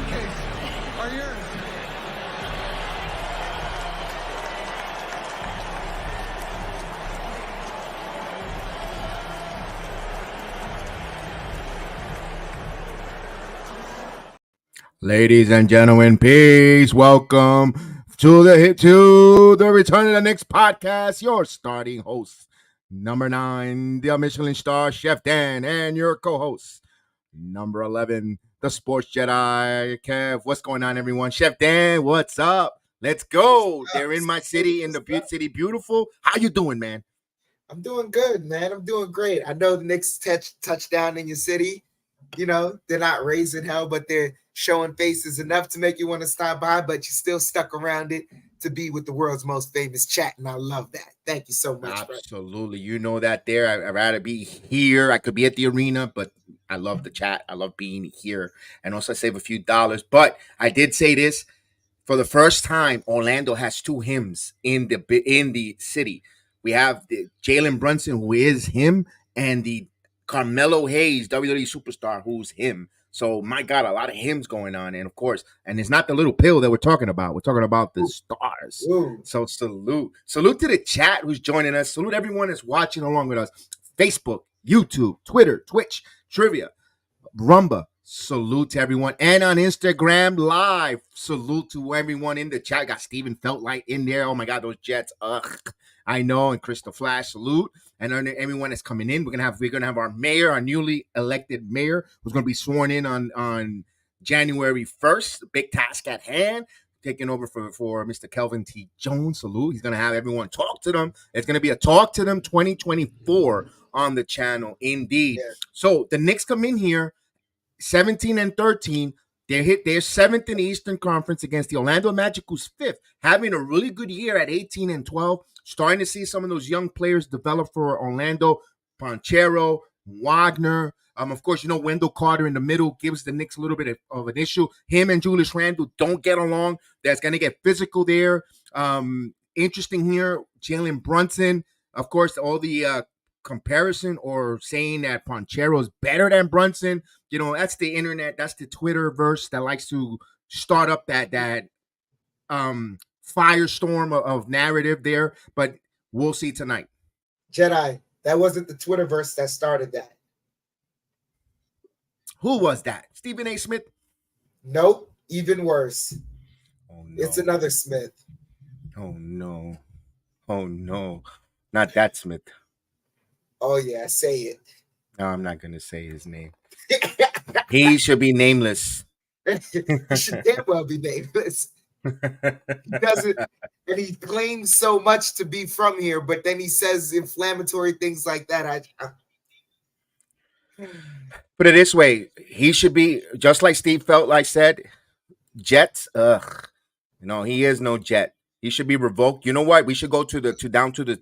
suitcase are yours. Ladies and gentlemen, peace. Welcome to the Return of the Knicks podcast. Your starting host, number 9, the Michelin star Chef Dan, and your co-host, number 11, the Sports Jedi Kev. What's going on, everyone? Chef Dan, what's up? Let's go. They're in my city, in the city, beautiful. How you doing, man? I'm doing good, man. I'm doing great. I know the Knicks touchdown in your city. You know, they're not raising hell, but they're showing faces enough to make you want to stop by, but you still stuck around it to be with the world's most famous chat, and I love that. Thank you so much. Absolutely. You know that there. I'd rather be here. I could be at the arena, but I love the chat. I love being here and also save a few dollars. But I did say this. For the first time, Orlando has 2 hymns in the city. We have the Jalen Brunson, who is him, and the Carmelo Hayes, WWE superstar, who's him. So, my God, a lot of hymns going on. And, of course, and it's not the little pill that we're talking about. We're talking about the stars. Ooh. So, salute. Salute to the chat who's joining us. Salute everyone that's watching along with us. Facebook, YouTube, Twitter, Twitch, Trivia, Rumba. Salute to everyone. And on Instagram Live, salute to everyone in the chat. Got Steven Feltlight in there. Oh, my God, those Jets. Ugh. I know. And Crystal Flash, salute. And everyone that's coming in, we're gonna have our mayor, our newly elected mayor, who's gonna be sworn in on January 1st. Big task at hand, taking over for Mr. Kelvin T. Jones. Salute. He's gonna have everyone talk to them. It's gonna be a Talk to Them 2024 on the channel, indeed. Yeah. So the Knicks come in here 17-13. They're 7th in the Eastern Conference against the Orlando Magic, who's 5th, having a really good year at 18-12. Starting to see some of those young players develop for Orlando. Ponchero, Wagner. Of course, Wendell Carter in the middle gives the Knicks a little bit of an issue. Him and Julius Randle don't get along. That's going to get physical there. Interesting here, Jalen Brunson. Of course, all the comparison or saying that Ponchero is better than Brunson. That's the internet. That's the Twitterverse that likes to start up that firestorm of narrative there, but we'll see tonight. Jedi, that wasn't the Twitterverse that started that. Who was that? Stephen A. Smith? Nope, even worse. Oh, no. It's another Smith. Oh, no. Oh, no. Not that Smith. Oh, yeah, say it. No, I'm not going to say his name. He should be nameless. He should damn well be nameless. He doesn't, and he claims so much to be from here, but then he says inflammatory things like that. Put it this way, he should be just like Steve Feltlight said. Jets, he is no Jet. He should be revoked. You know what? We should go down to the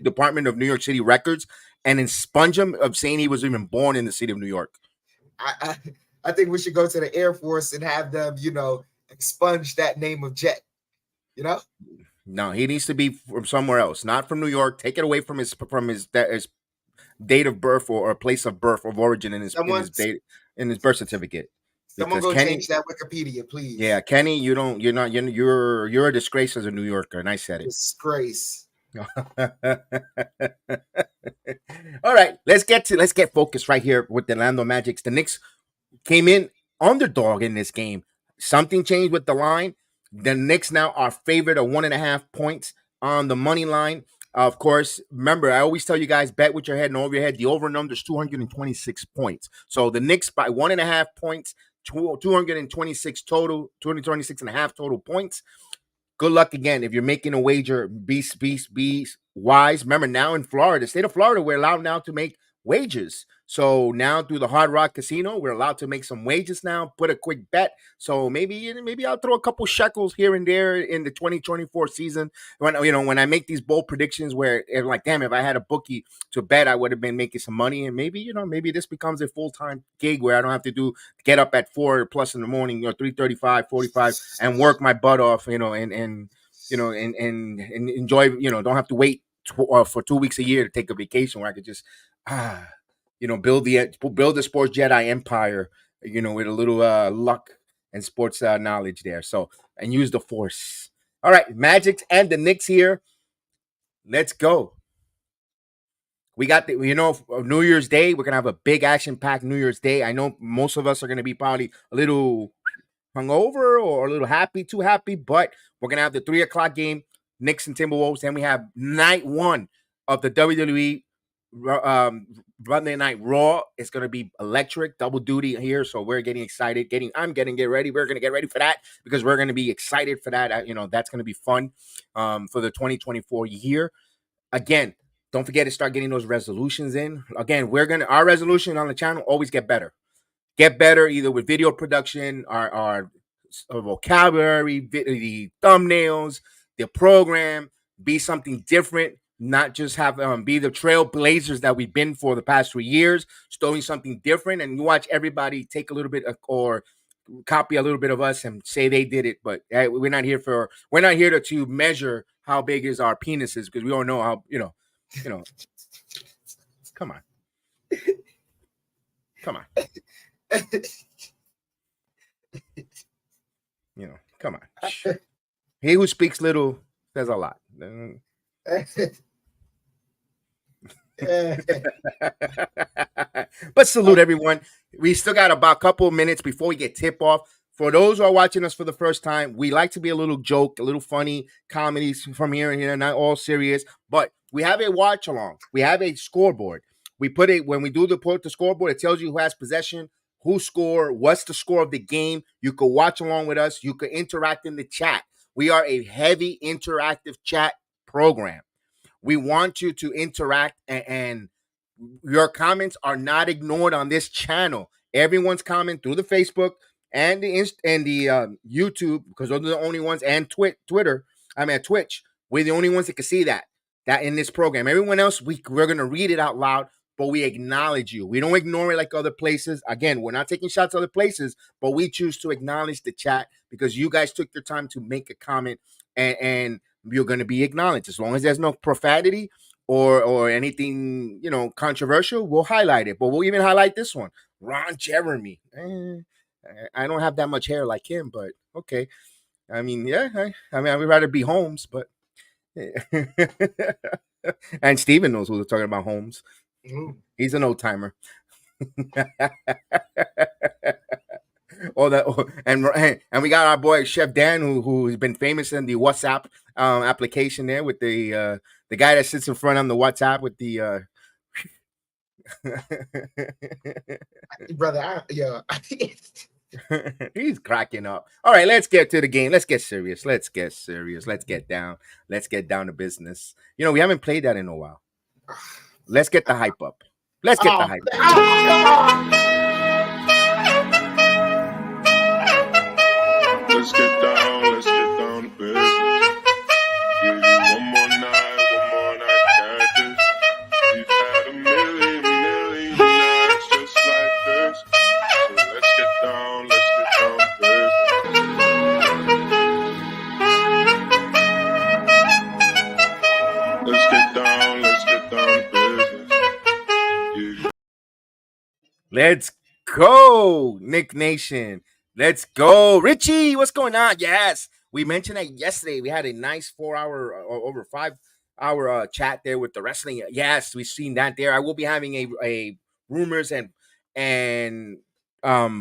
Department of New York City records and expunge him of saying he was even born in the city of New York. I think we should go to the Air Force and have them, expunge that name of Jet. No, he needs to be from somewhere else, not from New York. Take it away from his date of birth or place of birth of origin in his birth certificate. Someone go change that Wikipedia, please. Yeah, Kenny, you're a disgrace as a New Yorker, and I said it. Disgrace. All right, let's get focused right here with the Orlando Magic. The Knicks came in underdog in this game. Something changed with the line. The Knicks now are favored of 1.5 points on the money line. Of course, remember, I always tell you guys, bet with your head and over your head. The over-under is 226 points. So the Knicks by 1.5 points, 226 total, 226.5 total points. Good luck again. If you're making a wager, be wise. Remember, now in Florida, the state of Florida, we're allowed now to make wagers. So now through the Hard Rock Casino, we're allowed to make some wagers now, put a quick bet. So maybe I'll throw a couple shekels here and there in the 2024 season. When I make these bold predictions where it's like, damn, if I had a bookie to bet, I would have been making some money. And maybe this becomes a full-time gig where I don't have to get up at 4+ in the morning, 3:35, 45 and work my butt off, and enjoy, don't have to wait for 2 weeks a year to take a vacation where I could just, build the Sports Jedi empire, with a little luck and sports knowledge there. So, and use the force. All right, Magic and the Knicks here. Let's go. We got the, New Year's Day. We're gonna have a big action packed New Year's Day. I know most of us are gonna be probably a little hungover or a little happy, too happy, but we're gonna have the 3 o'clock game, Knicks and Timberwolves. Then we have night one of the WWE Monday Night Raw. It's gonna be electric, double duty here. So we're getting excited. I'm getting get ready. We're gonna get ready for that because we're gonna be excited for that. That's gonna be fun for the 2024 year. Again, don't forget to start getting those resolutions in. Again, our resolution on the channel always get better either with video production, our vocabulary, the thumbnails, the program, be something different, not just have be the trailblazers that we've been for the past 3 years, doing something different. And you watch everybody take a little bit or copy a little bit of us and say they did it, but we're not here to measure how big is our penises, because we don't know how, come on. Come on. Come on. He who speaks little says a lot. But salute everyone. We still got about a couple of minutes before we get tip off. For those who are watching us for the first time, we like to be a little joke, a little funny comedies from here and here, not all serious, but we have a watch along. We have a scoreboard. We put it when we do the scoreboard, it tells you who has possession, who scored, what's the score of the game. You could watch along with us. You could interact in the chat. We are a heavy interactive chat program. We want you to interact, and your comments are not ignored on this channel. Everyone's comment through the Facebook and the YouTube, because those are the only ones, and Twitter. I mean, Twitch. We're the only ones that can see that in this program. Everyone else, we're gonna read it out loud, but we acknowledge you. We don't ignore it like other places. Again, we're not taking shots other places, but we choose to acknowledge the chat because you guys took your time to make a comment, and you're going to be acknowledged. As long as there's no profanity or anything, controversial, we'll highlight it. But we'll even highlight this one. Ron Jeremy. I don't have that much hair like him, but okay. I mean, yeah. I would rather be Holmes, but and Steven knows who we're talking about, Holmes. He's an old timer. All that, and we got our boy Chef Dan, who's been famous in the WhatsApp application there with the guy that sits in front on the WhatsApp with the brother. He's cracking up. All right, let's get to the game. Let's get serious. Let's get down. Let's get down to business. We haven't played that in a while. Let's get the hype up. Let's get the hype up. Let's get down to business. Give you one more night, got this. We've had a million nights just like this. So let's get down to business. Let's get down to business. Let's go, Nick Nation. Let's go. Richie, what's going on? Yes. We mentioned that yesterday. We had a nice 4-hour or over 5-hour chat there with the wrestling. Yes, we've seen that there. I will be having a rumors and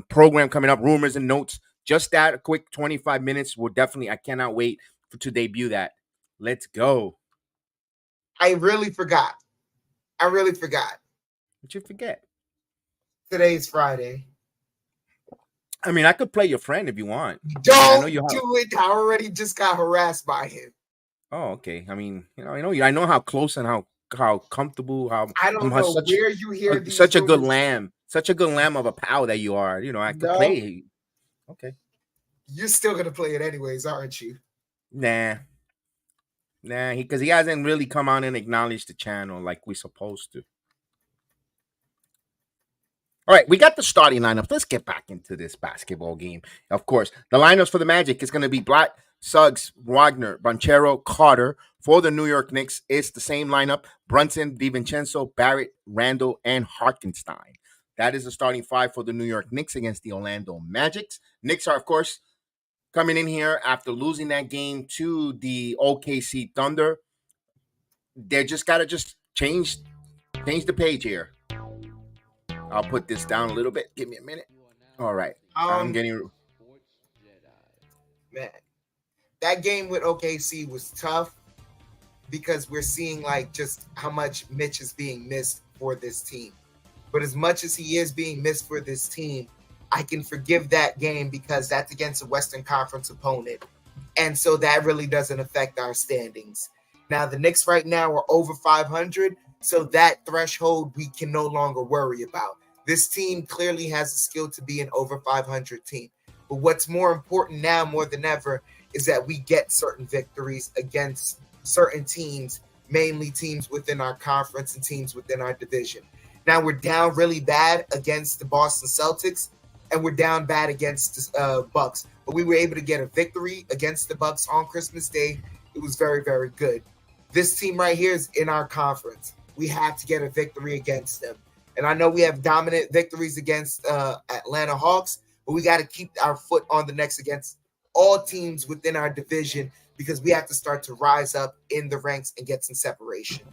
program coming up, rumors and notes. Just that, a quick 25 minutes. I cannot wait to debut that. Let's go. I really forgot. What'd you forget? Today's Friday. I mean, I could play your friend if you want. Don't do it. I already just got harassed by him. Oh, okay. I mean, I know how close and how comfortable. I don't know where you hear these. Such a good lamb of a pal that you are. I could play. Okay. You're still gonna play it anyways, aren't you? Nah, because he hasn't really come on and acknowledged the channel like we're supposed to. All right, we got the starting lineup. Let's get back into this basketball game. Of course, the lineups for the Magic is going to be Black, Suggs, Wagner, Banchero, Carter. For the New York Knicks, it's the same lineup: Brunson, DiVincenzo, Barrett, Randall, and Hartenstein. That is the starting five for the New York Knicks against the Orlando Magic. Knicks are, of course, coming in here after losing that game to the OKC Thunder. They just got to just change the page here. I'll put this down a little bit. Give me a minute. All right. I'm getting... Man, that game with OKC was tough because we're seeing like just how much Mitch is being missed for this team. But as much as he is being missed for this team, I can forgive that game because that's against a Western Conference opponent. And so that really doesn't affect our standings. Now, the Knicks right now are over 500, so that threshold we can no longer worry about. This team clearly has the skill to be an over 500 team. But what's more important now more than ever is that we get certain victories against certain teams, mainly teams within our conference and teams within our division. Now we're down really bad against the Boston Celtics, and we're down bad against the Bucks. But we were able to get a victory against the Bucks on Christmas Day. It was very, very good. This team right here is in our conference. We have to get a victory against them. And I know we have dominant victories against Atlanta Hawks, but we got to keep our foot on the necks against all teams within our division because we have to start to rise up in the ranks and get some separation.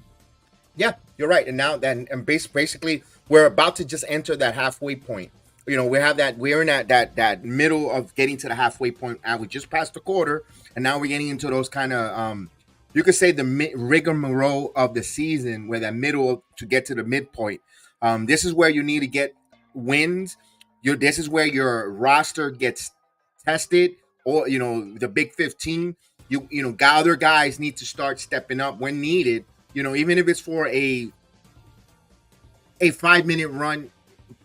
Yeah, you're right. And now then, and basically, we're about to just enter that halfway point. You know, we're in that middle of getting to the halfway point. And we just passed the quarter, and now we're getting into those kind of you could say the rigmarole of the season, where that middle to get to the midpoint. This is where you need to get wins. This is where your roster gets tested, or the Big 15. Other guys need to start stepping up when needed. Even if it's for a 5-minute run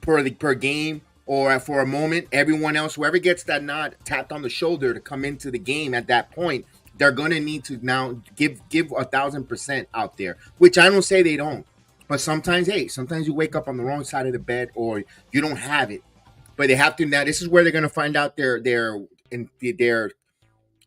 per game or for a moment, everyone else, whoever gets that nod, tapped on the shoulder to come into the game at that point, they're gonna need to now give 1,000% out there. Which I don't say they don't, but sometimes you wake up on the wrong side of the bed or you don't have it. But they have to now. This is where they're gonna find out their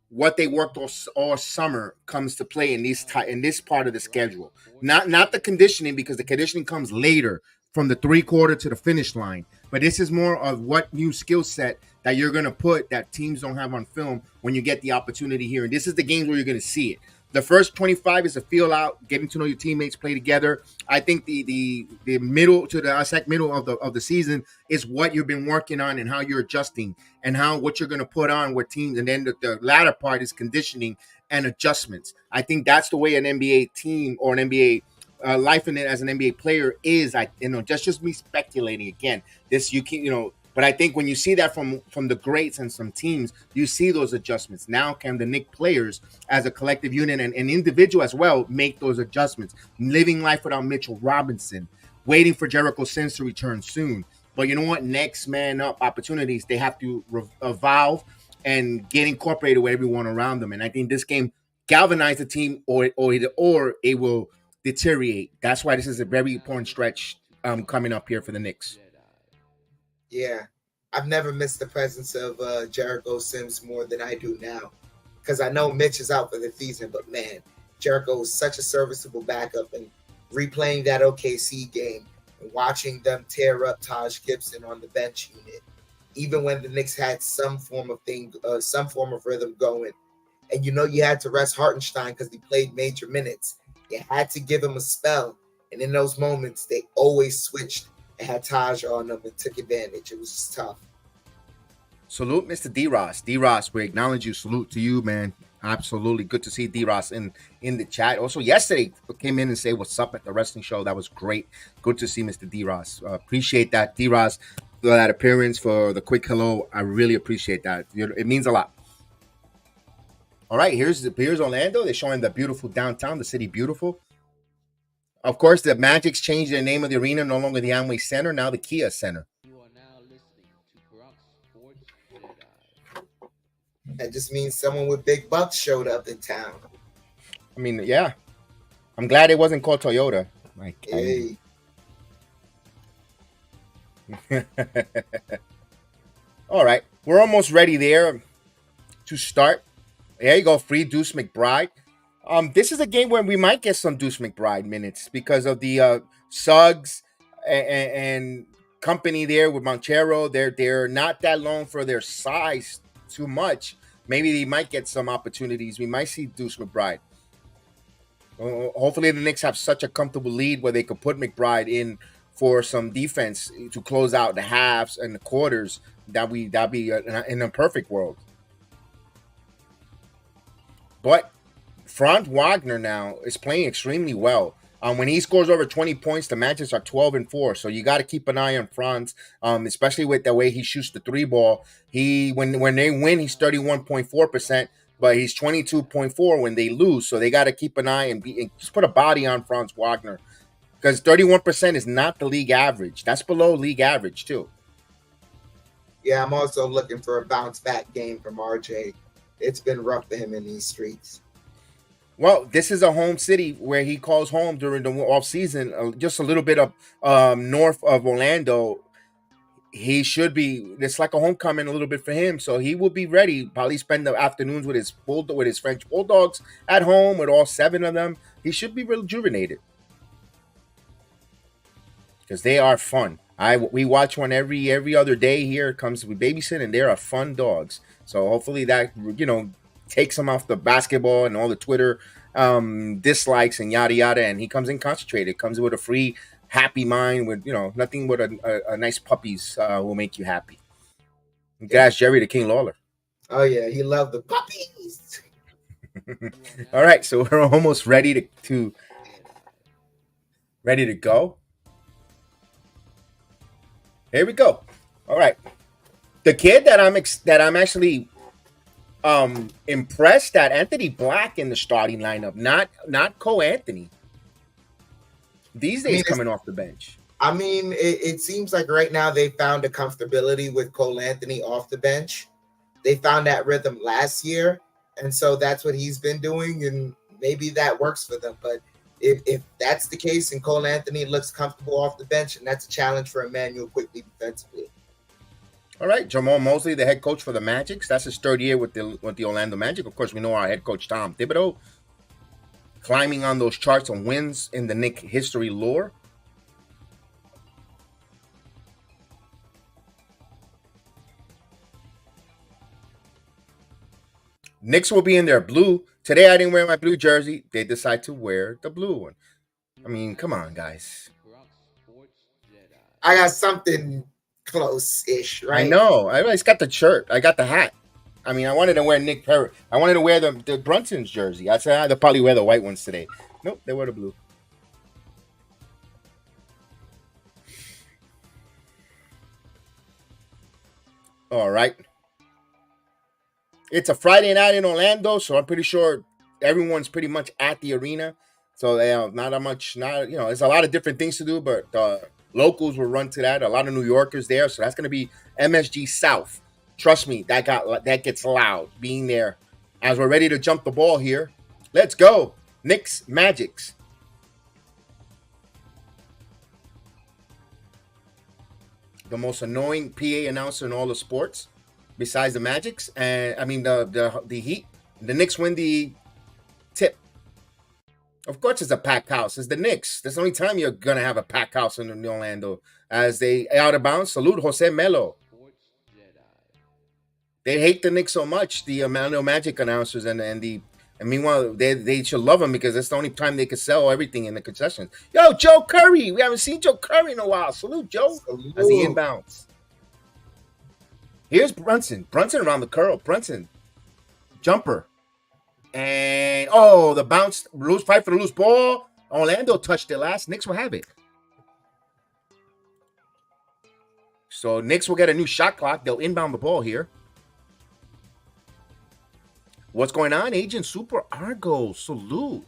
what they worked all summer comes to play in this part of the schedule. Not the conditioning, because the conditioning comes later from the 3/4 to the finish line. But this is more of what new skill set that you're going to put that teams don't have on film when you get the opportunity here. And this is the games where you're going to see it. The first 25 is a feel out, getting to know your teammates, play together. I think the middle to the middle of the season is what you've been working on and how you're adjusting and what you're going to put on with teams. And then the latter part is conditioning and adjustments. I think that's the way an NBA team or an NBA life in it as an NBA player is. Just me speculating again. But I think when you see that from the greats and some teams, you see those adjustments. Now can the Knicks players as a collective unit and individual as well make those adjustments? Living life without Mitchell Robinson, waiting for Jericho Sims to return soon. But you know what? Next man up opportunities, they have to evolve and get incorporated with everyone around them. And I think this game galvanized the team or it will deteriorate. That's why this is a very important stretch coming up here for the Knicks. Yeah, I've never missed the presence of Jericho Sims more than I do now, because I know Mitch is out for the season, but man, Jericho is such a serviceable backup. And replaying that OKC game and watching them tear up Taj Gibson on the bench unit, even when the Knicks had some form of rhythm going, and you had to rest Hartenstein because he played major minutes. You had to give him a spell, and in those moments, they always switched and had Taj on them and took advantage. It was just tough. Salute, Mr. D-Ross. D-Ross, we acknowledge you. Salute to you, man. Absolutely. Good to see D-Ross in the chat. Also, yesterday, came in and say what's up at the wrestling show. That was great. Good to see Mr. D-Ross. Appreciate that, D-Ross, for that appearance, for the quick hello. I really appreciate that. It means a lot. All right, here's Orlando. They're showing the beautiful downtown, the city beautiful. Of course, the Magic's changed their name of the arena, no longer the Amway Center, now the Kia Center. You are now listening to Bronx Sports JEDI. That just means someone with big bucks showed up in town. I mean, yeah. I'm glad it wasn't called Toyota. Hey. All right, we're almost ready there to start. There you go, free Deuce McBride. This is a game where we might get some Deuce McBride minutes because of the Suggs and company there with Monchero. They're not that long for their size too much. Maybe they might get some opportunities. We might see Deuce McBride. Hopefully the Knicks have such a comfortable lead where they could put McBride in for some defense to close out the halves and the quarters. That'd be in a perfect world. But Franz Wagner now is playing extremely well. When he scores over 20 points, the Magic are 12-4. So you got to keep an eye on Franz, especially with the way he shoots the three ball. When they win, he's 31.4%, but he's 22.4 when they lose. So they got to keep an eye and just put a body on Franz Wagner, because 31% is not the league average. That's below league average too. Yeah, I'm also looking for a bounce back game from RJ. It's been rough for him in these streets. Well, this is a home city where he calls home during the off season, just a little bit of north of Orlando. He should be. It's like a homecoming a little bit for him, so he will be ready. Probably spend the afternoons with his French bulldogs at home with all 7 of them. He should be rejuvenated because they are fun. We watch one every other day here. It comes with babysitting, and they are fun dogs. So hopefully that takes him off the basketball and all the Twitter dislikes and yada yada, and he comes in concentrated. Comes with a free, happy mind with nothing but a nice puppies will make you happy. You can ask Jerry the King Lawler. Oh yeah, he loved the puppies. All right, so we're almost ready to go. Here we go. All right, the kid that I'm actually impressed that Anthony Black in the starting lineup, not Cole Anthony. These days coming off the bench. I mean, it seems like right now they found a comfortability with Cole Anthony off the bench. They found that rhythm last year, and so that's what he's been doing, and maybe that works for them. But if that's the case and Cole Anthony looks comfortable off the bench, and that's a challenge for Emmanuel Quickly defensively. All right, Jamal Mosley, the head coach for the Magic. That's his 3rd year with the Orlando Magic. Of course, we know our head coach Tom Thibodeau climbing on those charts and wins in the Knick history lore. Knicks will be in their blue. Today I didn't wear my blue jersey. They decide to wear the blue one. I mean, come on, guys. I got something close-ish, right? I know. I just got the shirt. I got the hat. I mean, I wanted to wear Nick Perry. I wanted to wear the Brunson's jersey. I said they'll probably wear the white ones today. Nope, they wear the blue. All right. It's a Friday night in Orlando, so I'm pretty sure everyone's pretty much at the arena. So not that much. There's a lot of different things to do, but locals will run to that. A lot of New Yorkers there, so that's going to be MSG South. Trust me, that gets loud being there. As we're ready to jump the ball here, let's go. Knicks Magics. The most annoying PA announcer in all the sports, besides the Magics, and I mean the Heat. The Knicks win the tip. Of course, it's a packed house. It's the Knicks. That's the only time you're gonna have a packed house in Orlando. As they out of bounds, salute Jose Melo. They hate the Knicks so much, the Orlando Magic announcers and meanwhile they should love them because that's the only time they can sell everything in the concessions. Yo, Joe Curry, we haven't seen Joe Curry in a while. Salute Joe as he inbounds. Here's Brunson around the curl. Brunson jumper. And the bounce, fight for the loose ball. Orlando touched it last. Knicks will have it. So Knicks will get a new shot clock. They'll inbound the ball here. What's going on? Agent Super Argo. Salute.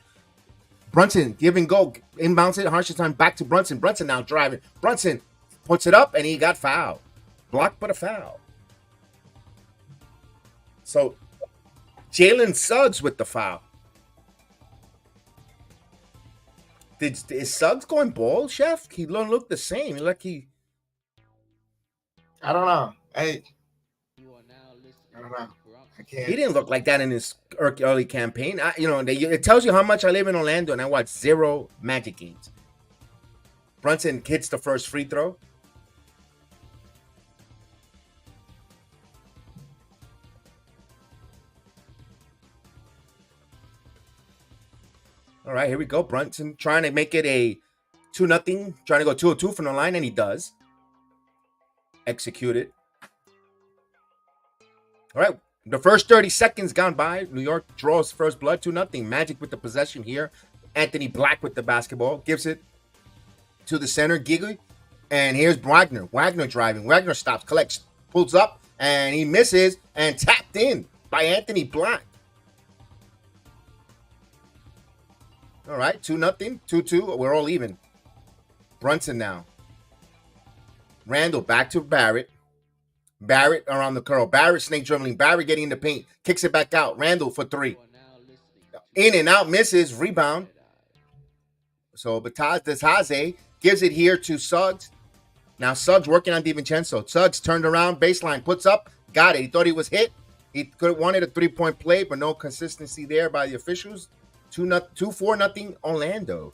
Brunson, give and go. Inbounds it. Harsher time back to Brunson. Brunson now driving. Brunson puts it up and he got fouled. Blocked but a foul. So Jalen Suggs with the foul. Is Suggs going bald, Chef? He don't look the same. I don't know. I don't know. I can't. He didn't look like that in his early campaign. It tells you how much I live in Orlando and I watch 0 Magic games. Brunson hits the first free throw. All right, here we go. Brunson trying to make it a 2-0, trying to go 2-2 from the line, and he does. Execute it. All right, the first 30 seconds gone by. New York draws first blood, 2-0. Magic with the possession here. Anthony Black with the basketball. Gives it to the center, Giggy. And here's Wagner. Wagner driving. Wagner stops, collects, pulls up, and he misses, and tapped in by Anthony Black. All right, 2-0, 2-2. We're all even. Brunson now. Randall back to Barrett. Barrett around the curl. Barrett snake dribbling. Barrett getting in the paint. Kicks it back out. Randall for three. In and out, misses. Rebound. So Bataze gives it here to Suggs. Now Suggs working on DiVincenzo. Suggs turned around, baseline, puts up, got it. He thought he was hit. He could have wanted a 3-point play, but no consistency there by the officials. 2-4 Orlando.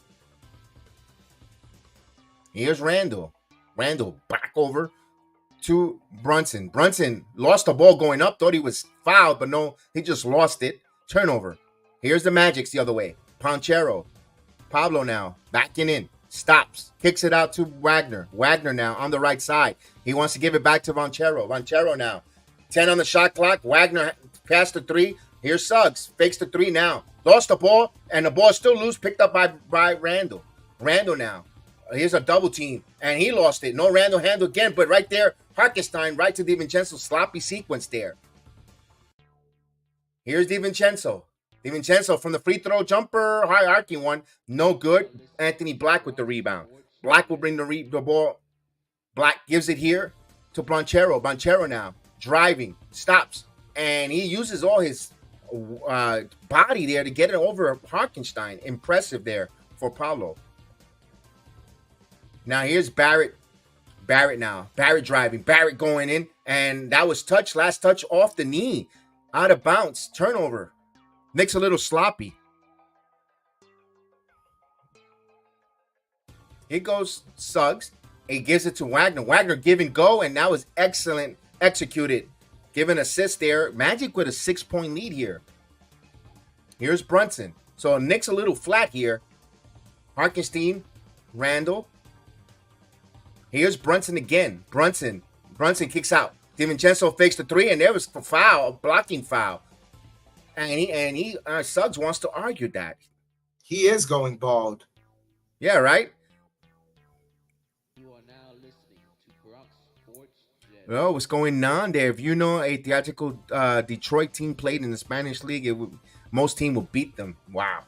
Here's Randall. Randall back over to Brunson. Brunson lost the ball going up, thought he was fouled, but no, he just lost it. Turnover. Here's the Magics the other way. Ponchero. Pablo now backing in. Stops. Kicks it out to Wagner. Wagner now on the right side. He wants to give it back to Vonchero. Vonchero now. 10 on the shot clock. Wagner passed the 3. Here's Suggs. Fakes the 3 now. Lost the ball, and the ball is still loose. Picked up by Randall. Randall now. Here's a double team, and he lost it. No Randall handle again, but right there, Harkenstein right to DiVincenzo. Sloppy sequence there. Here's DiVincenzo. DiVincenzo from the free throw jumper, high arcing one, no good. Anthony Black with the rebound. Black will bring the ball. Black gives it here to Bonchero. Bonchero now driving, stops, and he uses all his body there to get it over Harkenstein. Impressive there for Pablo. Now here's Barrett. Barrett now. Barrett driving. Barrett going in, and that was last touch off the knee. Out of bounds. Turnover. Knicks a little sloppy. Here goes Suggs. He gives it to Wagner. Wagner give and go, and that was excellent executed. Give an assist there. Magic with a 6-point lead here. Here's Brunson. So Knicks a little flat here. Harkenstein, Randall. Here's Brunson again. Brunson kicks out. DiVincenzo fakes the 3, and there was a foul, a blocking foul. And Suggs wants to argue that. He is going bald. Yeah, right? You are now listening to Bronx Sports JEDI. Well, what's going on there? If you know a theatrical Detroit team played in the Spanish league, most team will beat them. Wow.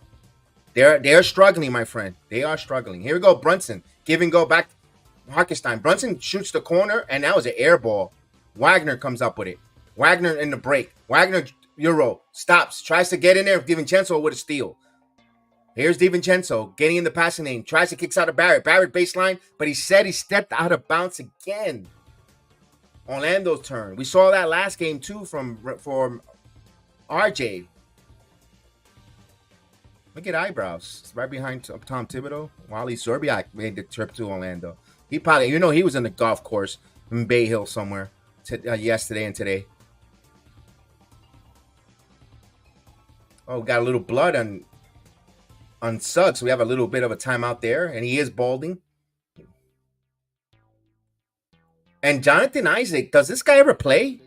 They're struggling, my friend. They are struggling. Here we go, Brunson. Give and go back. Harkenstein. Brunson shoots the corner, and that was an air ball. Wagner comes up with it. Wagner in the break. Wagner Euro stops, tries to get in there. DiVincenzo with a steal. Here's DiVincenzo getting in the passing lane. Tries to kicks out of Barrett. Barrett baseline, but he said he stepped out of bounds again. Orlando's turn. We saw that last game too from RJ. Look at eyebrows. It's right behind Tom Thibodeau. Wally Zerbiak made the trip to Orlando. He probably, he was in the golf course in Bay Hill somewhere yesterday and today. Oh, got a little blood on Suggs, so we have a little bit of a timeout there, and he is balding. And Jonathan Isaac, does this guy ever play?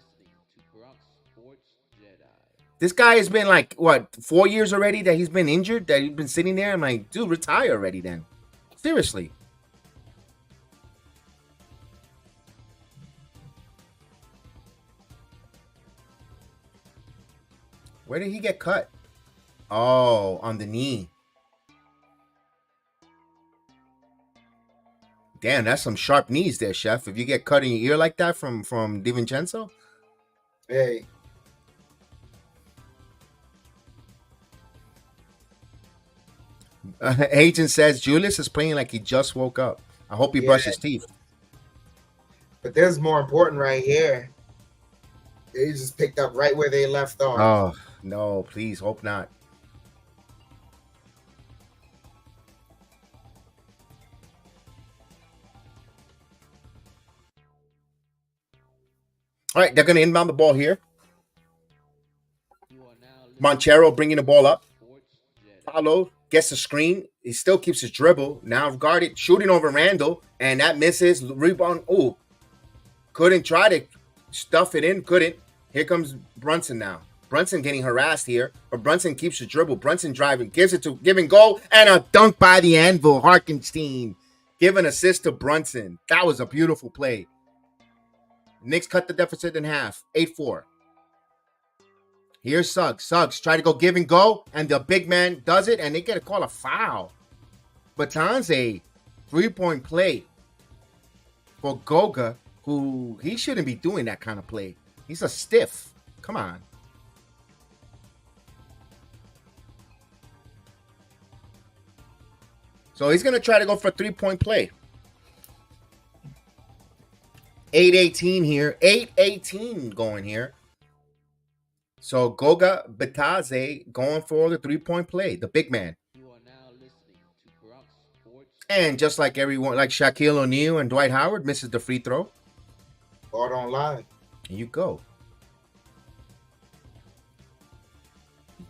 This guy has been like, 4 years already that he's been injured, that he's been sitting there? I'm like, dude, retire already then. Seriously. Where did he get cut? Oh, on the knee. Damn, that's some sharp knees there, Chef. If you get cut in your ear like that from DiVincenzo. Hey. Agent says Julius is playing like he just woke up. I hope he brushed his teeth. But there's more important right here. They just picked up right where they left off. Oh, no, please, hope not. All right, they're going to inbound the ball here. Monchero bringing the ball up. Paulo gets the screen. He still keeps his dribble. Now guarded, shooting over Randall, and that misses. Rebound. Oh, couldn't try to stuff it in. Couldn't. Here comes Brunson now. Brunson getting harassed here, but Brunson keeps the dribble. Brunson driving, gives it to giving goal, and a dunk by the Anvil. Harkenstein give an assist to Brunson. That was a beautiful play. Knicks cut the deficit in half, 8-4. Here's Suggs. Suggs try to go give and go, and the big man does it, and they get a call a foul. Batanze, 3-point play for Goga, who he shouldn't be doing that kind of play. He's a stiff. Come on. So he's going to try to go for a 3-point play. 8-18 here. 8-18 going here. So Goga Bataze going for the 3-point play, the big man. You are now listening to Crocs Sports. And just like everyone, like Shaquille O'Neal and Dwight Howard misses the free throw. Ball don't lie. Here you go.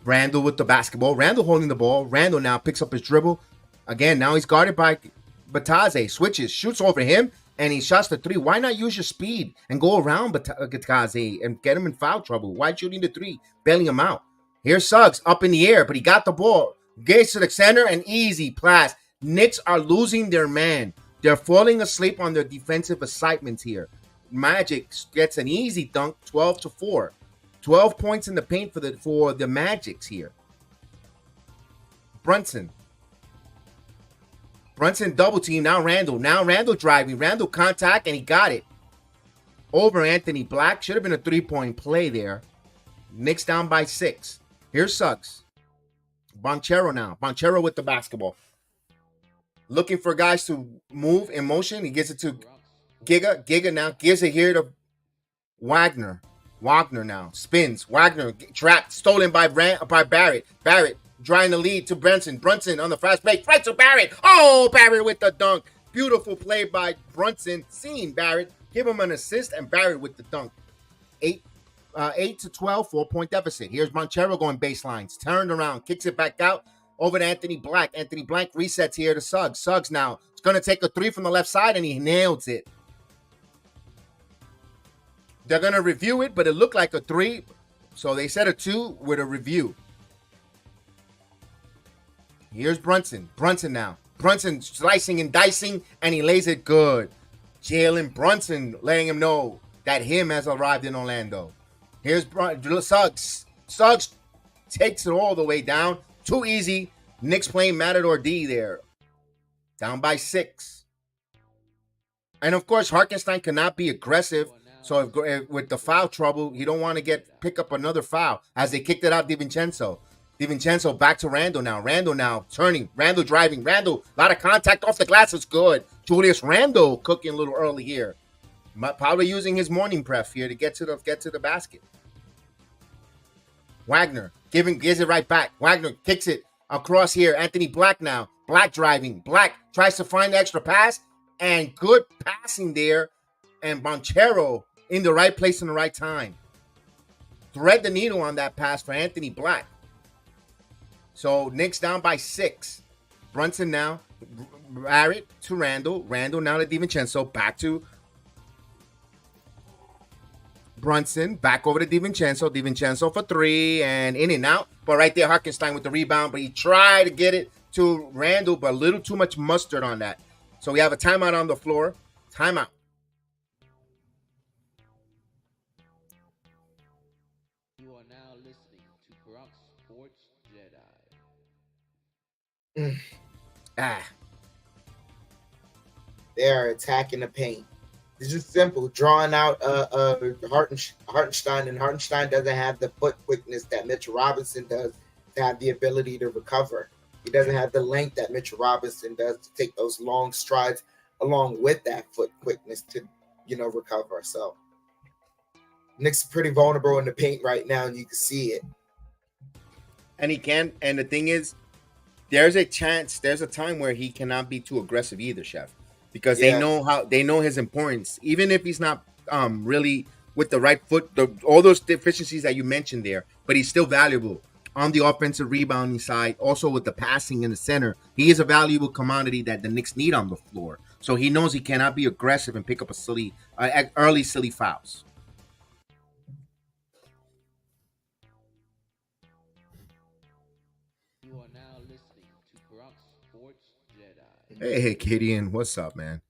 Randall with the basketball. Randall holding the ball. Randall now picks up his dribble. Again, now he's guarded by Bataze. Switches, shoots over him, and he shots the three. Why not use your speed and go around Bataze and get him in foul trouble? Why shooting the three, bailing him out? Here's Suggs up in the air, but he got the ball. Gets to the center, and easy pass. Knicks are losing their man. They're falling asleep on their defensive assignments here. Magic gets an easy dunk, 12-4. 12 points in the paint for the Magics here. Brunson double team. Now Randall driving. Randall contact, and he got it. Over Anthony Black. Should have been a 3-point play there. Knicks down by 6. Here's Suggs. Bonchero now. Bonchero with the basketball. Looking for guys to move in motion. He gives it to Giga. Giga now gives it here to Wagner. Wagner now spins. Wagner trapped, stolen by Barrett. Barrett drawing the lead to Brunson. Brunson on the fast break, right to Barrett. Oh, Barrett with the dunk. Beautiful play by Brunson. Seeing Barrett, give him an assist, and Barrett with the dunk. 8-12, 4-point deficit. Here's Monchero going baselines. Turned around, kicks it back out over to Anthony Black. Anthony Black resets here to Suggs. Suggs now is going to take a 3 from the left side, and he nails it. They're going to review it, but it looked like a 3. So they said a 2 with a review. Here's Brunson. Brunson now. Brunson slicing and dicing, and he lays it good. Jalen Brunson letting him know that him has arrived in Orlando. Here's Suggs. Suggs takes it all the way down. Too easy. Knicks playing Matador D there. Down by 6. And, of course, Harkenstein cannot be aggressive. So if with the foul trouble, you don't want to pick up another foul as they kicked it out DiVincenzo. DiVincenzo back to Randall now. Randall now turning. Randall driving. Randall, a lot of contact off the glass is good. Julius Randall cooking a little early here. Probably using his morning prep here to get to the basket. Wagner gives it right back. Wagner kicks it across here. Anthony Black now. Black driving. Black tries to find the extra pass, and good passing there. And Bonchero in the right place in the right time. Thread the needle on that pass for Anthony Black. So Knicks down by 6. Brunson now. Barrett to Randall. Randall now to DiVincenzo. Back to Brunson. Back over to DiVincenzo. DiVincenzo for 3 and in and out. But right there, Harkenstein with the rebound. But he tried to get it to Randall, but a little too much mustard on that. So we have a timeout on the floor. Timeout. You are now listening to Crocs Sports JEDI. They are attacking the paint. It's just simple. Drawing out Hartenstein, and Hartenstein doesn't have the foot quickness that Mitchell Robinson does to have the ability to recover. He doesn't have the length that Mitchell Robinson does to take those long strides along with that foot quickness to, recover. So Knicks are pretty vulnerable in the paint right now, and you can see it. And he can. And the thing is, there's a time where he cannot be too aggressive either, Chef, because they know his importance. Even if he's not really with the right foot, all those deficiencies that you mentioned there, but he's still valuable. on the offensive rebounding side, also with the passing in the center. He is a valuable commodity that the Knicks need on the floor. So he knows he cannot be aggressive and pick up early silly fouls. You are now listening to Bronx Sports Jedi. Hey, Gideon, what's up, man?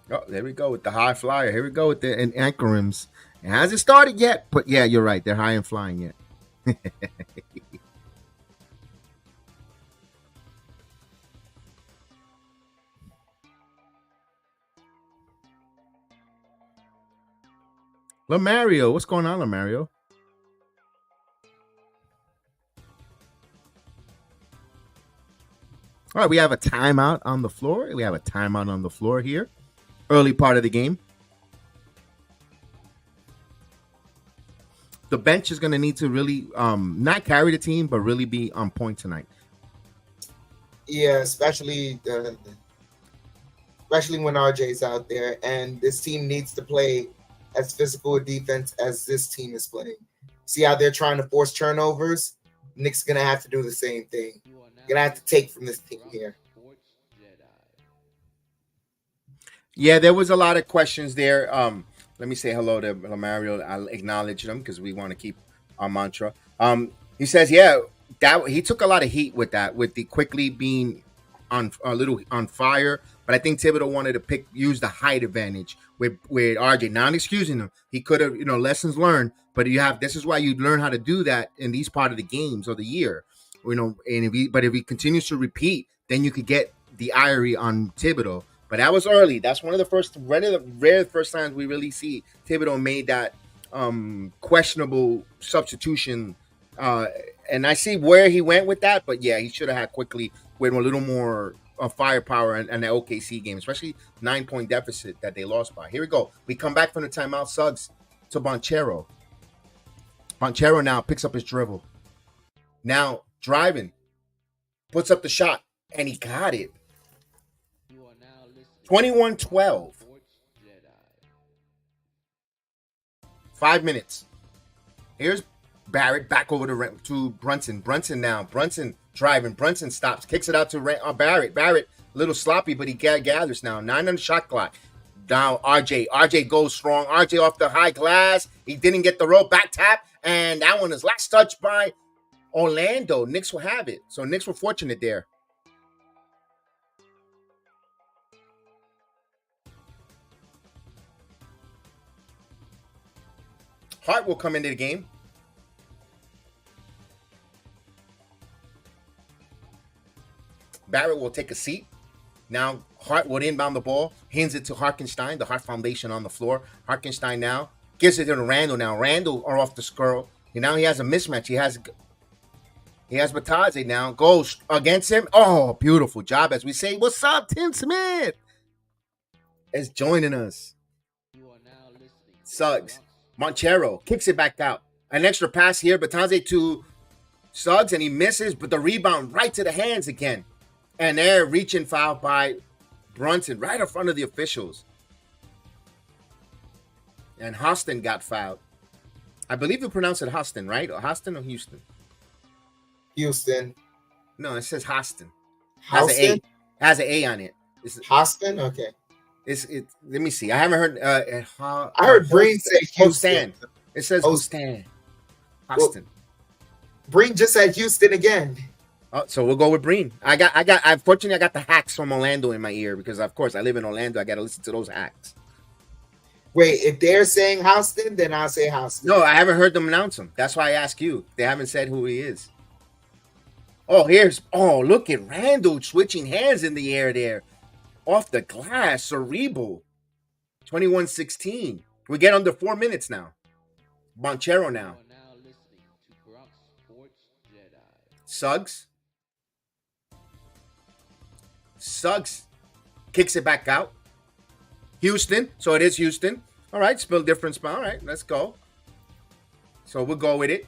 Oh, there we go with the high flyer. Here we go with the anchorims. It hasn't started yet, but yeah, you're right. They're high and flying yet. Lamario, what's going on, Lamario? All right, we have a timeout on the floor. We have a timeout on the floor here. Early part of the game. The bench is going to need to really not carry the team, but really be on point tonight. Yeah, especially when RJ's out there, and this team needs to play as physical a defense as this team is playing. See how they're trying to force turnovers? Knicks gonna have to do the same thing. Gonna have to take from this team here. Yeah, there was a lot of questions there. Let me say hello to Mario. I'll acknowledge them because we want to keep our mantra. He says, yeah, that he took a lot of heat with that, with the quickly being on a little on fire. But I think Thibodeau wanted to use the height advantage with RJ. Not excusing him, he could have, lessons learned. But this is why you learn how to do that in these part of the games of the year, And if he continues to repeat, then you could get the irony on Thibodeau. But that was early. That's one of the rare first times we really see Thibodeau made that questionable substitution. And I see where he went with that. But yeah, he should have had quickly with a little more firepower in the OKC game, especially 9-point deficit that they lost by. Here we go. We come back from the timeout. Suggs to Banchero. Banchero now picks up his dribble. Now driving. Puts up the shot. And he got it. 21-12. 5 minutes. Here's Barrett back over to Brunson. Brunson now. Brunson driving. Brunson stops. Kicks it out to Barrett. Barrett, a little sloppy, but he gathers now. 9 on the shot clock. Now RJ. RJ goes strong. RJ off the high glass. He didn't get the roll. Back tap. And that one is last touched by Orlando. Knicks will have it. So Knicks were fortunate there. Hart will come into the game. Barrett will take a seat. Now Hart will inbound the ball, hands it to Harkenstein, the Hart Foundation on the floor. Harkenstein now gives it to Randall. Now Randall are off the scroll. And now he has a mismatch. He has Batadze now. Goes against him. Oh, beautiful job. As we say, what's up, Tim Smith? Is joining us. Suggs. Banchero kicks it back out. An extra pass here. Batadze to Suggs, and he misses, but the rebound right to the hands again. And they're reaching foul by Brunson right in front of the officials. And Hostin got fouled. I believe you pronounce it Hostin, right? Or Hostin or Houston? Houston. No, it says Hostin. Houston? Has an A on it. Hostin? Okay. Let me see. I haven't heard. I heard Breen say Houston. It says Hostin. Hostin. Well, Breen just said Houston again. Oh, so we'll go with Breen. Unfortunately, I got the hacks from Orlando in my ear because, of course, I live in Orlando. I got to listen to those hacks. Wait, if they're saying Houston, then I'll say Houston. No, I haven't heard them announce him. That's why I ask you. They haven't said who he is. Look at Randall switching hands in the air there. Off the glass, Cerebral. 21-16. We get under 4 minutes now. Banchero now. Suggs. Suggs kicks it back out. Houston. So it is Houston. All right, spell difference. All right, let's go. So we'll go with it.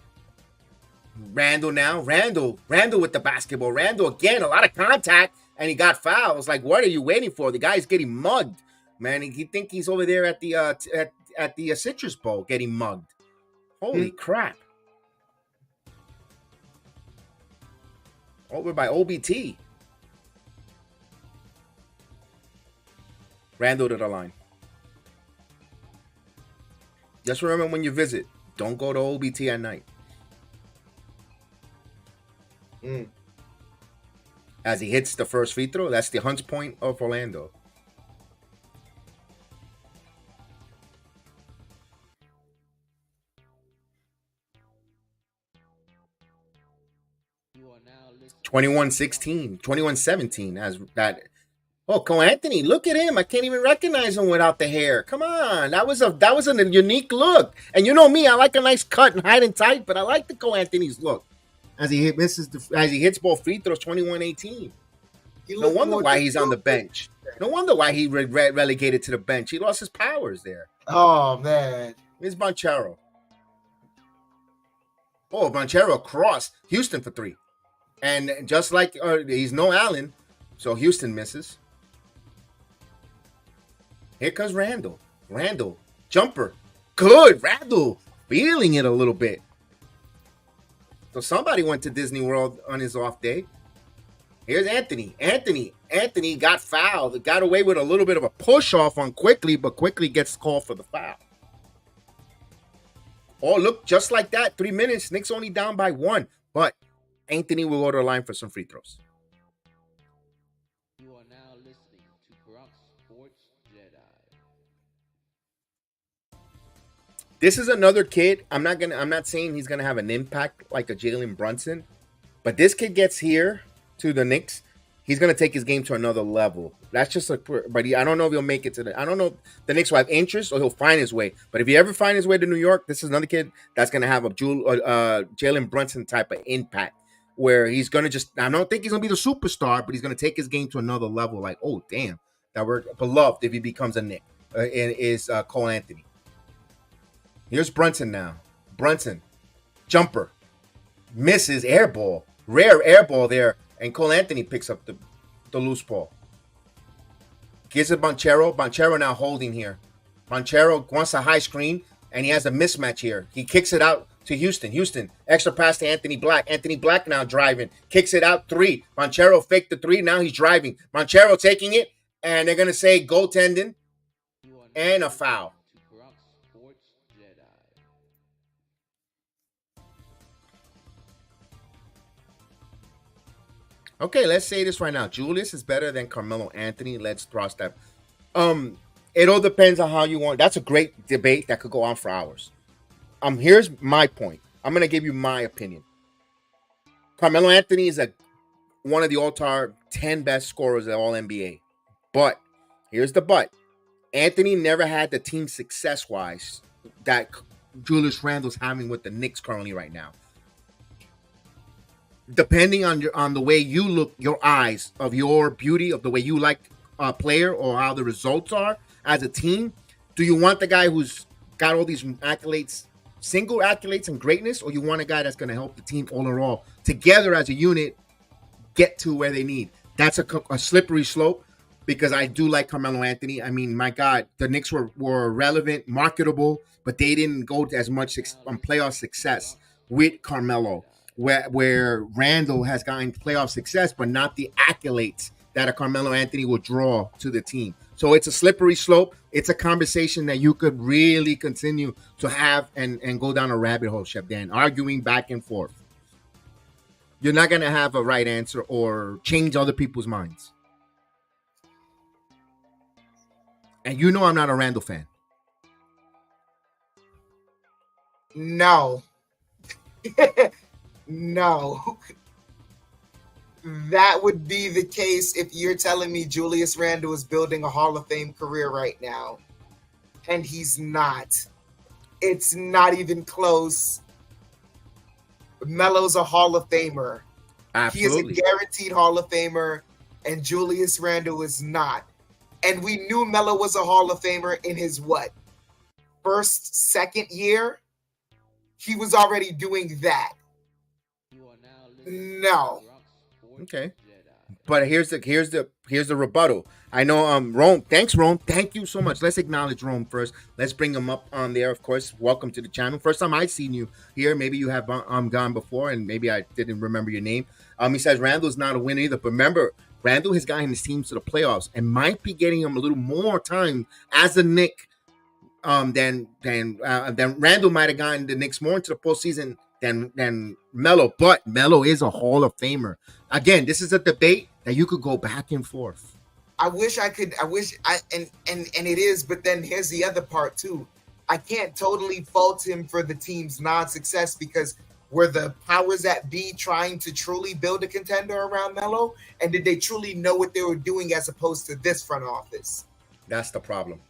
Randall now. Randall with the basketball. Randall again, a lot of contact, and he got fouled. I was like, what are you waiting for? The guy's getting mugged, man. He think he's over there at the Citrus Bowl getting mugged. Holy crap. Over by OBT. Randall to the line. Just remember when you visit, don't go to OBT at night. As he hits the first free throw, that's the hunch point of Orlando. You are now listening. 21-16, 21-17 as that. Oh, Cole Anthony, look at him. I can't even recognize him without the hair. Come on. That was a unique look. And you know me, I like a nice cut and hide and tight, but I like the Cole Anthony's look. As he hits both free throws, 21-18. No wonder why he's on the bench. No wonder why he relegated to the bench. He lost his powers there. Oh, man. Here's Banchero. Oh, Banchero crossed Houston for 3. And just like he's no Allen, so Houston misses. Here comes Randall. Randall, jumper. Good. Randall feeling it a little bit. So somebody went to Disney World on his off day. Here's Anthony. Anthony got fouled. Got away with a little bit of a push off on Quickly, but Quickly gets called for the foul. Oh, look, just like that. 3 minutes. Knicks only down by 1. But Anthony will go to the line for some free throws. You are now listening to KEV'S Sports JEDI. This is another kid. I'm not saying he's gonna have an impact like a Jalen Brunson, but this kid gets here to the Knicks, he's gonna take his game to another level. That's just but I don't know if he'll make it to I don't know if the Knicks will have interest or he'll find his way. But if he ever find his way to New York, this is another kid that's gonna have a Jalen Brunson type of impact, where he's gonna I don't think he's gonna be the superstar, but he's gonna take his game to another level. Like, oh damn, that we're beloved if he becomes a Knick. And is Cole Anthony. Here's Brunson now. Brunson, jumper, misses, air ball, rare air ball there, and Cole Anthony picks up the loose ball. Gives it Banchero. Banchero now holding here. Banchero wants a high screen, and he has a mismatch here. He kicks it out to Houston. Houston, extra pass to Anthony Black. Anthony Black now driving. Kicks it out 3. Banchero faked the 3. Now he's driving. Banchero taking it, and they're going to say goaltending and a foul. Okay, let's say this right now. Julius is better than Carmelo Anthony. Let's cross that. It all depends on how you want. That's a great debate that could go on for hours. Here's my point. I'm gonna give you my opinion. Carmelo Anthony is one of the all-time 10 best scorers at all NBA. But here's the but. Anthony never had the team success-wise that Julius Randle's having with the Knicks currently right now. Depending on the way you look, your eyes of your beauty of the way you like a player or how the results are as a team, do you want the guy who's got all these accolades, single accolades and greatness, or you want a guy that's going to help the team all together as a unit get to where they need? That's a slippery slope because I do like Carmelo Anthony. I mean, my God, the Knicks were relevant, marketable, but they didn't go to as much on playoff success with Carmelo. Where Randall has gotten playoff success, but not the accolades that a Carmelo Anthony will draw to the team. So it's a slippery slope. It's a conversation that you could really continue to have and go down a rabbit hole, Chef Dan, arguing back and forth. You're not going to have a right answer or change other people's minds. And you know I'm not a Randall fan. No. No. That would be the case if you're telling me Julius Randle is building a Hall of Fame career right now. And he's not. It's not even close. Melo's a Hall of Famer. Absolutely. He is a guaranteed Hall of Famer, and Julius Randle is not. And we knew Melo was a Hall of Famer in his second year? He was already doing that. No. Okay. But here's the rebuttal. I know Rome. Thanks, Rome. Thank you so much. Let's acknowledge Rome first. Let's bring him up on there. Of course, welcome to the channel. First time I've seen you here. Maybe you have gone before, and maybe I didn't remember your name. He says Randall's not a winner either. But remember, Randall has gotten his teams to the playoffs and might be getting him a little more time as a Knick. Than Randall might have gotten the Knicks more into the postseason than Melo. But Melo is a Hall of Famer. Again, this is a debate that you could go back and forth. And it is, but then here's the other part too. I can't totally fault him for the team's non-success, because were the powers that be trying to truly build a contender around Melo? And did they truly know what they were doing as opposed to this front office? That's the problem.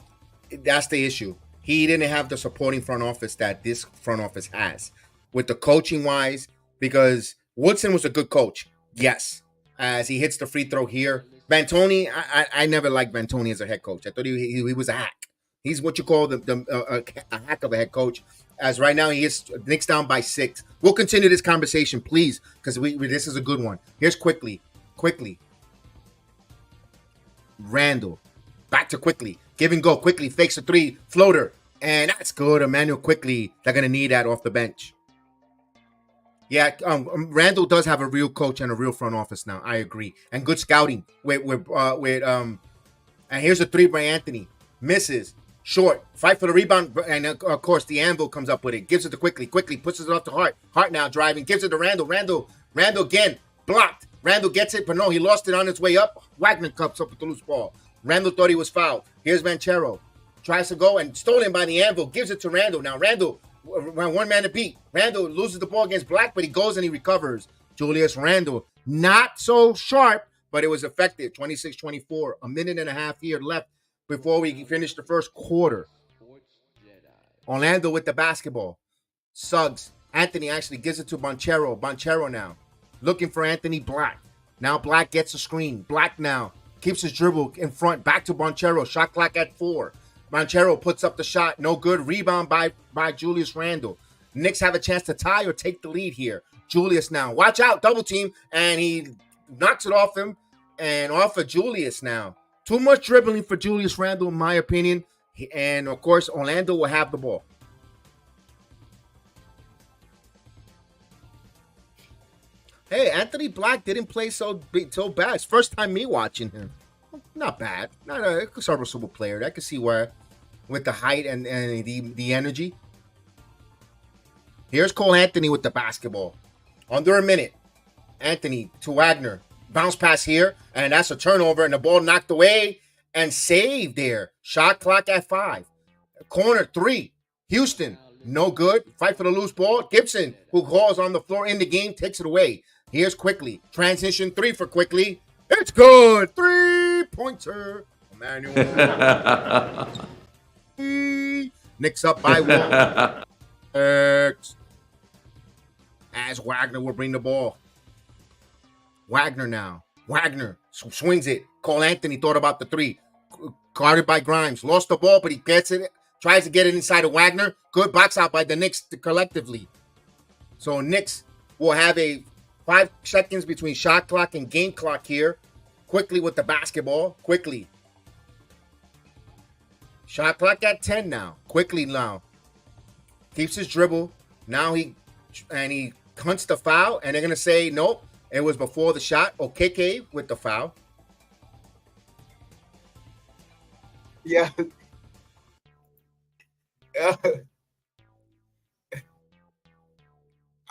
That's the issue. He didn't have the supporting front office that this front office has with the coaching wise, because Woodson was a good coach. Yes. As he hits the free throw here. D'Antoni, I never liked D'Antoni as a head coach. I thought he was a hack. He's what you call a hack of a head coach. As right now, he is Knicks down by 6. We'll continue this conversation, please, because this is a good one. Here's quickly. Randall. Back to quickly. Give and go. Quickly fakes a 3 floater. And that's good. Emmanuel Quickly. They're going to need that off the bench. Yeah, Randall does have a real coach and a real front office now. I agree. And good scouting. And here's a 3 by Anthony. Misses. Short. Fight for the rebound. And of course, the anvil comes up with it. Gives it to Quickly. Quickly pushes it off to Hart. Hart now driving. Gives it to Randall. Randall again. Blocked. Randall gets it, but no, he lost it on its way up. Wagner comes up with the loose ball. Randall thought he was fouled. Here's Banchero. Tries to go and stolen by the anvil. Gives it to Randall. Now Randall, one man to beat. Randall loses the ball against Black, but he goes and he recovers. Julius Randall, not so sharp, but it was effective. 26-24. A minute and a half here left before we finish the first quarter. Orlando with the basketball. Suggs. Anthony actually gives it to Banchero. Banchero now. Looking for Anthony Black. Now Black gets a screen. Black now keeps his dribble in front. Back to Banchero. Shot clock at 4. Banchero puts up the shot. No good. Rebound by Julius Randle. Knicks have a chance to tie or take the lead here. Julius now. Watch out. Double team. And he knocks it off him. And off of Julius now. Too much dribbling for Julius Randle, in my opinion. And, of course, Orlando will have the ball. Hey, Anthony Black didn't play so bad. It's first time me watching him. Not bad. Not a serviceable player. I can see where, with the height and the energy. Here's Cole Anthony with the basketball. Under a minute. Anthony to Wagner. Bounce pass here. And that's a turnover. And the ball knocked away and saved there. Shot clock at 5. Corner 3. Houston. No good. Fight for the loose ball. Gibson, who calls on the floor in the game, takes it away. Here's Quickly. Transition 3 for Quickly. It's good. 3-pointer. Emmanuel. Knicks up by 1. As Wagner will bring the ball. Wagner now. Wagner swings it. Cole Anthony thought about the 3. Guarded by Grimes. Lost the ball, but he gets it. Tries to get it inside of Wagner. Good box out by the Knicks collectively. So Knicks will have a 5 seconds between shot clock and game clock here. Quickly with the basketball. Quickly. Shot clock at 10 now. Quickly now. Keeps his dribble. Now he hunts the foul. And they're going to say, nope, it was before the shot. Okay, with the foul. Yeah.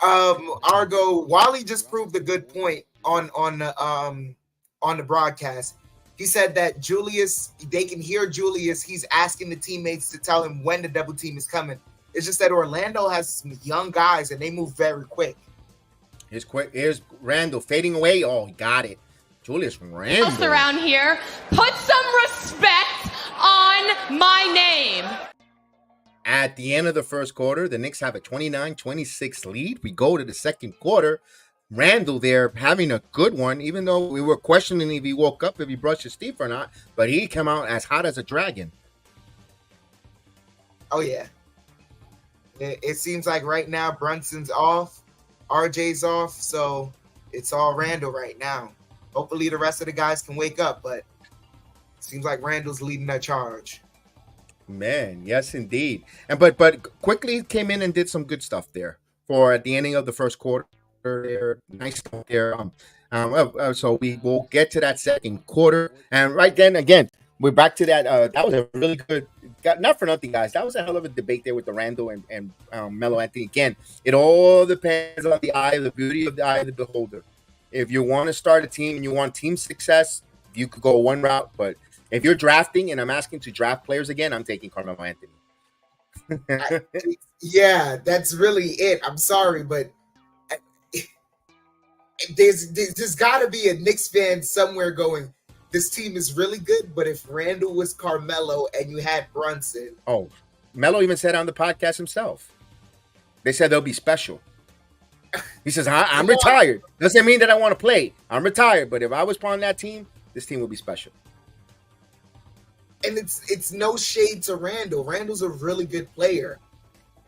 Argo, Wally just proved a good point on the broadcast. He said that Julius, they can hear Julius. He's asking the teammates to tell him when the double team is coming. It's just that Orlando has some young guys and they move very quick. Here's Randall fading away. Oh, he got it. Julius Randle. Around here, put some respect on my name. At the end of the first quarter, the Knicks have a 29-26 lead. We go to the second quarter. Randall there having a good one, even though we were questioning if he woke up, if he brushed his teeth or not. But he came out as hot as a dragon. Oh, yeah. It seems like right now Brunson's off. RJ's off. So it's all Randall right now. Hopefully the rest of the guys can wake up, but seems like Randall's leading that charge. Man, yes, indeed. And but quickly came in and did some good stuff there for at the ending of the first quarter. There, nice stuff there. So we will get to that second quarter, and right then again, we're back to that. That was a really good. Not for nothing, guys. That was a hell of a debate there with the Randall and Melo Anthony. Again, it all depends on the beauty of the eye of the beholder. If you want to start a team and you want team success, you could go one route, but if you're drafting and I'm asking to draft players again, I'm taking Carmelo Anthony. Yeah, that's really it. I'm sorry, but there's got to be a Knicks fan somewhere going, this team is really good, but if Randall was Carmelo and you had Brunson. Oh, Melo even said on the podcast himself. They said they'll be special. He says, I'm retired. Doesn't mean that I want to play. I'm retired, but if I was on that team, this team would be special. And it's no shade to Randall. Randall's a really good player,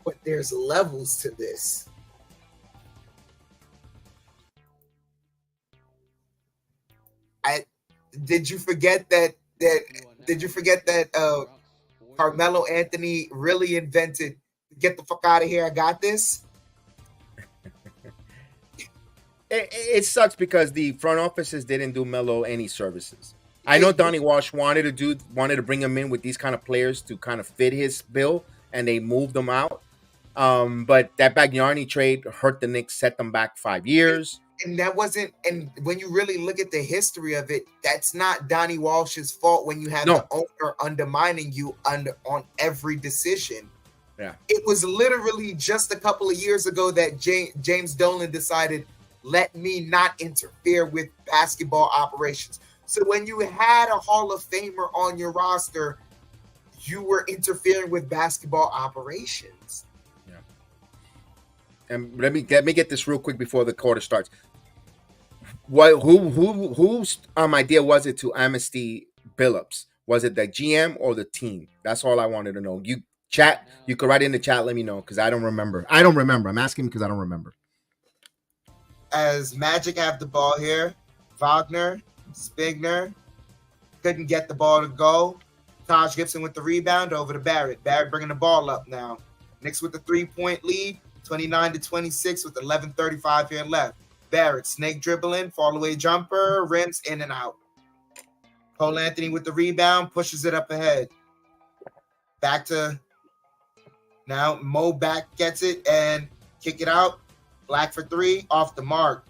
but there's levels to this. Did you forget that Carmelo Anthony really invented "get the fuck out of here, I got this"? It sucks because the front offices didn't do Melo any services. I know Donnie Walsh wanted to bring him in with these kind of players to kind of fit his bill, and they moved them out. But that Bagnani trade hurt the Knicks, set them back 5 years. And that wasn't. And when you really look at the history of it, that's not Donnie Walsh's fault. When you have the owner undermining you on every decision. Yeah, it was literally just a couple of years ago that James Dolan decided, let me not interfere with basketball operations. So when you had a Hall of Famer on your roster, you were interfering with basketball operations. Yeah. And let me get this real quick before the quarter starts. Whose idea was it to amnesty Billups? Was it the GM or the team? That's all I wanted to know. You could write in the chat. Let me know because I don't remember. I'm asking because I don't remember. As Magic have the ball here, Wagner, Spigner couldn't get the ball to go. Taj Gibson with the rebound over to Barrett. Barrett bringing the ball up now. Knicks with the 3-point lead, 29-26 with 11:35 here left. Barrett snake dribbling, fall away jumper, rims in and out. Cole Anthony with the rebound, pushes it up ahead. Back to now. Mo back gets it and kick it out. Black for three, off the mark.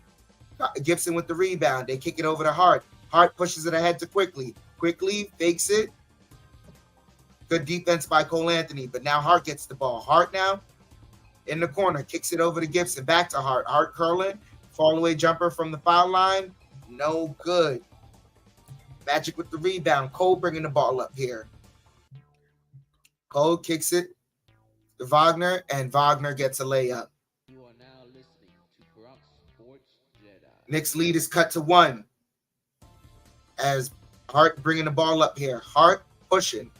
Gibson with the rebound. They kick it over to Hart. Hart pushes it ahead to Quickly. Quickly fakes it. Good defense by Cole Anthony, but now Hart gets the ball. Hart now in the corner, kicks it over to Gibson. Back to Hart. Hart curling. Fall away jumper from the foul line. No good. Magic with the rebound. Cole bringing the ball up here. Cole kicks it to Wagner, and Wagner gets a layup. You are now listening to Crocs Sports JEDI. Knicks lead is cut to 1. As Hart bringing the ball up here. Hart pushing.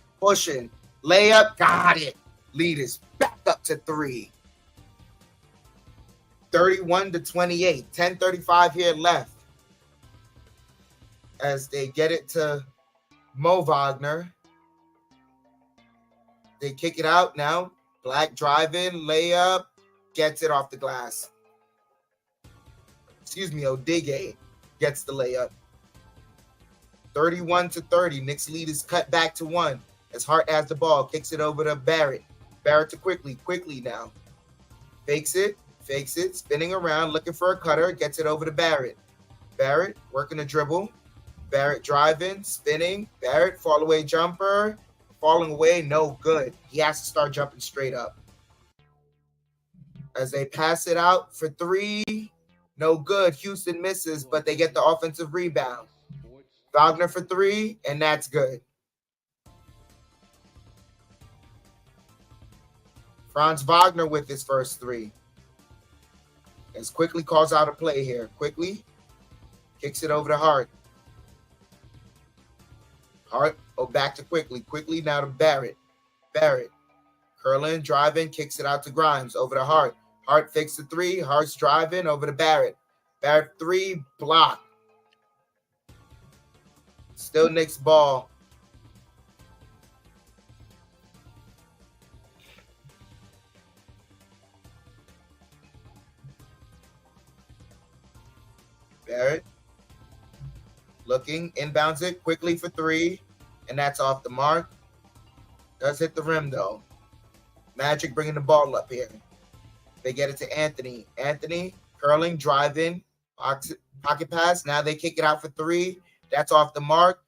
Layup, got it. Lead is back up to 3. 31-28. 10:35 here left. As they get it to Mo Wagner. They kick it out now. Black driving, layup, gets it off the glass. Odige gets the layup. 31-30. Knicks lead is cut back to 1. As Hart has the ball, kicks it over to Barrett. Barrett to Quickly now. Fakes it, spinning around, looking for a cutter, gets it over to Barrett. Barrett working a dribble. Barrett driving, spinning. Barrett fall away jumper. Falling away, no good. He has to start jumping straight up. As they pass it out for 3, no good. Houston misses, but they get the offensive rebound. Wagner for 3, and that's good. Franz Wagner with his first 3. As Quickly calls out a play here. Quickly kicks it over to Hart. Hart, back to Quickly. Quickly now to Barrett. Barrett curling, driving, kicks it out to Grimes. Over to Hart. Hart fakes the 3. Hart's driving over to Barrett. Barrett 3, block. Still Knicks ball. Barrett looking, inbounds it quickly for three, and that's off the mark. Does hit the rim though. Magic bringing the ball up here. They get it to Anthony. Anthony curling, driving, pocket pass. Now they kick it out for three. That's off the mark.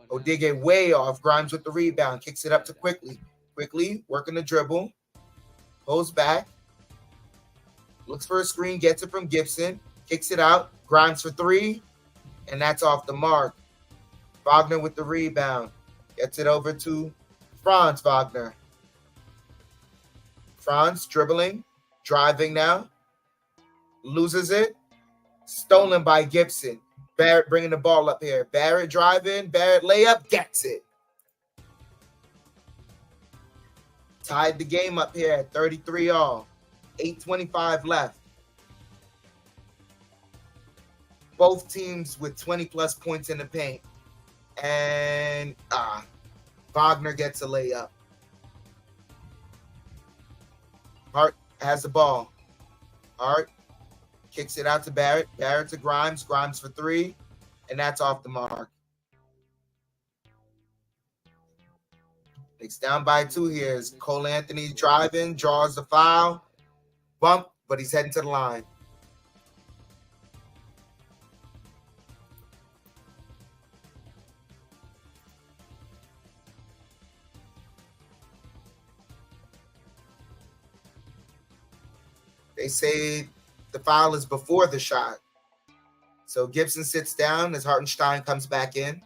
Odige way off. Grimes with the rebound. Kicks it up to Quickly. Quickly working the dribble. Pulls back. Looks for a screen. Gets it from Gibson. Kicks it out. Grimes for three. And that's off the mark. Wagner with the rebound. Gets it over to Franz Wagner. Franz dribbling. Driving now. Loses it. Stolen by Gibson. Barrett bringing the ball up here. Barrett driving. Barrett layup. Gets it. Tied the game up here at 33 all. 8:25 left. Both teams with 20-plus points in the paint. And Wagner gets a layup. Hart has the ball. Hart kicks it out to Barrett. Barrett to Grimes. Grimes for three. And that's off the mark. Knicks down by two here. Is Cole Anthony driving, draws the foul. Bump, but he's heading to the line. They say the foul is before the shot. So Gibson sits down as Hartenstein comes back in.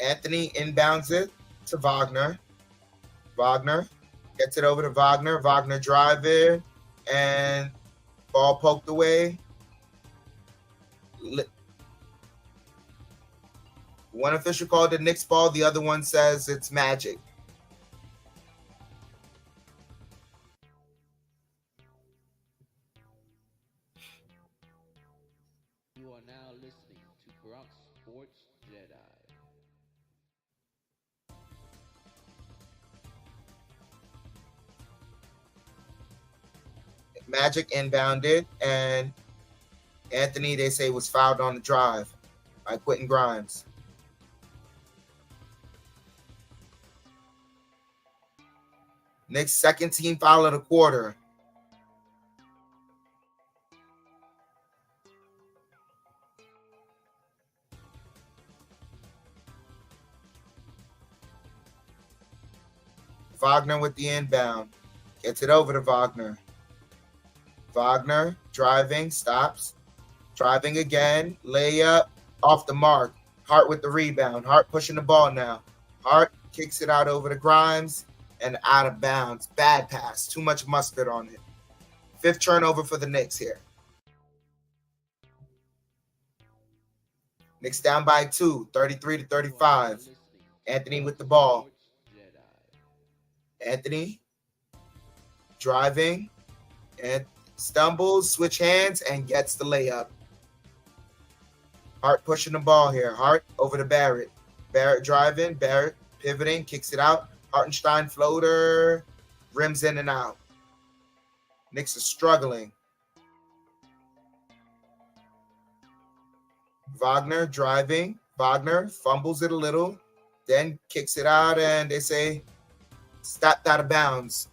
Anthony inbounds it to Wagner. Wagner gets it over to Wagner. Wagner driving and ball poked away. One official called it Knicks ball. The other one says it's Magic. You are now listening to Bronx Sports JEDI. Magic inbounded, and Anthony, they say, was fouled on the drive by Quentin Grimes. Knicks' second team foul of the quarter. Wagner with the inbound. Gets it over to Wagner. Wagner driving, stops. Driving again. Layup off the mark. Hart with the rebound. Hart pushing the ball now. Hart kicks it out over to Grimes and out of bounds. Bad pass. Too much mustard on it. Fifth turnover for the Knicks here. Knicks down by two, 33-35. Anthony with the ball. Anthony driving and stumbles, switch hands, and gets the layup. Hart pushing the ball here. Hart over to Barrett. Barrett driving. Barrett pivoting, kicks it out. Hartenstein floater, rims in and out. Knicks are struggling. Wagner driving. Wagner fumbles it a little, then kicks it out, and they say stepped out of bounds.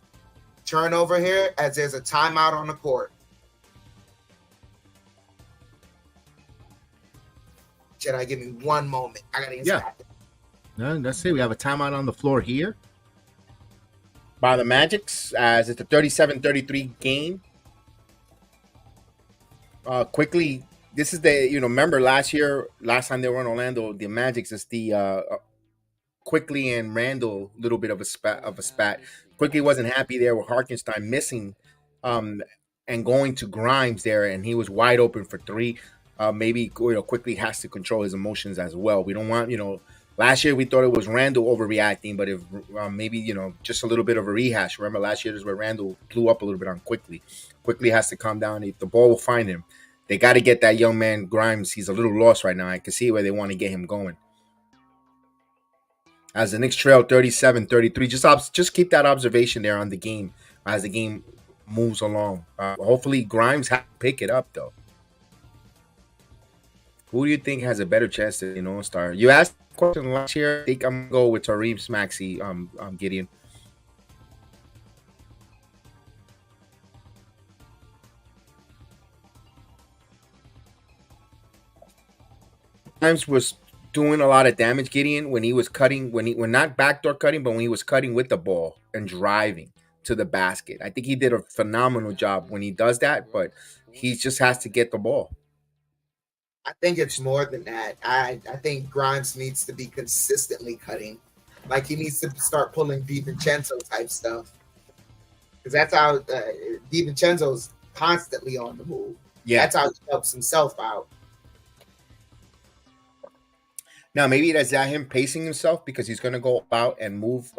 Turnover here as there's a timeout on the court. Jedi, give me one moment. I gotta inspect it. No, that's it. We have a timeout on the floor here by the Magics as it's a 37-33 game. Quickly, this is the, remember last time they were in Orlando, the Magics is the Quickly and Randall, little bit of a spat. Quickly wasn't happy there with Hartenstein missing and going to Grimes there, and he was wide open for three. Maybe Quickly has to control his emotions as well. We don't want Last year we thought it was Randall overreacting, but if maybe just a little bit of a rehash. Remember last year is where Randall blew up a little bit on Quickly. Quickly has to calm down. The ball will find him. They got to get that young man Grimes. He's a little lost right now. I can see where they want to get him going. As the Knicks trail 37-33, just keep that observation there on the game as the game moves along. Hopefully Grimes has to pick it up though. Who do you think has a better chance to start? You asked the question last year. I think I'm gonna go with Tariq Maxey. Gideon. Grimes was doing a lot of damage, Gideon, when he was cutting, when not backdoor cutting, but when he was cutting with the ball and driving to the basket. I think he did a phenomenal job when he does that, but he just has to get the ball. I think it's more than that. I think Grimes needs to be consistently cutting. Like he needs to start pulling DiVincenzo type stuff. Because that's how DiVincenzo's constantly on the move. Yeah. That's how he helps himself out. Now, maybe that's him pacing himself because he's going to go out and move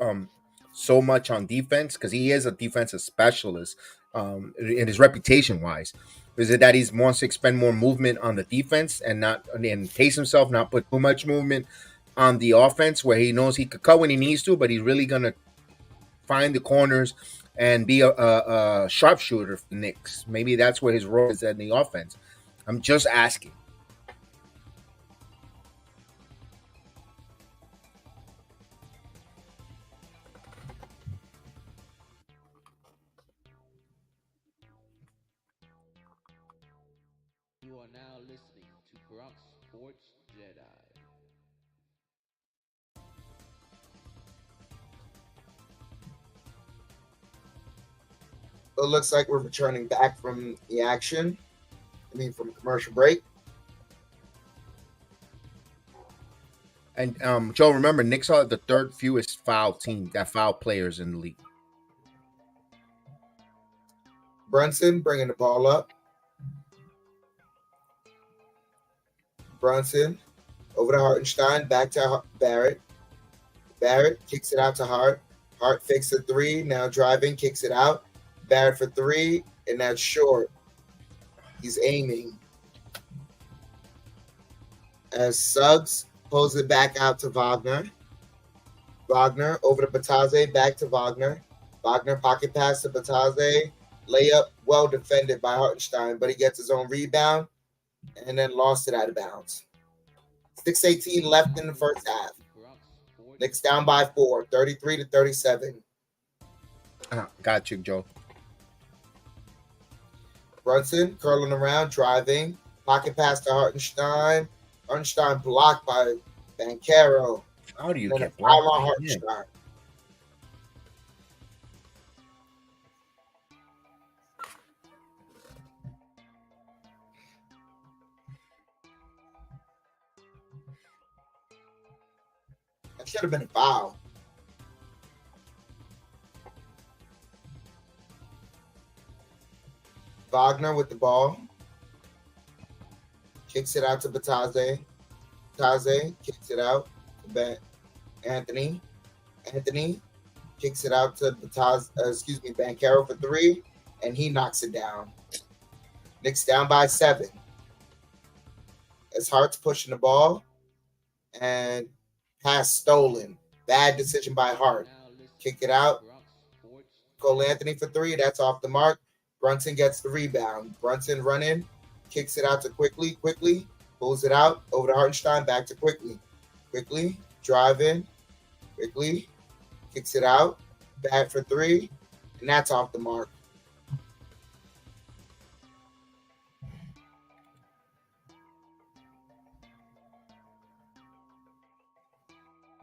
so much on defense because he is a defensive specialist in his reputation-wise. Is it that he wants to expend more movement on the defense and pace himself, not put too much movement on the offense where he knows he could cut when he needs to, but he's really going to find the corners and be a sharpshooter for the Knicks. Maybe that's where his role is in the offense. I'm just asking. You are now listening to Bronx Sports JEDI. So it looks like we're returning back from the action. From a commercial break. And Joe, remember, Knicks are the third fewest foul players in the league. Brunson bringing the ball up. Brunson over to Hartenstein, back to Barrett. Barrett kicks it out to Hart. Hart fakes a three, now driving, kicks it out. Barrett for three, and that's short. He's aiming. As Suggs pulls it back out to Wagner. Wagner over to Bataze, back to Wagner. Wagner pocket pass to Bataze. Layup well defended by Hartenstein, but he gets his own rebound and then lost it out of bounds. 6:18 left in the first half. Knicks down by 4, 33-37. Got you, Joe. Brunson curling around, driving. Pocket pass to Hartenstein. Hartenstein blocked by Banchero. How do you get blocked? On Hartenstein. That should have been a foul. Wagner with the ball. Kicks it out to Bataze. Bataze kicks it out to Anthony. Anthony kicks it out to Banchero for three, and he knocks it down. Knicks down by 7. As Hart's pushing the ball, and pass stolen. Bad decision by Hart. Kick it out. Cole Anthony for three. That's off the mark. Brunson gets the rebound. Brunson running. Kicks it out to Quickly. Quickly pulls it out over to Hartenstein. Back to Quickly. Quickly driving. Quickly kicks it out. Back for three. And that's off the mark.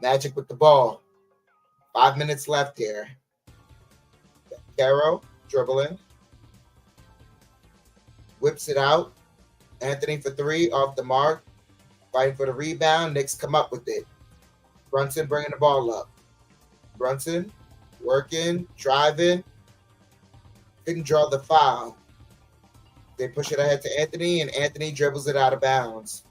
Magic with the ball. 5 minutes left here. Caro dribbling. Whips it out. Anthony for three, off the mark. Fighting for the rebound. Knicks come up with it. Brunson bringing the ball up. Brunson working, driving. Couldn't draw the foul. They push it ahead to Anthony, and Anthony dribbles it out of bounds.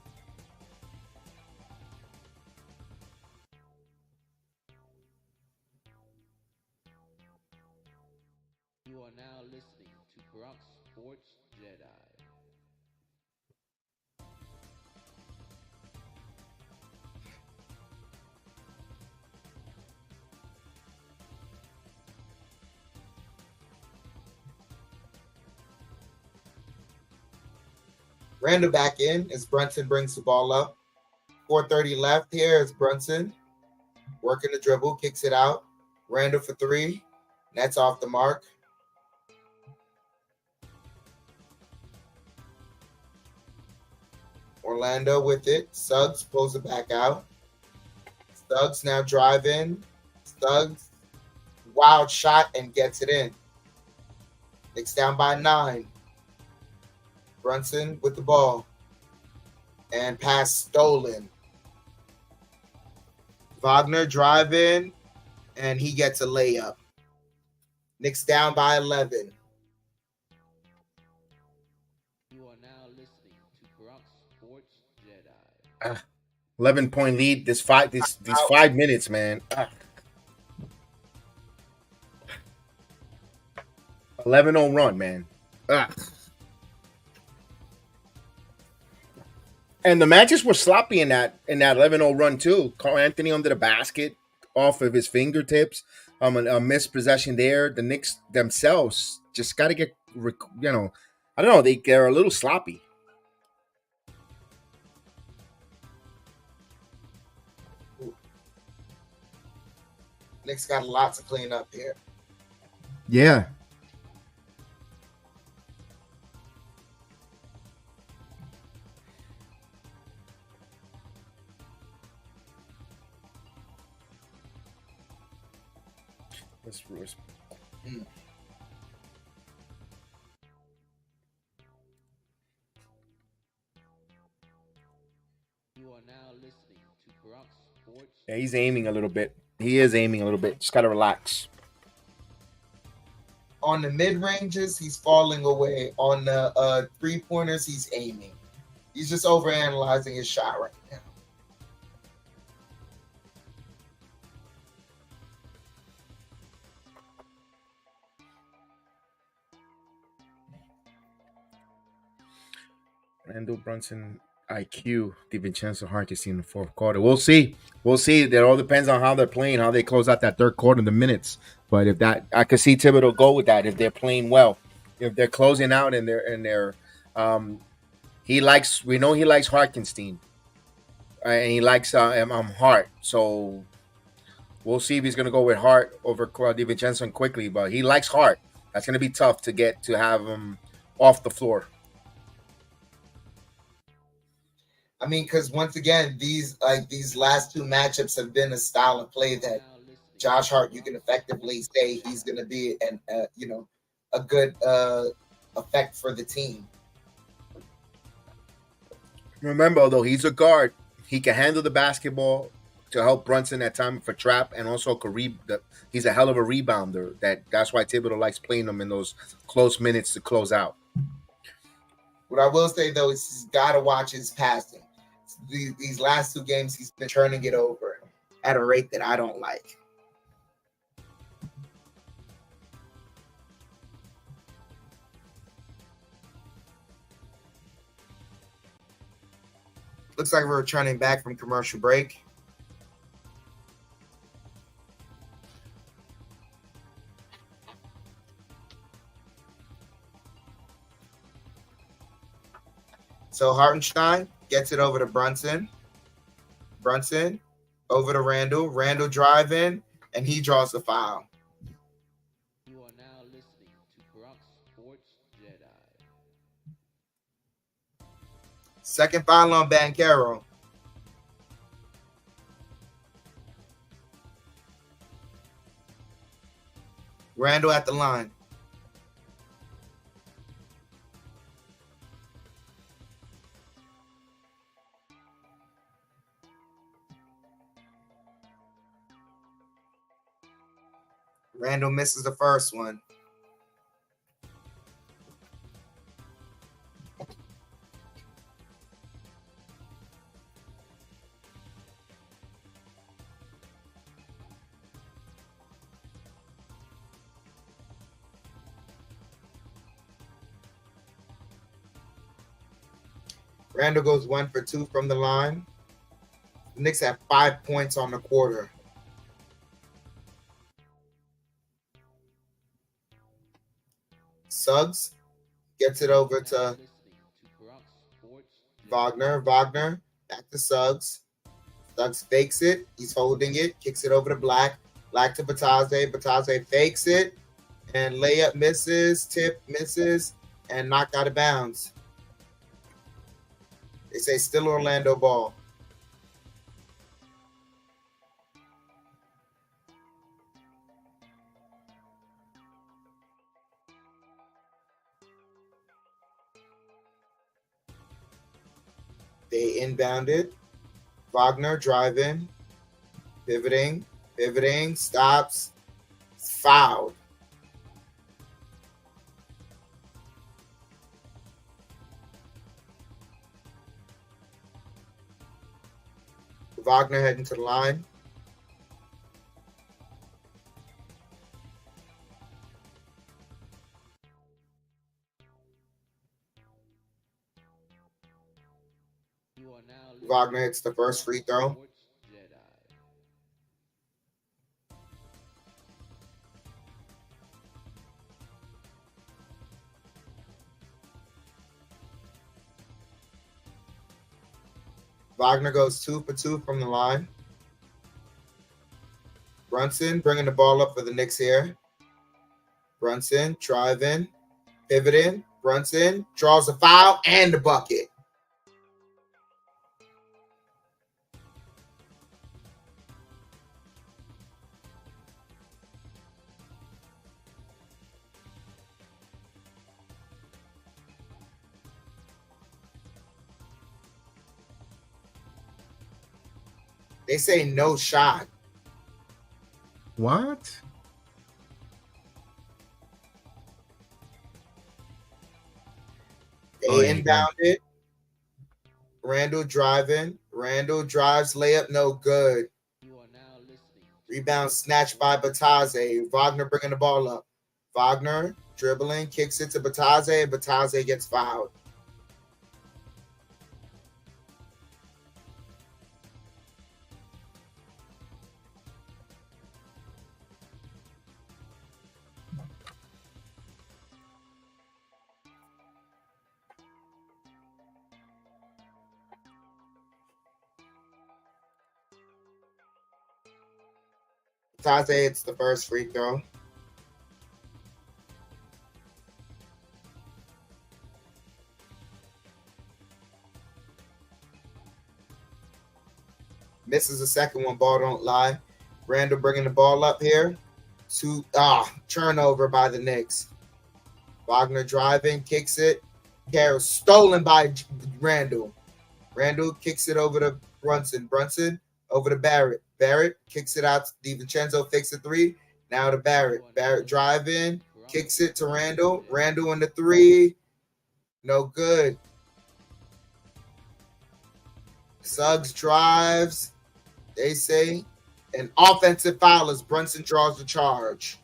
Randall back in as Brunson brings the ball up. 4:30 left here as Brunson working the dribble, kicks it out. Randall for three. That's off the mark. Orlando with it. Suggs pulls it back out. Suggs now driving. Suggs, wild shot and gets it in. Knicks down by 9. Brunson with the ball. And pass stolen. Wagner driving, and he gets a layup. Knicks down by 11. You are now listening to Bronx Sports Jedi. 11-point lead. These 5 minutes, man. 11-0 run, man. And the matches were sloppy in that 11-0 run too. Carl Anthony under the basket off of his fingertips. A missed possession there. The Knicks themselves just got to get, I don't know. They're a little sloppy. Knicks got a lot to clean up here. Yeah. You are now listening to Bronx Sports. Yeah, he's aiming a little bit. He is aiming a little bit. Just got to relax. On the mid-ranges, he's falling away. On the three-pointers, he's aiming. He's just overanalyzing his shot right now. Randall Brunson IQ, DiVincenzo Harkis in the fourth quarter. We'll see. That all depends on how they're playing, how they close out that third quarter, the minutes. But if that, I could see Thibodeau go with that if they're playing well. If they're closing out and they're he likes. We know he likes Harkenstein, and he likes Hart. So we'll see if he's going to go with Hart over DiVincenzo quickly. But he likes Hart. That's going to be tough to have him off the floor. I mean, because once again, these last two matchups have been a style of play that Josh Hart, you can effectively say he's going to be a good effect for the team. Remember, although he's a guard, he can handle the basketball to help Brunson at time for trap, and also he's a hell of a rebounder. That's why Thibodeau likes playing him in those close minutes to close out. What I will say though is he's got to watch his passing. These last two games, he's been turning it over at a rate that I don't like. Looks like we're returning back from commercial break. So Hartenstein gets it over to Brunson. Brunson over to Randall. Randall driving, and he draws the foul. You are now listening to Bronx Sports Jedi. Second foul on Banchero. Randall at the line. Randall misses the first one. Randall goes 1 for 2 from the line. The Knicks have 5 points on the quarter. Suggs gets it over to Wagner, back to Suggs. Suggs fakes it. He's holding it. Kicks it over to Black. Black to Bataze. Bataze fakes it. And layup misses. Tip misses. And knocked out of bounds. They say still Orlando ball. They inbounded. Wagner driving, pivoting, stops, fouled. Wagner heading to the line. You are now listening Wagner hits the first free throw. Sports Jedi. Wagner goes 2 for 2 from the line. Brunson bringing the ball up for the Knicks here. Brunson driving, pivoting. Brunson draws a foul and the bucket. They say no shot. What? They Oh, yeah. inbounded. Randall driving. Randall drives, layup, no good. You are now listening Rebound snatched by Bataze. Wagner bringing the ball up. Wagner dribbling, kicks it to Bataze. Bataze gets fouled. Bataze hits the first free throw. Misses the second one, ball don't lie. Randall bringing the ball up here. Turnover by the Knicks. Wagner driving, kicks it. Carroll stolen by Randall. Randall kicks it over to Brunson. Brunson over to Barrett. Barrett kicks it out to DiVincenzo, fakes a three. Now to Barrett. Barrett driving, kicks it to Randall. Randall in the three. No good. Suggs drives. They say an offensive foul as Brunson draws the charge.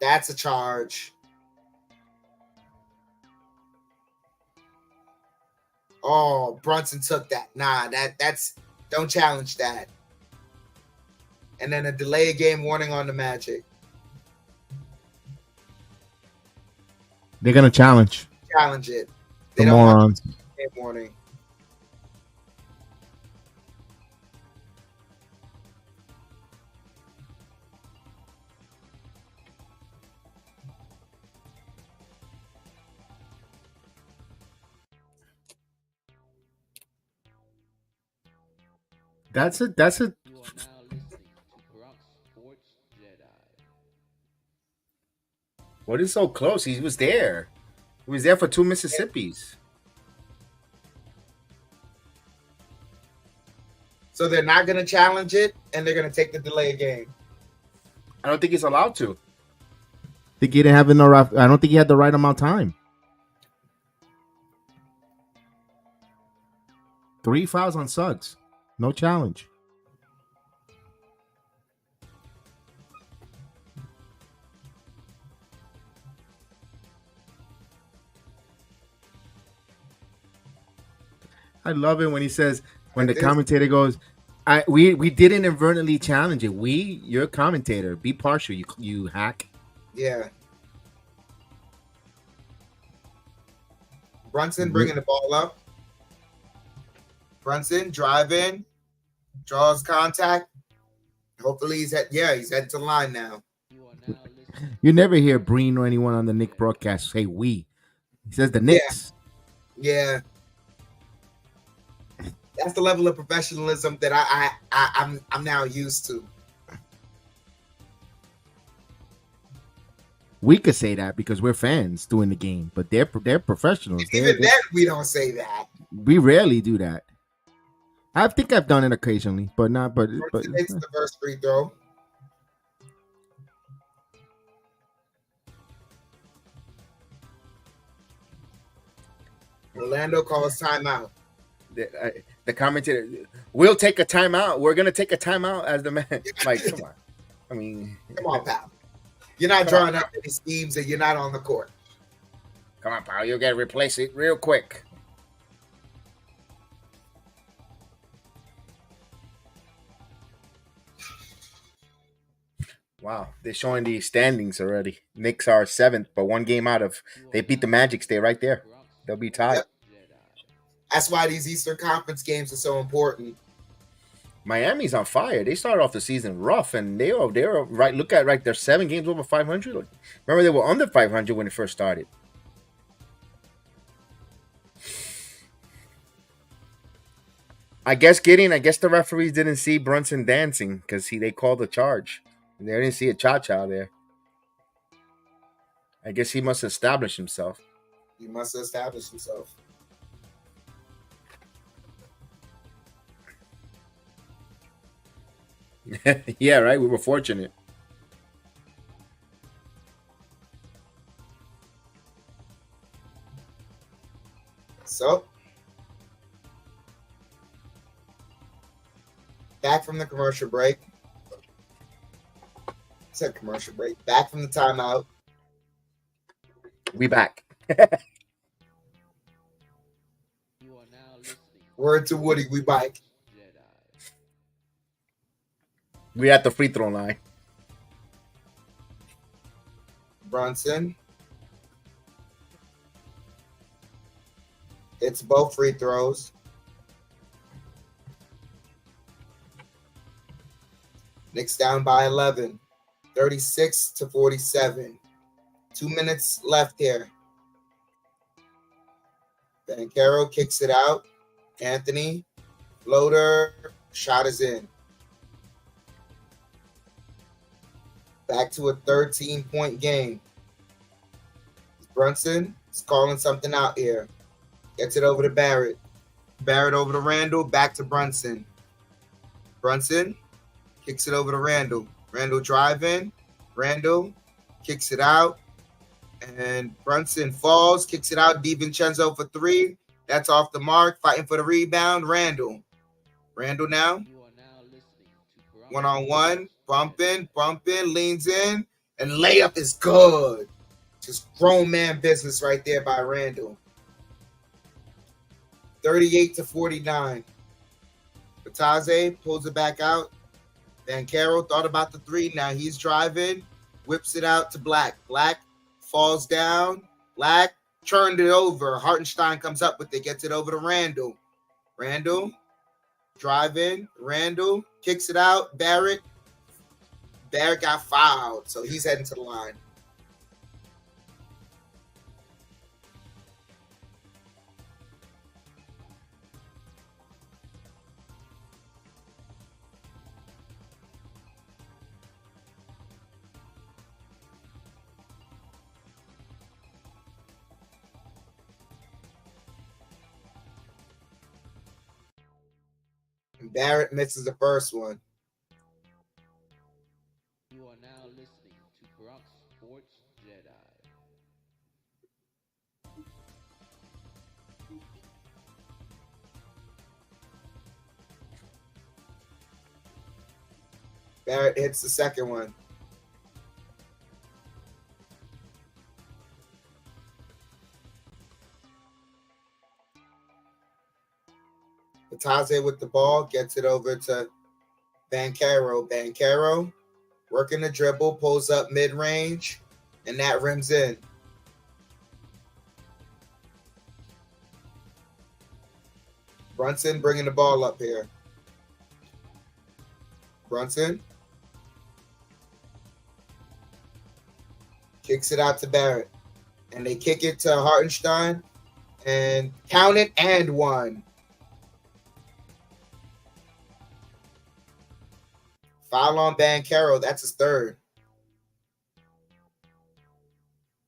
That's a charge. Oh, Brunson took that. Nah, that's don't challenge that. And then a delay of game warning on the Magic. They're gonna challenge Challenge it. the They don't want morons. game warning. That's a You are now listening to KEV'S Sports Jedi. what is so close? He was there. He was there for two Mississippis. So they're not going to challenge it, and they're going to take the delay of game. I don't think he's allowed to. I think he didn't have enough. I don't think he had the right amount of time. 3 fouls on Suggs. No challenge. I love it when he says, when the commentator goes, We didn't inadvertently challenge it. You're a commentator. Be partial. You hack. Yeah. Brunson bringing the ball up. Brunson driving, draws contact. Hopefully he's heading to the line now. You are now listening. You never hear Breen or anyone on the Nick broadcast say we. He says the Knicks. Yeah. That's the level of professionalism that I'm now used to. We could say that because we're fans doing the game, but they're professionals. Even then, we don't say that. We rarely do that. I think I've done it occasionally, but not. But It's the first free throw. Orlando calls timeout. The commentator, we'll take a timeout. We're gonna take a timeout as the man. Like, come on. I mean, come on, pal. You're not drawing up any schemes and you're not on the court. Come on, pal. You'll get to replace it real quick. Wow, they're showing the standings already. Knicks are 7th, but 1 game out of. They beat the Magic. Stay right there. They'll be tied. Yep. That's why these Eastern Conference games are so important. Miami's on fire. They started off the season rough, and they're right. Look at right. They're 7 games over 500. Remember, they were under 500 when it first started. I guess the referees didn't see Brunson dancing because they called the charge. They didn't see a cha-cha there. I guess he must establish himself. He must establish himself. Yeah, right. We were fortunate. So, back from the commercial break. Said commercial break. Back from the timeout. We back. You are now listening. Word to Woody, we bike. JEDI. We at the free throw line. Brunson. It's both free throws. Knicks down by 11. 36-47. 2 minutes left here. Bankero kicks it out. Anthony, floater, shot is in. Back to a 13-point game. Brunson is calling something out here. Gets it over to Barrett. Barrett over to Randall. Back to Brunson. Brunson kicks it over to Randall. Randall driving. Randall kicks it out. And Brunson falls, kicks it out. DiVincenzo for 3. That's off the mark. Fighting for the rebound. Randall. Randall now. You are now listening to One-on-one. Bumping, leans in. And layup is good. Just grown man business right there by Randall. 38-49. Bataze pulls it back out. Bankero thought about the 3. Now he's driving. Whips it out to Black. Black falls down. Black turned it over. Hartenstein comes up with it. Gets it over to Randall. Randall driving. Randall kicks it out. Barrett. Barrett got fouled. So he's heading to the line. Barrett misses the first one. You are now listening to Bronx Sports JEDI. Barrett hits the second one. Bataze with the ball, gets it over to Banchero. Banchero working the dribble, pulls up mid-range, and that rims in. Brunson bringing the ball up here. Brunson kicks it out to Barrett. And they kick it to Hartenstein. And count it and one. Foul on Banchero. That's his third.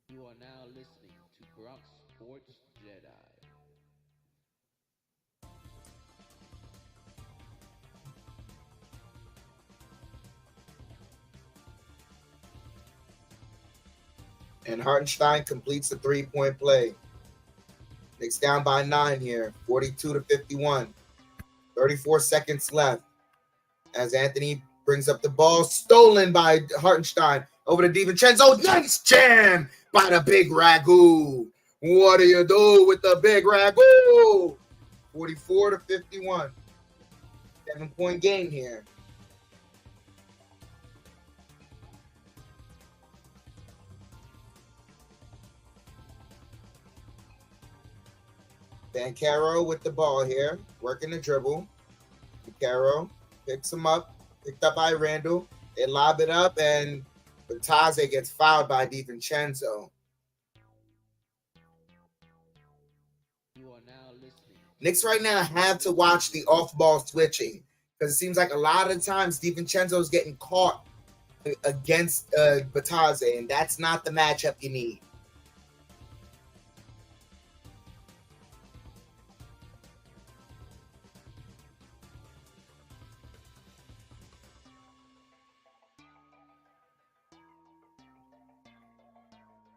You are now listening to Bronx Sports Jedi. And Hartenstein completes the three-point play. Knicks down by 9 here, 42-51. 34 seconds left. As Anthony brings up the ball, stolen by Hartenstein. Over to DiVincenzo. Nice jam by the big Ragu. What do you do with the big Ragu? 44-51. 7-point game here. Banchero with the ball here, working the dribble. Banchero picks him up, picked up by Randall. They lob it up, and Bataze gets fouled by DiVincenzo. You are now listening. Knicks right now have to watch the off-ball switching because it seems like a lot of times DiVincenzo is getting caught against Bataze, and that's not the matchup you need.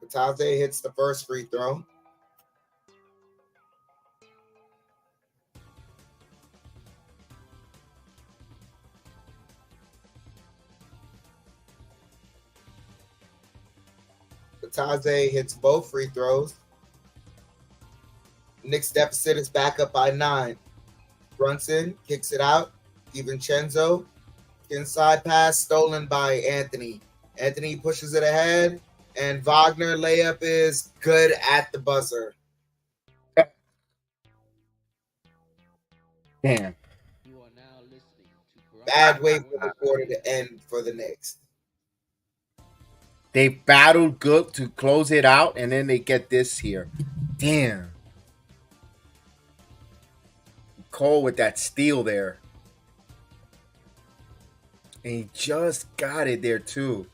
Bataze hits the first free throw. Bataze hits both free throws. Knicks deficit is back up by 9. Brunson kicks it out. DiVincenzo, inside pass stolen by Anthony. Anthony pushes it ahead. And Wagner layup is good at the buzzer. Damn. You are now listening to Bronx Bad way for the quarter to end for the Knicks. They battled good to close it out, and then they get this here. Damn. Cole with that steal there. And he just got it there, too.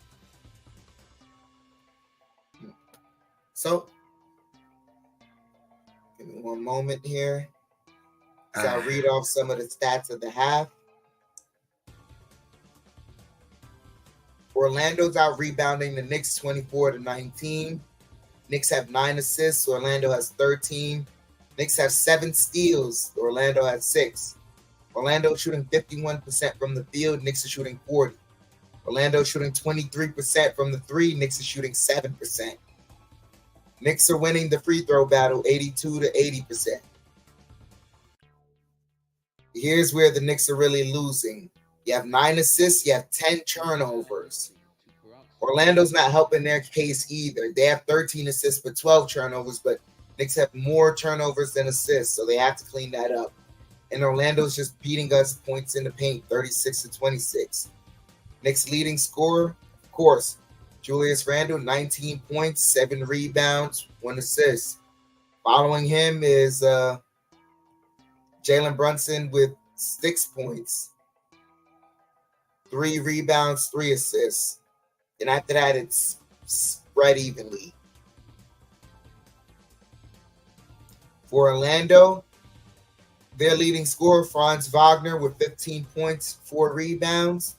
So, give me one moment here. So I'll read off some of the stats of the half. Orlando's out rebounding the Knicks 24-19. Knicks have 9 assists. Orlando has 13. Knicks have 7 steals. Orlando has 6. Orlando shooting 51% from the field. Knicks are shooting 40. Orlando shooting 23% from the 3. Knicks are shooting 7%. Knicks are winning the free throw battle 82-80%. Here's where the Knicks are really losing. You have 9 assists, you have 10 turnovers. Orlando's not helping their case either. They have 13 assists but 12 turnovers, but Knicks have more turnovers than assists, so they have to clean that up. And Orlando's just beating us points in the paint, 36-26. Knicks leading scorer, of course, Julius Randle, 19 points, 7 rebounds, 1 assist. Following him is Jalen Brunson with 6 points, 3 rebounds, 3 assists. And after that, it's spread evenly. For Orlando, their leading scorer, Franz Wagner, with 15 points, 4 rebounds.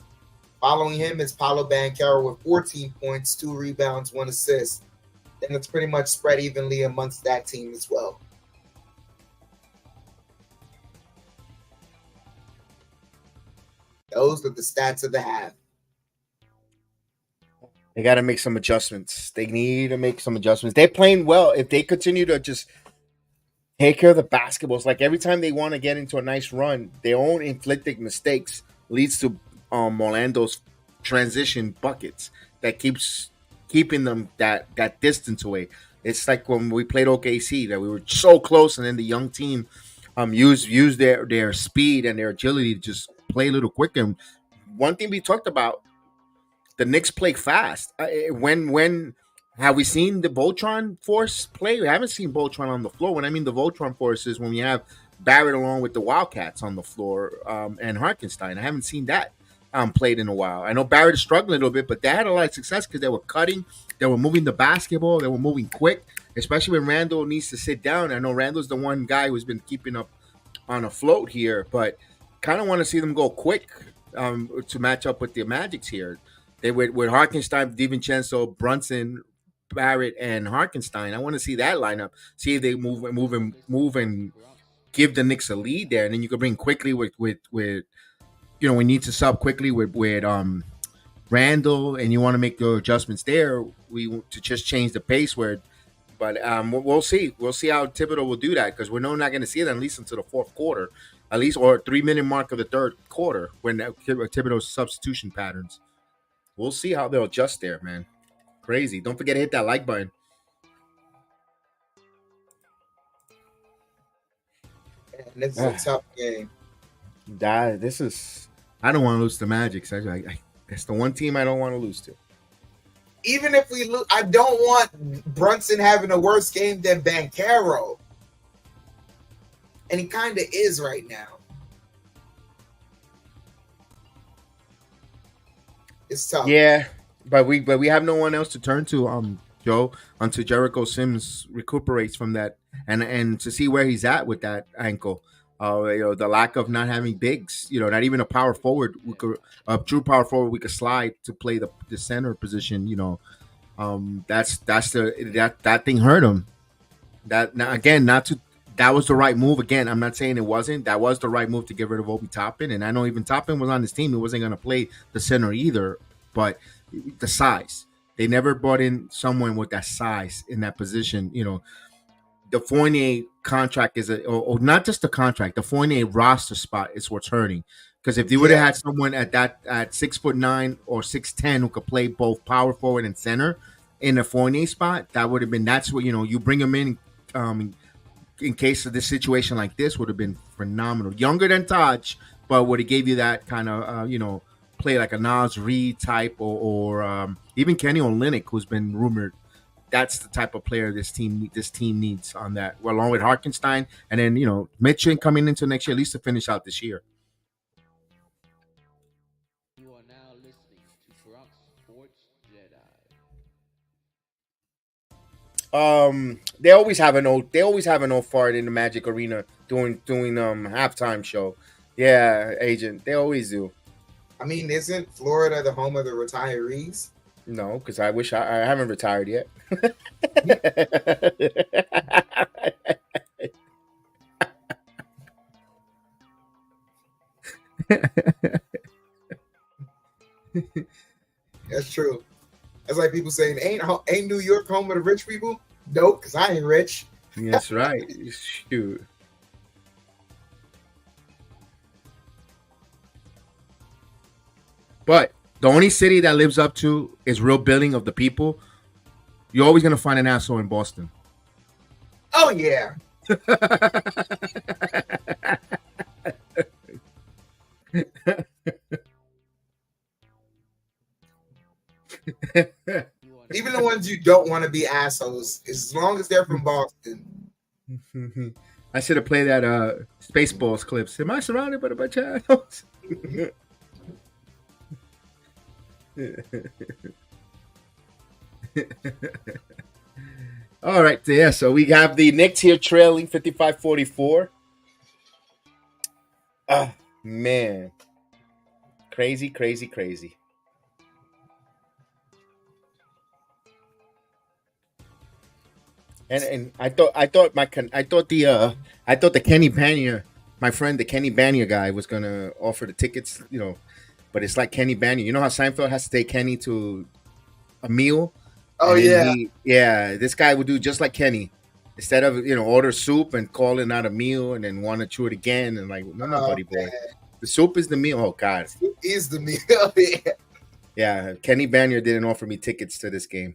Following him is Paolo Banchero with 14 points, 2 rebounds, 1 assist. And it's pretty much spread evenly amongst that team as well. Those are the stats of the half. They got to make some adjustments. They need to make some adjustments. They're playing well. If they continue to just take care of the basketballs. Like every time they want to get into a nice run, their own inflicted mistakes leads to Orlando's transition buckets that keeps keeping them that distance away. It's like when we played OKC that we were so close, and then the young team use their speed and their agility to just play a little quicker. And one thing we talked about, the Knicks play fast. When have we seen the Voltron Force play? We haven't seen Voltron on the floor. When I mean the Voltron Force is when we have Barrett along with the Wildcats on the floor and Harkenstein. I haven't seen that played in a while. I know Barrett is struggling a little bit, but they had a lot of success because they were cutting, they were moving the basketball, they were moving quick, especially when Randall needs to sit down. I know Randall's the one guy who's been keeping up on a float here, but kind of want to see them go quick to match up with the Magics here. They with Harkenstein, DiVincenzo, Brunson, Barrett, and Harkenstein. I want to see that lineup. See if they move and give the Knicks a lead there, and then you can bring quickly with we need to sub quickly with Randall, and you want to make the adjustments there. We to just change the pace where. But we'll see. We'll see how Thibodeau will do that because we're not going to see it at least until the fourth quarter, at least or 3-minute mark of the third quarter when Thibodeau's substitution patterns. We'll see how they'll adjust there, man. Crazy. Don't forget to hit that like button. And this is a tough game. I don't want to lose to Magic. That's the one team I don't want to lose to. Even if we lose, I don't want Brunson having a worse game than Banchero. And he kind of is right now. It's tough. Yeah, but we have no one else to turn to, Joe, until Jericho Sims recuperates from that, and to see where he's at with that ankle. The lack of not having bigs, not even a power forward, a true power forward we could slide to play the center position. That thing hurt him. That now, again, that was the right move. Again, I'm not saying it wasn't. That was the right move to get rid of Obi Toppin. And I know even Toppin was on his team. He wasn't going to play the center either. But the size, they never brought in someone with that size in that position. The Fournier contract is or not just the contract. The Fournier roster spot is what's hurting. Because if they would have had someone at 6'9" or 6'10" who could play both power forward and center in the Fournier spot, that would have been. That's what you bring them in case of this situation like this would have been phenomenal. Younger than Taj, but would have gave you that kind of play like a Nas Reed type or even Kenny Olynyk, who's been rumored. That's the type of player this team needs on that. Well, along with Harkenstein, and then Mitchell coming into next year, at least to finish out this year. You are now listening to Bronx Sports Jedi. They always have an old fart in the Magic Arena doing halftime show. Yeah, agent, they always do. I mean, isn't Florida the home of the retirees? No, because I wish I haven't retired yet. That's true. That's like people saying, ain't New York home of the rich people? Nope, because I ain't rich. That's right. Shoot. But the only city that lives up to is real billing of the people. You're always gonna find an asshole in Boston. Oh yeah. Even the ones you don't want to be assholes, as long as they're from Boston. I should have played that Spaceballs clips. Am I surrounded by a bunch of assholes? All right, yeah. So we have the Knicks here trailing 55-44. Oh man, crazy. And I thought the Kenny Bania, my friend, the Kenny Bania guy, was gonna offer the tickets, but it's like Kenny Bania. You know how Seinfeld has to take Kenny to a meal? Oh yeah. This guy would do just like Kenny. Instead of order soup and call it not a meal and then want to chew it again and like no, Oh, buddy boy, the soup is the meal. Oh God, is the meal. Yeah. yeah. Kenny Banier didn't offer me tickets to this game.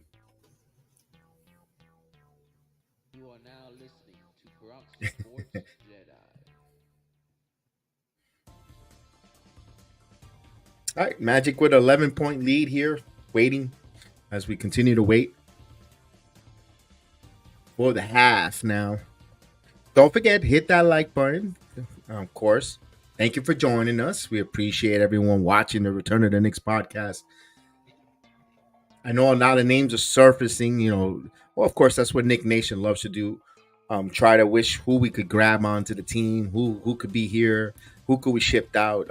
You are now listening to Crocs Sports Jedi. All right, Magic with an 11-point lead here, waiting as we continue to wait for the half now. Don't forget, hit that like button, of course. Thank you for joining us. We appreciate everyone watching the Return of the Knicks podcast. I know a lot of names are surfacing, well, of course, that's what Nick Nation loves to do. Try to wish who we could grab onto the team, who could be here, who could we shipped out.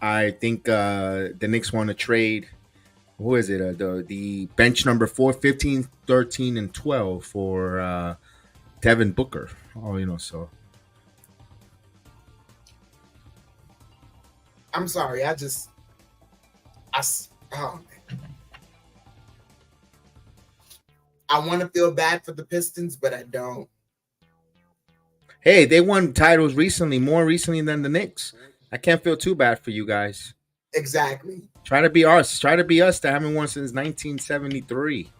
I think the Knicks want to trade. Who is it? The bench number 4, 15, 13, and 12 for Devin Booker. Oh, so. I'm sorry. Oh, man. I want to feel bad for the Pistons, but I don't. Hey, they won titles recently, more recently than the Knicks. I can't feel too bad for you guys. Exactly. Try to be us. Try to be us that haven't won since 1973.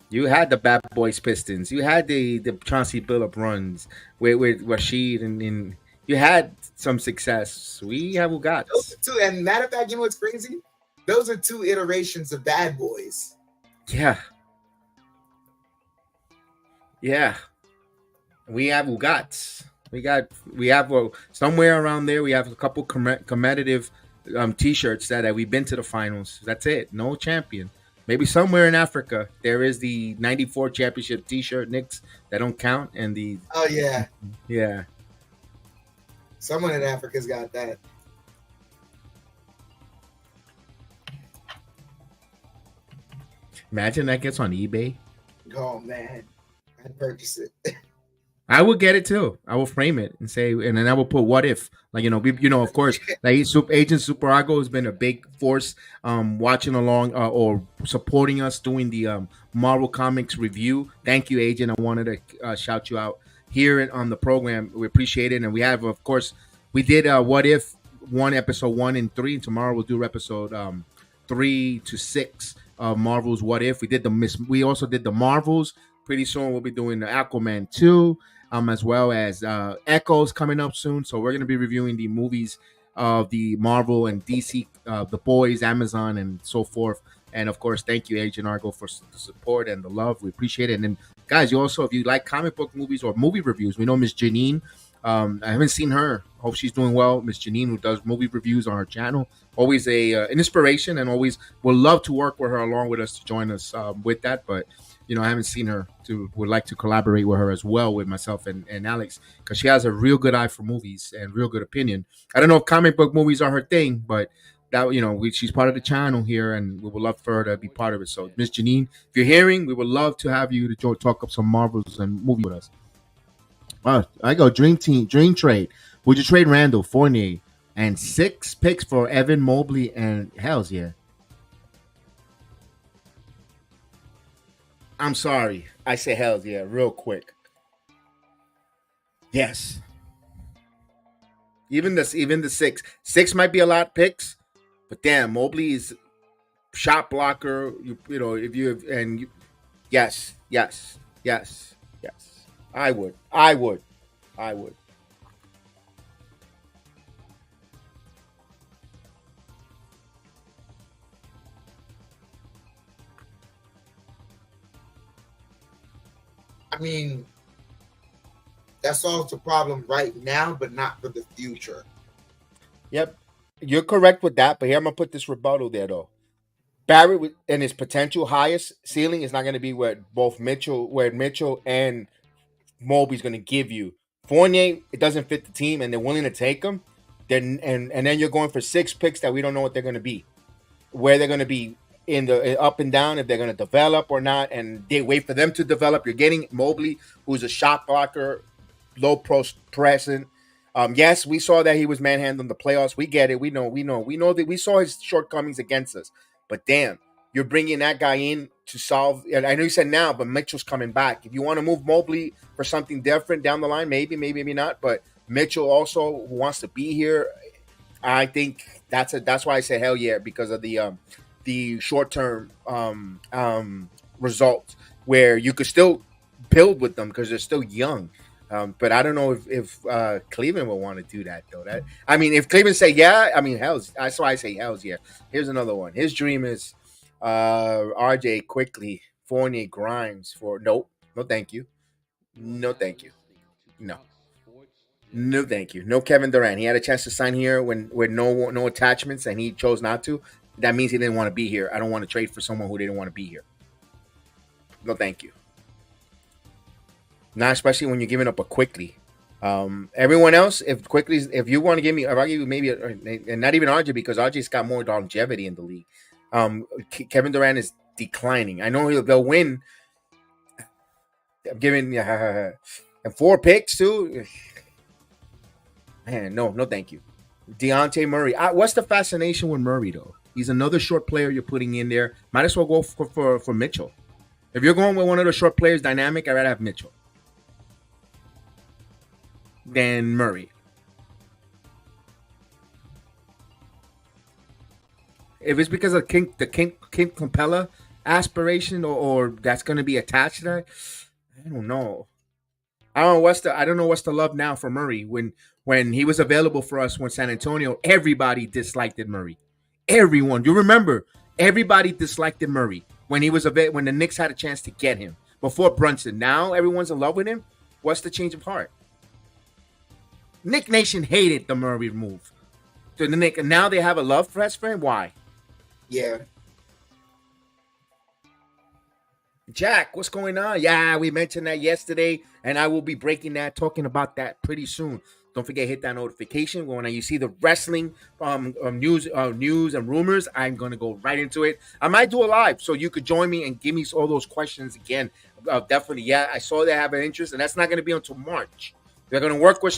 You had the Bad Boys Pistons. You had the Chauncey Billups runs with Rashid, and you had some success. We have got two. And matter of fact, you know what's crazy? Those are 2 iterations of Bad Boys. Yeah. Yeah. We have Ugats. We have somewhere around there. We have a couple competitive T-shirts that we've been to the finals. That's it. No champion. Maybe somewhere in Africa there is the '94 championship T-shirt Knicks that don't count, and the yeah. Someone in Africa's got that. Imagine that gets on eBay. Oh man, I'd purchase it. I will get it too. I will frame it and say, and then I will put "what if." Like of course, like Agent Superago has been a big force, watching along or supporting us doing the Marvel Comics review. Thank you, Agent. I wanted to shout you out here on the program. We appreciate it, and we have, of course, we did "What If" episode 1 and 3. And tomorrow we'll do episode 3 to 6 of Marvel's "What If." We also did the Marvels. Pretty soon we'll be doing the Aquaman 2. As well as Echoes coming up soon. So we're going to be reviewing the movies of the Marvel and DC, The Boys, Amazon, and so forth. And of course, thank you, Agent Argo, for the support and the love. We appreciate it. And then, guys, you also, if you like comic book movies or movie reviews, we know Miss Janine. I haven't seen her. Hope she's doing well. Miss Janine, who does movie reviews on her channel. Always an inspiration, and always would love to work with her along with us to join us with that. But I haven't seen her. Would like to collaborate with her as well, with myself and Alex, because she has a real good eye for movies and real good opinion. I don't know if comic book movies are her thing, but that she's part of the channel here, and we would love for her to be part of it. So, Miss Janine, if you're hearing, we would love to have you to talk up some Marvels and movies with us. I go dream trade. Would you trade Randall, Fournier, and 6 picks for Evan Mobley and hells yeah? I'm sorry. I say hells yeah, real quick. Yes. Even the 6. 6 might be a lot of picks, but damn, Mobley is shot blocker. Yes. I would. I mean, that solves the problem right now, but not for the future. Yep. You're correct with that, but here I'm going to put this rebuttal there, though. Barrett and his potential highest ceiling is not going to be where Mitchell and Mobley's going to give you. Fournier, it doesn't fit the team, and they're willing to take him. And then you're going for 6 picks that we don't know what they're going to be, where they're going to be in the up and down, if they're going to develop or not, and they wait for them to develop. You're getting Mobley, who's a shot blocker, low pressing. Yes, we saw that he was manhandling the playoffs. We get it. We know that we saw his shortcomings against us. But damn, you're bringing that guy in to solve. And I know you said now, but Mitchell's coming back. If you want to move Mobley for something different down the line, maybe not. But Mitchell also who wants to be here. I think that's why I say hell yeah, because of the short term results where you could still build with them because they're still young. But I don't know if Cleveland will want to do that though. I mean, if Cleveland say yeah, I mean hell's. That's why I say hell's yeah. Here's another one. His dream is RJ quickly Fournier Grimes for no thank you, no thank you, no. No, thank you. No Kevin Durant. He had a chance to sign here when with no attachments, and he chose not to. That means he didn't want to be here. I don't want to trade for someone who didn't want to be here. No, thank you. Not especially when you're giving up a quickly. Everyone else, if you want to give me, if I give you maybe, and not even RJ because RJ's got more longevity in the league. Kevin Durant is declining. I know they'll win. I'm giving and 4 picks too. Man, no, thank you. Deontay Murray. What's the fascination with Murray, though? He's another short player you're putting in there. Might as well go for Mitchell. If you're going with one of the short players, dynamic, I'd rather have Mitchell than Murray. If it's because of the King Capella aspiration or that's going to be attached to that, I don't know. I don't know what's the love now for Murray when he was available for us when San Antonio, everybody disliked Murray. Everyone, you remember, everybody disliked Murray when he was when the Knicks had a chance to get him before Brunson. Now everyone's in love with him. What's the change of heart? Knick Nation hated the Murray move to the Knicks, and now they have a love for him. Why? Yeah. Jack, what's going on? Yeah, we mentioned that yesterday, and I will be breaking that, talking about that pretty soon. Don't forget, hit that notification when you see the wrestling news and rumors. I'm gonna go right into it. I might do a live, so you could join me and give me all those questions again. Definitely, yeah. I saw they have an interest, and that's not gonna be until March. They're gonna work with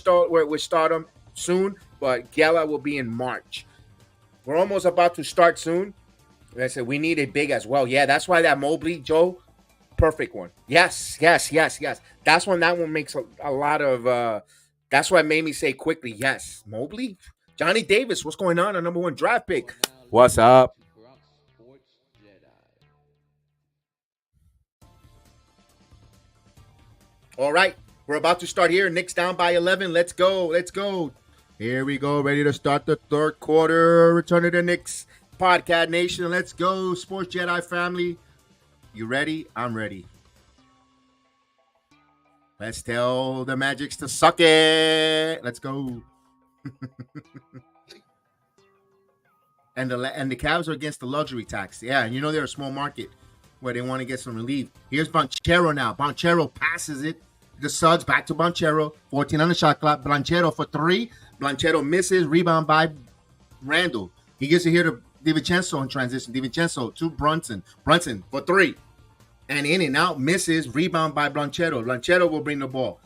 Stardom soon, but Gala will be in March. We're almost about to start soon. Like I said, we need it big as well. Yeah, that's why that Mobley, Joe. Perfect one. Yes. That's when that one makes a lot of. That's why it made me say quickly, yes. Mobley, Johnny Davis. What's going on? A number 1 draft pick. What's up? All right, we're about to start here. Knicks down by 11. Let's go. Here we go. Ready to start the third quarter. Return to the Knicks podcast nation. Let's go, Sports Jedi family. You ready? I'm ready. Let's tell the Magics to suck it. Let's go. and the Cavs are against the luxury tax. Yeah, and you know they're a small market where they want to get some relief. Here's Banchero now. Banchero passes it. The Suggs back to Banchero. 14 on the shot clock. Banchero for 3. Banchero misses. Rebound by Randall. He gets it here to DiVincenzo in transition. DiVincenzo to Brunson. Brunson for 3. And in and out, misses, rebound by Banchero. Banchero will bring the ball.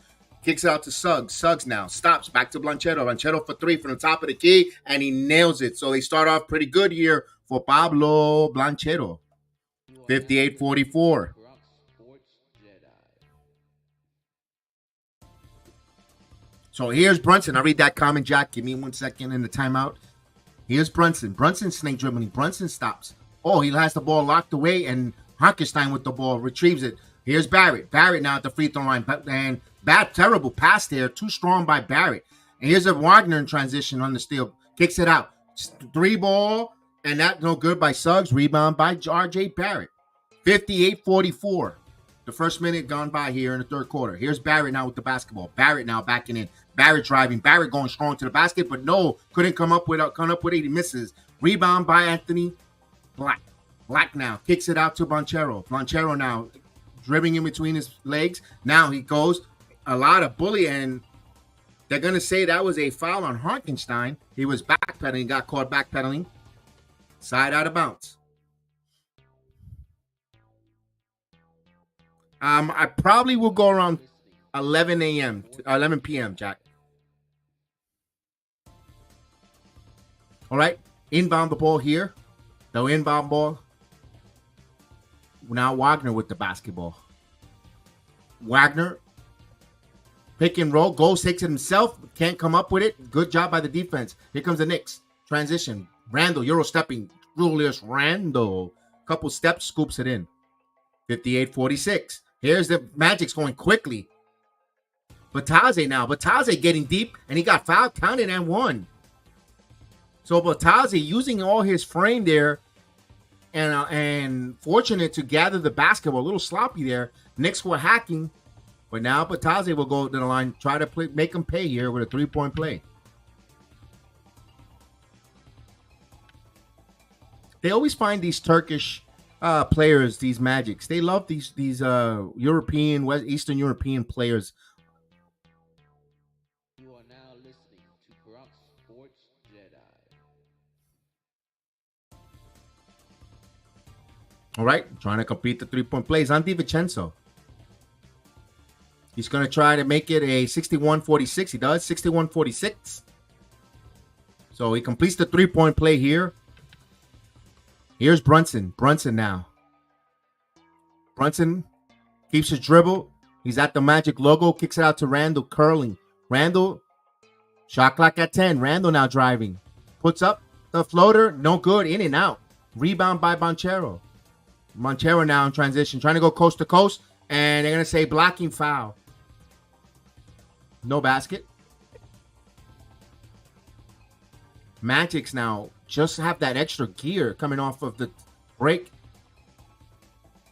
Kicks it out to Suggs. Suggs now stops, back to Banchero. Banchero for 3 from the top of the key, and he nails it. So they start off pretty good here for Pablo Banchero. 58-44. So here's Brunson. I read that comment, Jack. Give me 1 second in the timeout. Here's Brunson. Brunson snake dribbling. Brunson stops. Oh, he has the ball locked away, and Harkenstein with the ball retrieves it. Here's Barrett. Barrett now at the free throw line. And terrible pass there. Too strong by Barrett. And here's a Wagner in transition on the steal. Kicks it out. 3 ball. And that no good by Suggs. Rebound by RJ Barrett. 58-44. The first minute gone by here in the third quarter. Here's Barrett now with the basketball. Barrett now backing in. Barrett driving. Barrett going strong to the basket. But no. Couldn't come up with it. He misses. Rebound by Anthony Black. Black now kicks it out to Banchero. Banchero now dribbling in between his legs. Now he goes a lot of bully, and they're going to say that was a foul on Harkenstein. He was backpedaling, got caught backpedaling. Side out of bounds. I probably will go around 11 p.m., Jack. All right, inbound the ball here. No inbound ball. Now Wagner with the basketball. Wagner, pick and roll, goes, takes it himself, can't come up with it. Good job by the defense. Here comes the Knicks. Transition. Randall, Euro stepping. Julius Randall. Couple steps, scoops it in. 58-46. Here's the Magic's going quickly. Bataze now. Bataze getting deep, and he got fouled, counted, and won. So Bataze using all his frame there, and fortunate to gather the basketball. A little sloppy there. Knicks were hacking, but now Bataze will go to the line, try to make him pay here with a three-point play. They always find these Turkish players, these Magics. They love these European, Eastern European players. You are now listening to Grumps Sports Jedi. All right, trying to complete the three-point plays on DiVincenzo. He's going to try to make it a 61-46. He does, 61-46. So he completes the three-point play here. Here's Brunson. Brunson now. Brunson keeps his dribble. He's at the Magic logo. Kicks it out to Randall, curling. Randall, shot clock at 10. Randall now driving. Puts up the floater. No good. In and out. Rebound by Banchero. Banchero now in transition. Trying to go coast to coast. And they're going to say blocking foul. No basket. Magics now just have that extra gear coming off of the break.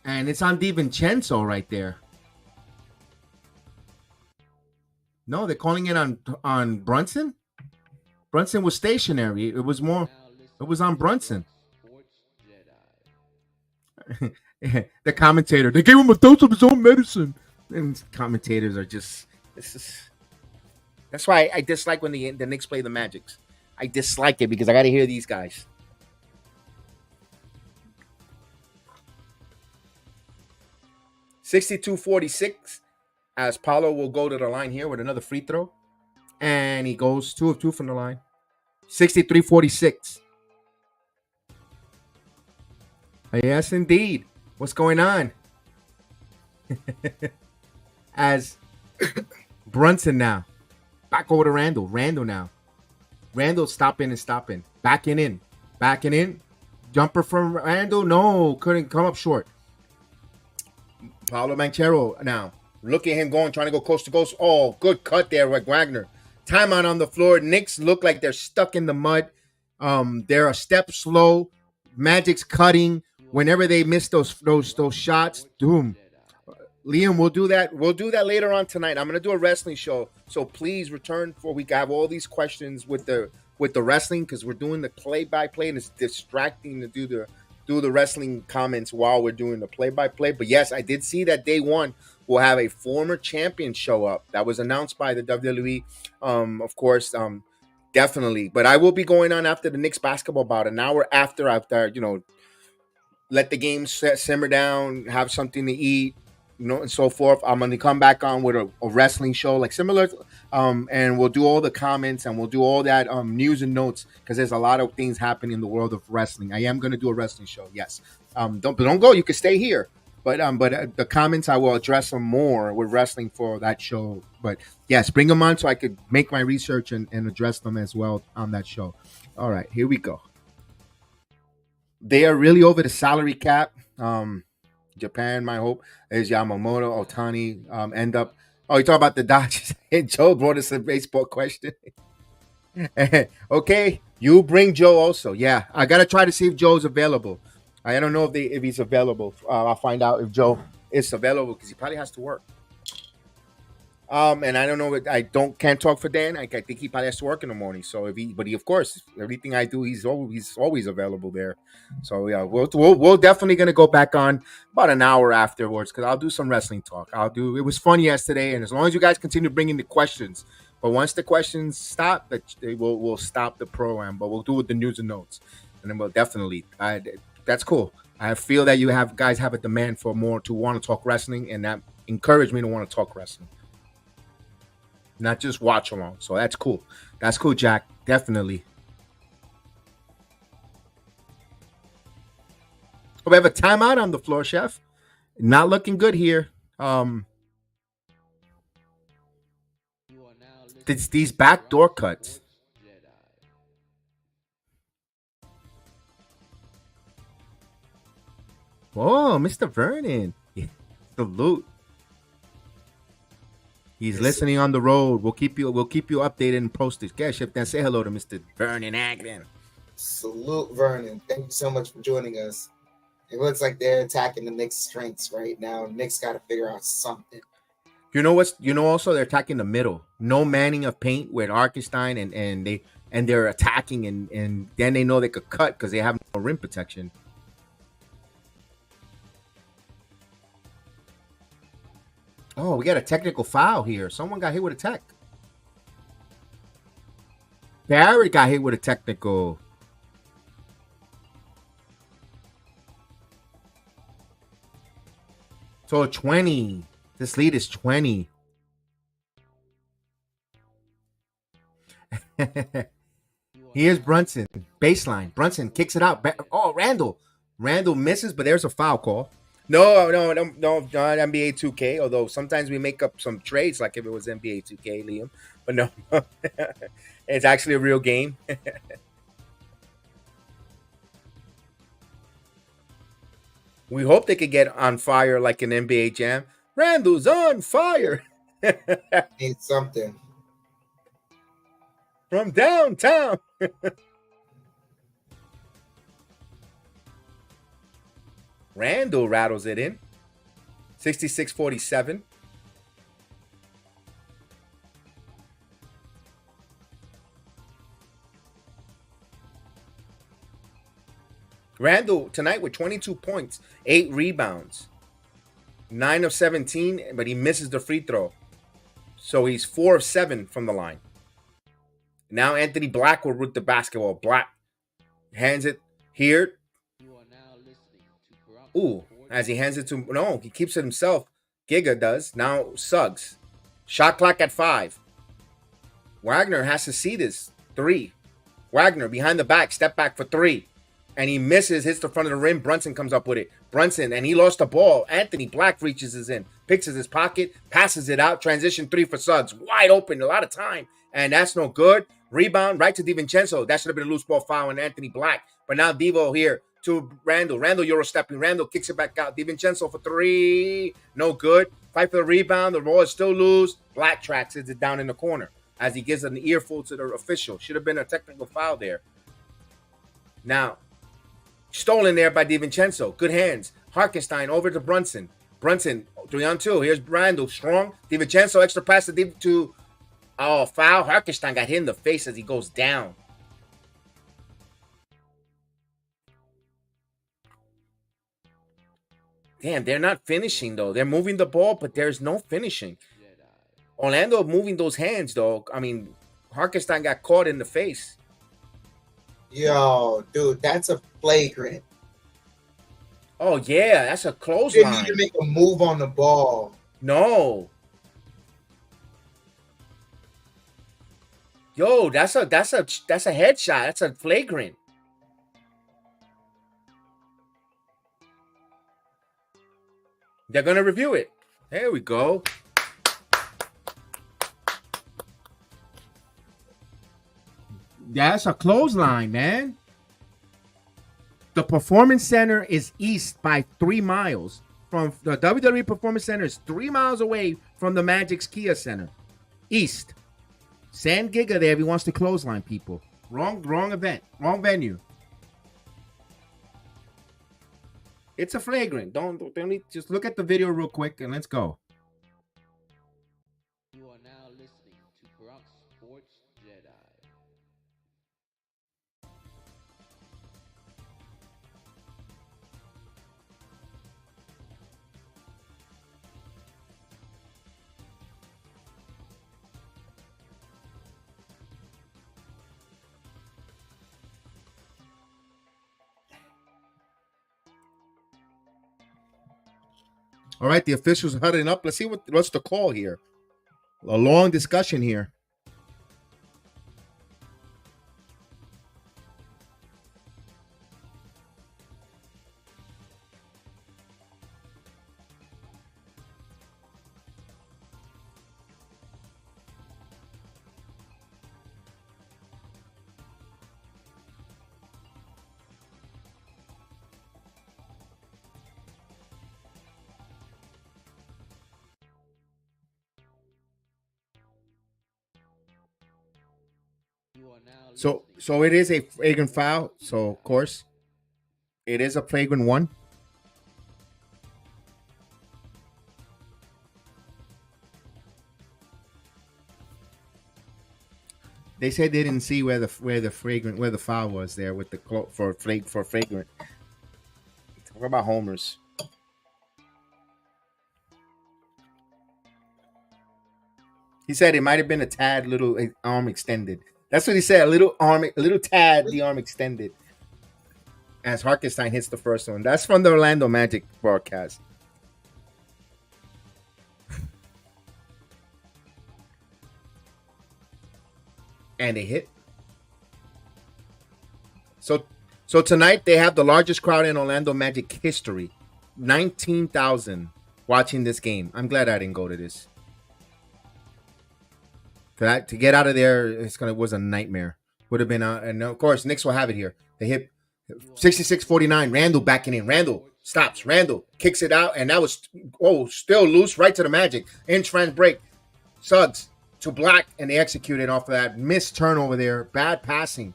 And it's on DiVincenzo right there. No, they're calling it on Brunson. Brunson was stationary. It was on Brunson. The commentator, they gave him a dose of his own medicine. And commentators are just, that's why I dislike when the Knicks play the Magics. I dislike it because I got to hear these guys. (62-46) as Paulo will go to the line here with another free throw. And he goes 2 of 2 from the line. 63-46. Yes, indeed. What's going on? As Brunson now. Back over to Randall. Randall now. Randall stopping. Backing in. Jumper from Randall. No, couldn't come up short. Paulo Banchero now. Look at him going, trying to go coast to coast. Oh, good cut there with Wagner. Timeout on the floor. Knicks look like they're stuck in the mud. They're a step slow. Magic's cutting. Whenever they miss those shots, doom. Liam, we'll do that. We'll do that later on tonight. I'm gonna do a wrestling show, so please return for we have all these questions with the wrestling because we're doing the play-by-play and it's distracting to do the wrestling comments while we're doing the play-by-play. But yes, I did see that day one we'll have a former champion show up. That was announced by the WWE, of course, definitely. But I will be going on after the Knicks basketball about an hour after let the game simmer down, have something to eat, and so forth. I'm going to come back on with a wrestling show, like similar, and we'll do all the comments and we'll do all that news and notes because there's a lot of things happening in the world of wrestling. I am going to do a wrestling show, yes. Don't go. You can stay here, but the comments I will address them more with wrestling for that show. But yes, bring them on so I could make my research and address them as well on that show. All right, here we go. They are really over the salary cap. Japan, my hope is Yamamoto, Otani end up. Oh, you talk about the Dodgers. Joe brought us a baseball question. Okay, you bring Joe also. Yeah, I gotta try to see if Joe's available. I don't know if he's available. I'll find out if Joe is available because he probably has to work. And I don't know. Can't talk for Dan. I think he probably has to work in the morning. So of course, everything I do, he's always available there. So yeah, we'll definitely gonna go back on about an hour afterwards because I'll do some wrestling talk. It was fun yesterday, and as long as you guys continue bringing the questions, but once the questions stop, we'll stop the program. But we'll do with the news and notes, and then we'll definitely. That's cool. I feel that you guys have a demand for more to want to talk wrestling, and that encouraged me to want to talk wrestling. Not just watch along. So that's cool. That's cool, Jack. Definitely. We have a timeout on the floor, Chef. Not looking good here. You are now It's listening these to backdoor Grok cuts. Sports Jedi. Oh, Mr. Vernon. Salute. He's Yes, sir. listening on the road. We'll keep you updated and posted. Okay, Chef, then say hello to Mr. Vernon Agnew. Salute, Vernon. Thank you so much for joining us. It looks like they're attacking the Knicks' strengths right now. Knicks got to figure out something. You know what's also they're attacking the middle. No manning of paint with Arkenstein and they're attacking and then they know they could cut because they have no rim protection. Oh, we got a technical foul here. Someone got hit with a tech. Barrett got hit with a technical. So 20. This lead is 20. Here's Brunson. Baseline. Brunson kicks it out. Oh, Randall. Randall misses, but there's a foul call. No, not NBA 2K. Although sometimes we make up some trades like if it was NBA 2K, Liam. But no, it's actually a real game. We hope they could get on fire like an NBA Jam. Randall's on fire. Need something. From downtown. Randall rattles it in. 66-47. Randall tonight with 22 points, 8 rebounds, 9 of 17, but he misses the free throw. So he's 4 of 7 from the line. Now Anthony Blackwood with the basketball. Black hands it here. You are now listening to Grok Ooh, as he hands it to, no, he keeps it himself. Giga does. Now Suggs. Shot clock at 5. Wagner has to see this. 3. Wagner behind the back, step back for 3. And he misses, hits the front of the rim. Brunson comes up with it. Brunson, and he lost the ball. Anthony Black reaches his in, picks his pocket, passes it out. Transition 3 for Suggs. Wide open, a lot of time. And that's no good. Rebound right to DiVincenzo. That should have been a loose ball foul on Anthony Black. But now Devo here to Randall. Randall Euro stepping. Randall kicks it back out. DiVincenzo for 3. No good. Fight for the rebound. The ball is still loose. Black tracks it down in the corner as he gives an earful to the official. Should have been a technical foul there. Now, stolen there by DiVincenzo. Good hands. Harkenstein over to Brunson. Brunson, 3-on-2. Here's Randall. Strong. DiVincenzo, extra pass to oh, foul. Harkenstein got hit in the face as he goes down. Damn, they're not finishing, though. They're moving the ball, but there's no finishing. Orlando moving those hands, though. I mean, Harkenstein got caught in the face. Yo, dude, that's a flagrant. Oh, yeah, that's a They clothesline. need to make a move on the ball. No. Yo, that's a headshot. That's a flagrant. They're gonna review it. There we go. That's a clothesline, man. The Performance Center is east by 3 miles. From the WWE Performance Center is 3 miles away from the Magic's Kia Center. East. Sand Giga there if he wants to clothesline people. Wrong event. Wrong venue. It's a flagrant. Don't just look at the video real quick and let's go. You are now listening to Grok Sports Jedi. All right, the officials are huddling up. Let's see what's the call here. A long discussion here. So it is a flagrant foul. So of course, it is a flagrant one. They said they didn't see where the foul was there with the for flagrant. Talk about homers. He said it might have been a tad little arm extended. That's what he said. A little tad the arm extended. As Harkenstein hits the first one. That's from the Orlando Magic broadcast. And they hit. So tonight they have the largest crowd in Orlando Magic history. 19,000 watching this game. I'm glad I didn't go to this. To get out of there, was a nightmare. Would have been and of course Knicks will have it here. They hit 66-49. Randall backing in. Randall stops. Randall kicks it out, and that was still loose right to the Magic. Inch fans break. Suggs to Black, and they executed off of that missed turnover there. Bad passing.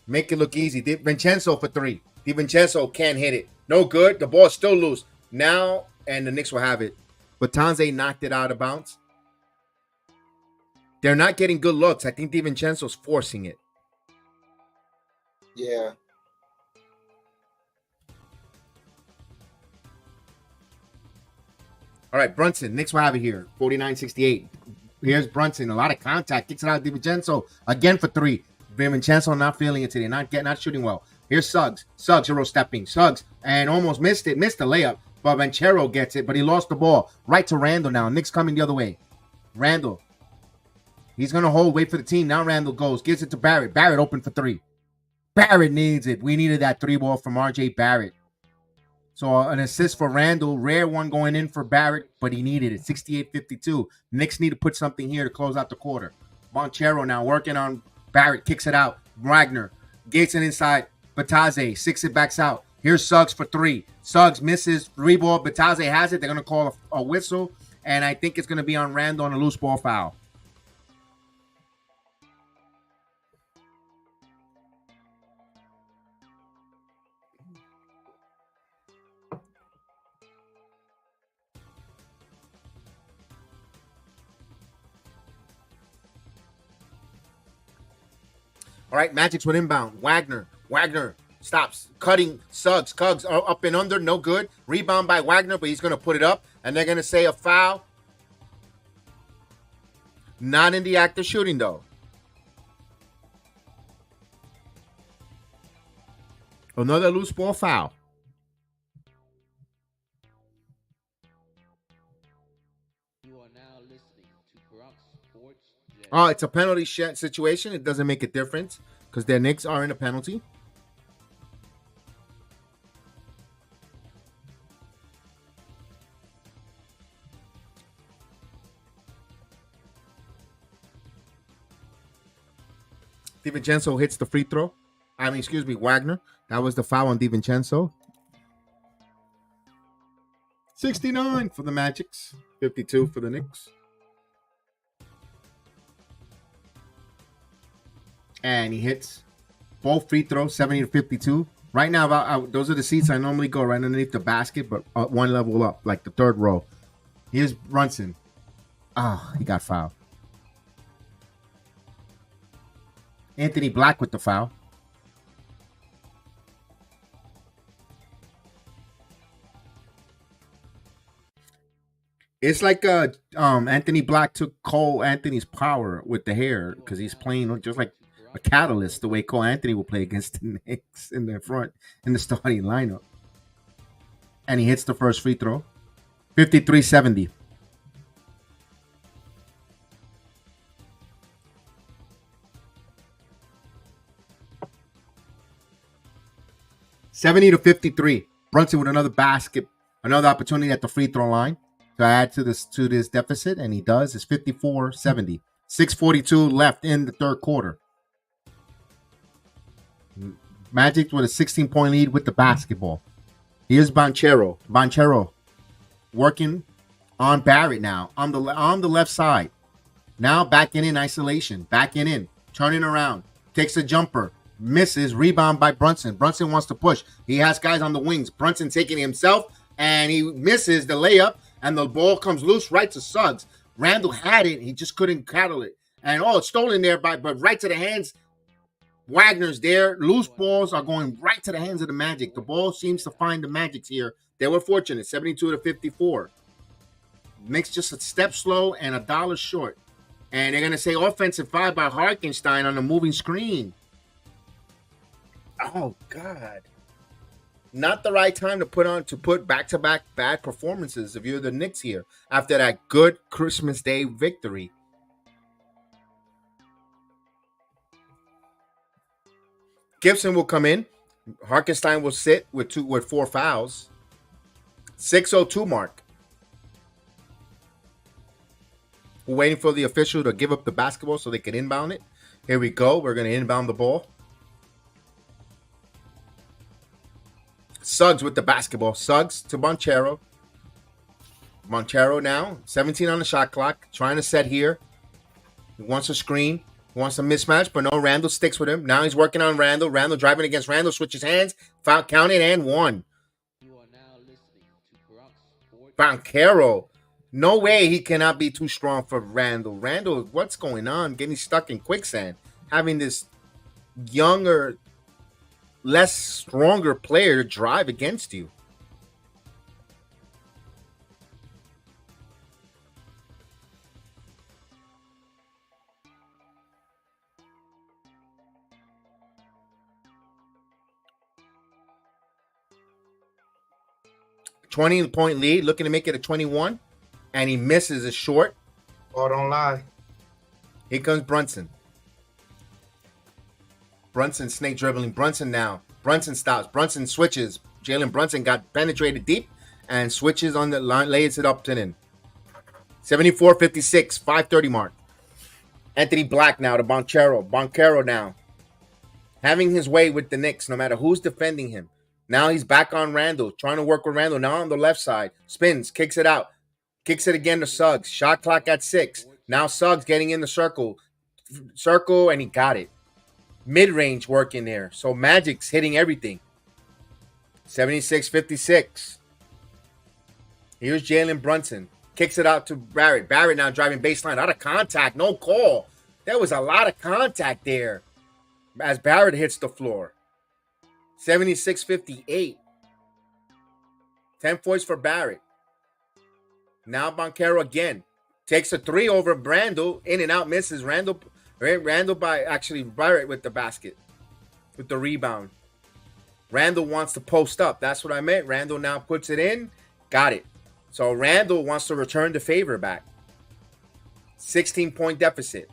Make it look easy. DiVincenzo for three. DiVincenzo can't hit it. No good. The ball's still loose now, and the Knicks will have it. But Tanze knocked it out of bounds. They're not getting good looks. I think DiVincenzo's forcing it. Yeah. All right, Brunson. Knicks will have it here. 49-68. Here's Brunson. A lot of contact. Kicks it out of DiVincenzo. Again for three. DiVincenzo not feeling it today. Not shooting well. Here's Suggs. Suggs, Euro stepping. Suggs. And almost missed it. Missed the layup. But Banchero gets it. But he lost the ball. Right to Randall now. Knicks coming the other way. Randall. He's going to hold. Wait for the team. Now Randall goes. Gives it to Barrett. Barrett open for three. Barrett needs it. We needed that three ball from R.J. Barrett. So an assist for Randall. Rare one going in for Barrett, but he needed it. 68-52. Knicks need to put something here to close out the quarter. Banchero now working on Barrett. Kicks it out. Wagner gets it inside. Bataze. Six it backs out. Here's Suggs for three. Suggs misses. Three ball. Bataze has it. They're going to call a whistle. And I think it's going to be on Randall on a loose ball foul. All right, Magic's with inbound. Wagner stops. Cutting. Suggs up and under. No good. Rebound by Wagner, but he's going to put it up. And they're going to say a foul. Not in the act of shooting, though. Another loose ball foul. You are now listening to Bronx Sports JEDI. Oh, it's a penalty situation. It doesn't make a difference because their Knicks are in a penalty. DiVincenzo hits the free throw. Wagner. That was the foul on DiVincenzo. 69 for the Magics. 52 for the Knicks. And he hits both free throws, 70-52. Right now, those are the seats I normally go right underneath the basket, but one level up, like the third row. Here's Brunson. He got fouled. Anthony Black with the foul. It's like Anthony Black took Cole Anthony's power with the hair because he's playing just like a catalyst the way Cole Anthony will play against the Knicks in the front in the starting lineup. And he hits the first free throw. 53-70. $70-53. Brunson with another basket, another opportunity at the free throw line to add to this deficit, and he does. It's 54-70. 6:42 left in the third quarter. Magic with a 16-point lead with the basketball. Here's Banchero. Banchero working on Barrett now on the left side. Now backing in isolation. Backing in. Turning around. Takes a jumper. Misses. Rebound by Brunson. Brunson wants to push. He has guys on the wings. Brunson taking himself, and he misses the layup, and the ball comes loose right to Suggs. Randall had it. He just couldn't cattle it. And, it's stolen there, but right to the hands. Wagner's there. Loose balls are going right to the hands of the Magic. The ball seems to find the Magic here. They were fortunate, 72-54. Knicks just a step slow and $1 short. And they're going to say offensive foul by Harkenstein on the moving screen. Oh, God. Not the right time to put back-to-back bad performances if you're the Knicks here after that good Christmas Day victory. Gibson will come in. Harkenstein will sit with 4 fouls. 6:02 mark. We're waiting for the official to give up the basketball so they can inbound it. Here we go. We're going to inbound the ball. Suggs with the basketball. Suggs to Bonchero. Bonchero now. 17 on the shot clock. Trying to set here. He wants a screen. He wants a mismatch, but no, Randall sticks with him. Now he's working on Randall. Randall driving against Randall. Switches hands. Foul counted and 1. You are now listening to Crocs Sports. Bonchero. No way he cannot be too strong for Randall. Randall, what's going on? Getting stuck in quicksand. Having this younger, less stronger player to drive against you. $20-point lead, looking to make it a 21. And he misses a short. Oh, don't lie. Here comes Brunson. Brunson snake dribbling. Brunson now. Brunson stops. Brunson switches. Jalen Brunson got penetrated deep and switches on the line, lays it up to him. 74-56, 5:30 mark. Anthony Black now to Bonchero. Bonchero now. Having his way with the Knicks, no matter who's defending him. Now he's back on Randall, trying to work with Randall. Now on the left side. Spins, kicks it out. Kicks it again to Suggs. Shot clock at 6. Now Suggs getting in the circle. And he got it. Mid-range work in there. So Magic's hitting everything. 76-56. Here's Jalen Brunson. Kicks it out to Barrett. Barrett now driving baseline. Out of contact. No call. There was a lot of contact there as Barrett hits the floor. 76-58. 10 points for Barrett. Now Bonchero again. Takes a 3 over Randall. In and out, misses. Randall by actually Barrett with the basket. With the rebound. Randall wants to post up. That's what I meant. Randall now puts it in. Got it. So Randall wants to return the favor back. 16-point deficit.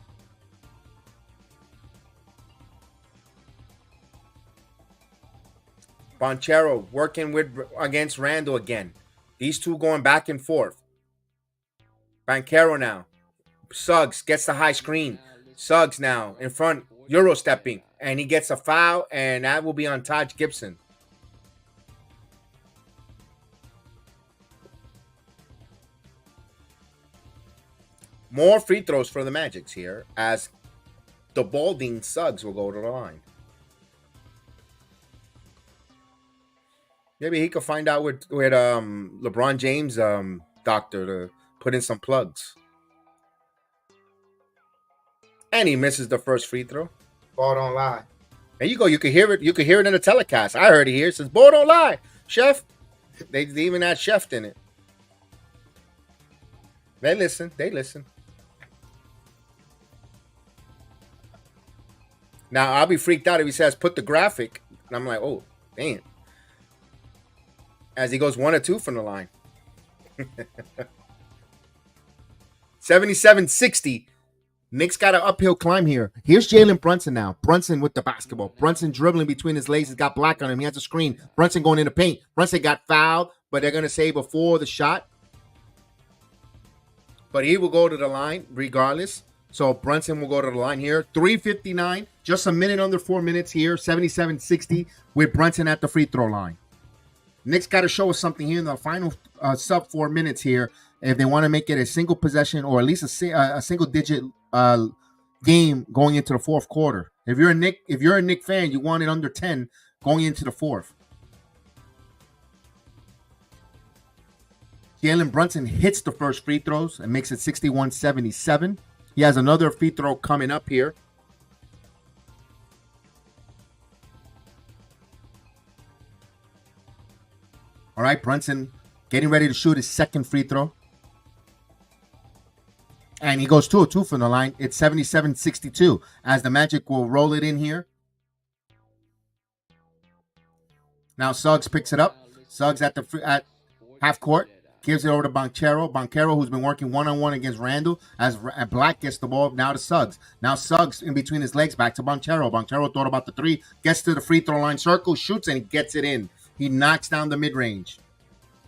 Bonchero working against Randall again. These two going back and forth. Bonchero now. Suggs gets the high screen. Suggs now in front, Euro stepping, and he gets a foul, and that will be on Taj Gibson. More free throws for the Magics here, as the balding Suggs will go to the line. Maybe he could find out with LeBron James' doctor to put in some plugs. And he misses the first free throw. Ball don't lie. There you go. You could hear it. You could hear it in the telecast. I heard it here. It says, "Ball don't lie, Chef." They even had Chef in it. They listen. Now I'll be freaked out if he says, "Put the graphic," and I'm like, "Oh, damn." As he goes 1 or 2 from the line. 77-60. Knicks got an uphill climb here. Here's Jalen Brunson now. Brunson with the basketball. Brunson dribbling between his legs. He's got Black on him. He has a screen. Brunson going in the paint. Brunson got fouled, but they're going to say before the shot. But he will go to the line regardless. So Brunson will go to the line here. 3:59. Just a minute under 4 minutes here. 77-60 with Brunson at the free throw line. Knicks got to show us something here in the final sub 4 minutes here if they want to make it a single possession or at least a single digit game going into the fourth quarter. If you're a Knick fan, you want it under 10 going into the fourth. Jalen Brunson hits the first free throws and makes it 61-77. He has another free throw coming up here. All right, Brunson getting ready to shoot his second free throw. And he goes 2 of 2 from the line. It's 77-62 as the Magic will roll it in here. Now Suggs picks it up. Suggs at half court. Gives it over to Banchero. Banchero, who's been working one-on-one against Randall, as Black gets the ball now to Suggs. Now Suggs in between his legs back to Banchero. Banchero thought about the three, gets to the free throw line circle, shoots, and he gets it in. He knocks down the mid-range.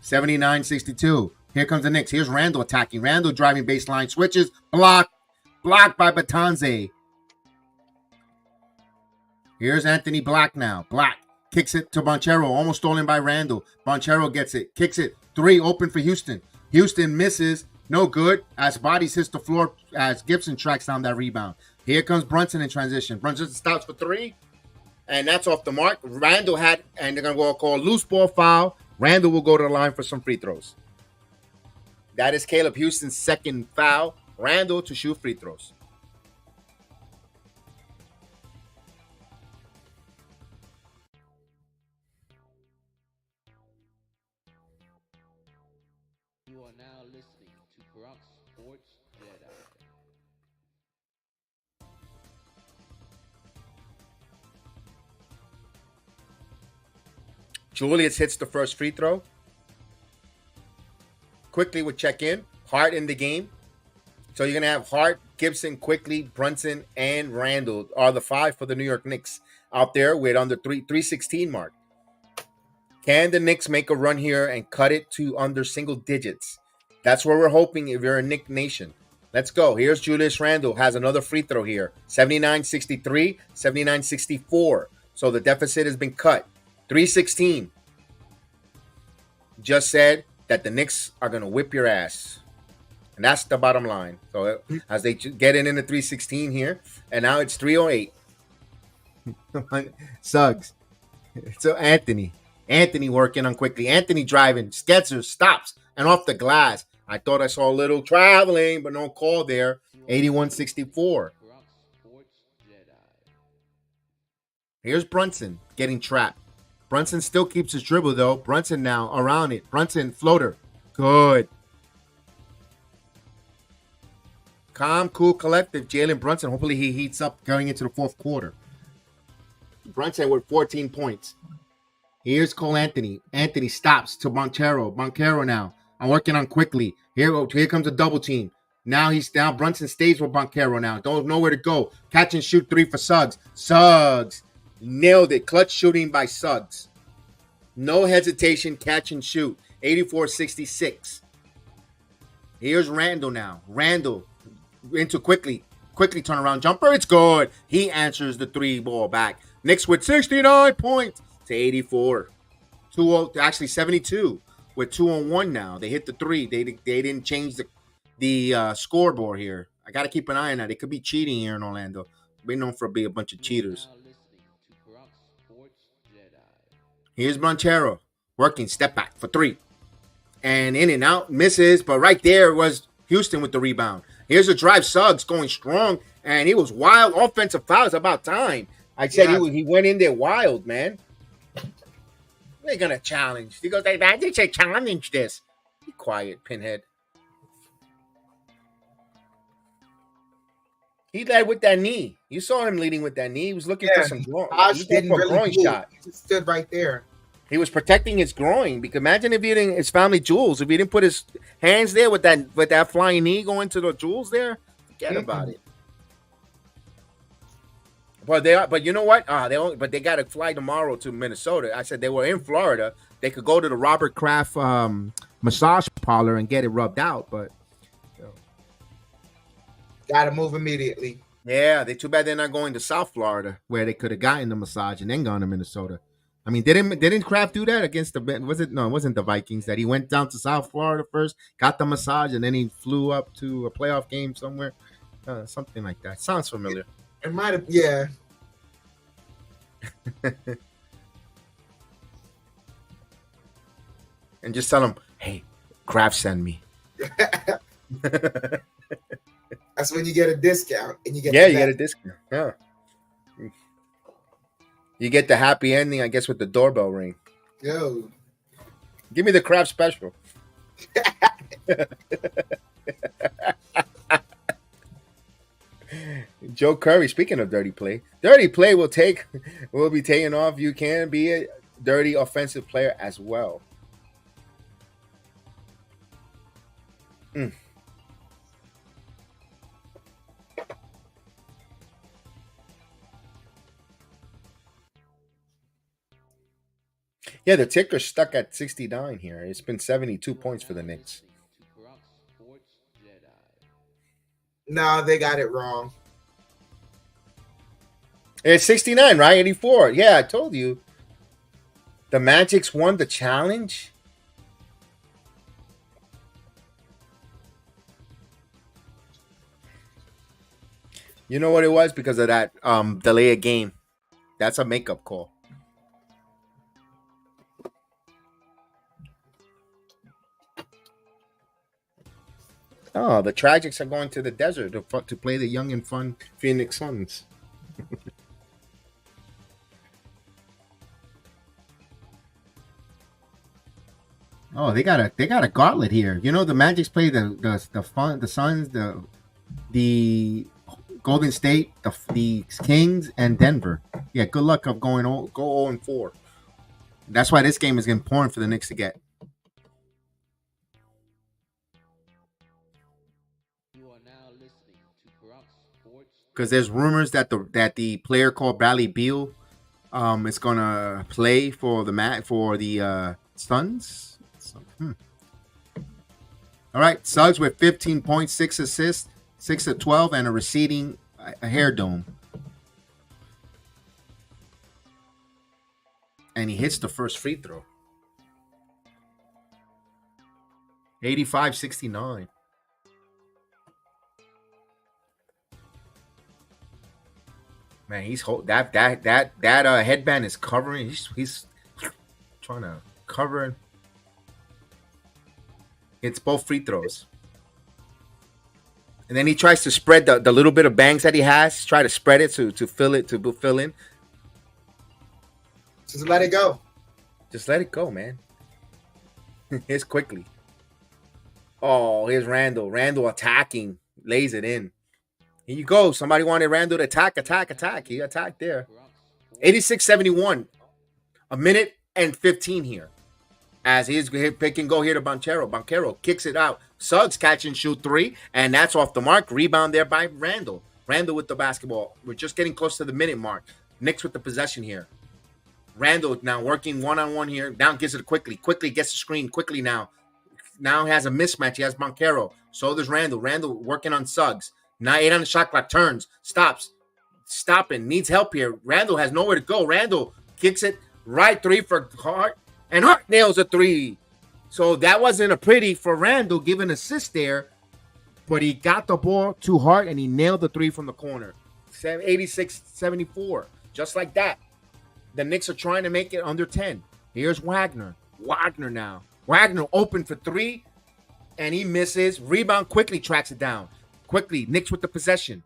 79-62. Here comes the Knicks. Here's Randall attacking. Randall driving baseline, switches, blocked by Batanze. Here's Anthony Black now. Black kicks it to Banchero, almost stolen by Randall. Banchero gets it, kicks it. 3 open for Houston. Houston misses. No good. As bodies hits the floor as Gibson tracks down that rebound. Here comes Brunson in transition. Brunson stops for 3. And that's off the mark. Randall and they're going to call a loose ball foul. Randall will go to the line for some free throws. That is Caleb Houston's second foul. Randall to shoot free throws. You are now listening to Bronx Sports Jedi. Julius hits the first free throw. Quickly would check in. Hart in the game. So you're going to have Hart, Gibson, Quickly, Brunson, and Randall are the 5 for the New York Knicks out there with under 316 mark. Can the Knicks make a run here and cut it to under single digits? That's what we're hoping if you're a Knick Nation. Let's go. Here's Julius Randle. Has another free throw here. 79-63, 79-64. So the deficit has been cut. 316. Just said that the Knicks are going to whip your ass. And that's the bottom line. So as they get in the 316 here, and now it's 308. Suggs. So Anthony working on quickly. Anthony driving. Sketzer stops and off the glass. I thought I saw a little traveling, but no call there. 81-64. Here's Brunson getting trapped. Brunson still keeps his dribble, though. Brunson now around it. Brunson, floater. Good. Calm, cool, collective. Jalen Brunson. Hopefully he heats up going into the fourth quarter. Brunson with 14 points. Here's Cole Anthony. Anthony stops to Banchero. Banchero now. I'm working on quickly. Here comes a double team. Now Brunson stays with Banchero now. Don't know where to go. Catch and shoot 3 for Suggs. Suggs. Nailed it. Clutch shooting by Suggs. No hesitation. Catch and shoot. 84-66. Here's Randall now. Randall into quickly. Quickly turnaround jumper. It's good. He answers the 3 ball back. Knicks with 69 points to 84. actually 72 with 2-on-1 now. They hit the 3. They didn't change the scoreboard here. I got to keep an eye on that. It could be cheating here in Orlando. We're known for being a bunch of cheaters. Here's Banchero working step back for 3. And in and out, misses. But right there was Houston with the rebound. Here's a drive. Suggs going strong. And he was wild. Offensive foul. It's about time. I said he went in there wild, man. They're going to challenge. He goes, I did say challenge this. Be quiet, Pinhead. He led with that knee. You saw him leading with that knee. He was looking for some groin. Groin shot. He just stood right there. He was protecting his groin. Because imagine if he didn't, his family jewels. If he didn't put his hands there with that flying knee going to the jewels there, forget about it. But you know what? They got to fly tomorrow to Minnesota. I said they were in Florida. They could go to the Robert Kraft massage parlor and get it rubbed out. But got to move immediately. Yeah, too bad they're not going to South Florida where they could have gotten the massage and then gone to Minnesota. I mean, didn't Kraft do that against it wasn't the Vikings that he went down to South Florida first, got the massage, and then he flew up to a playoff game somewhere. Something like that. Sounds familiar. It might have, yeah. And just tell them, hey, Kraft send me. That's when you get a discount and you get Yeah, the you get a best. discount. Yeah. You get the happy ending, I guess, with the doorbell ring. Yo, Give me the Kraft special. Joe Curry, speaking of dirty play will be taken off. You can be a dirty offensive player as well. Mm. Yeah, the ticker's stuck at 69 here. It's been 72 points for the Knicks. no, they got it wrong. It's 69, right? 84. Yeah, I told you. The Magic's won the challenge. You know what it was? Because of that delay a game. That's a makeup call. Oh, the Tragics are going to the desert to play the young and fun Phoenix Suns. Oh, they got a gauntlet here. You know, the Magic's play the Suns, the Golden State, the Kings, and Denver. Yeah, good luck of go 0-4. That's why this game is important for the Knicks to get. Because there's rumors that the player called Bradley Beal is gonna play for the Suns. So, All right, Suggs with 15 points, 6 assists, 6 of 12, and a receding hair dome. And he hits the first free throw. 85-69. Man, he's that headband is covering. He's trying to cover. It's both free throws. And then he tries to spread the little bit of bangs that he has. Try to spread it to fill in. Just let it go. Just let it go, man. Here's quickly. Oh, here's Randall. Randall attacking. Lays it in. Here you go. Somebody wanted Randall to attack. He attacked there. 86-71. A minute and 15 here. As he's pick and go here to Banchero. Banchero kicks it out. Suggs catch and shoot 3. And that's off the mark. Rebound there by Randall. Randall with the basketball. We're just getting close to the minute mark. Knicks with the possession here. Randall now working one-on-one here. Down gets it quickly. Quickly gets the screen. Quickly now. Now has a mismatch. He has Banchero. So there's Randall. Randall working on Suggs. Now 8 on the shot clock. Turns. Stops. Stopping. Needs help here. Randall has nowhere to go. Randall kicks it. Right 3 for Hart. And Hart nails a 3. So that wasn't a pretty for Randall giving assist there. But he got the ball to Hart and he nailed the 3 from the corner. 86-74. Just like that. The Knicks are trying to make it under 10. Here's Wagner. Wagner now. Wagner open for 3. And he misses. Rebound quickly tracks it down. Quickly. Knicks with the possession.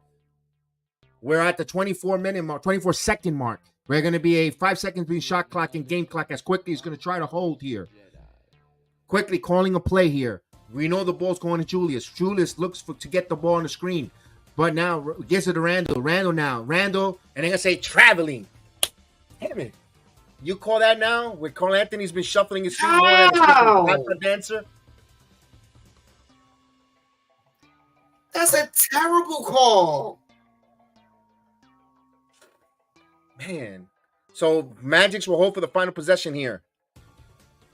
We're at the 24-minute mark, 24-second mark. We're going to be a 5 seconds between shot clock and game clock as quickly he's going to try to hold here. Quickly calling a play here. We know the ball's going to Julius. Julius looks to get the ball on the screen. But now gets it to Randall. Randall now. Randall. And they're going to say traveling. Damn it. You call that now? Where Carl Anthony's been shuffling his feet more than a dancer? That's a terrible call. Man. So Magic's will hold for the final possession here.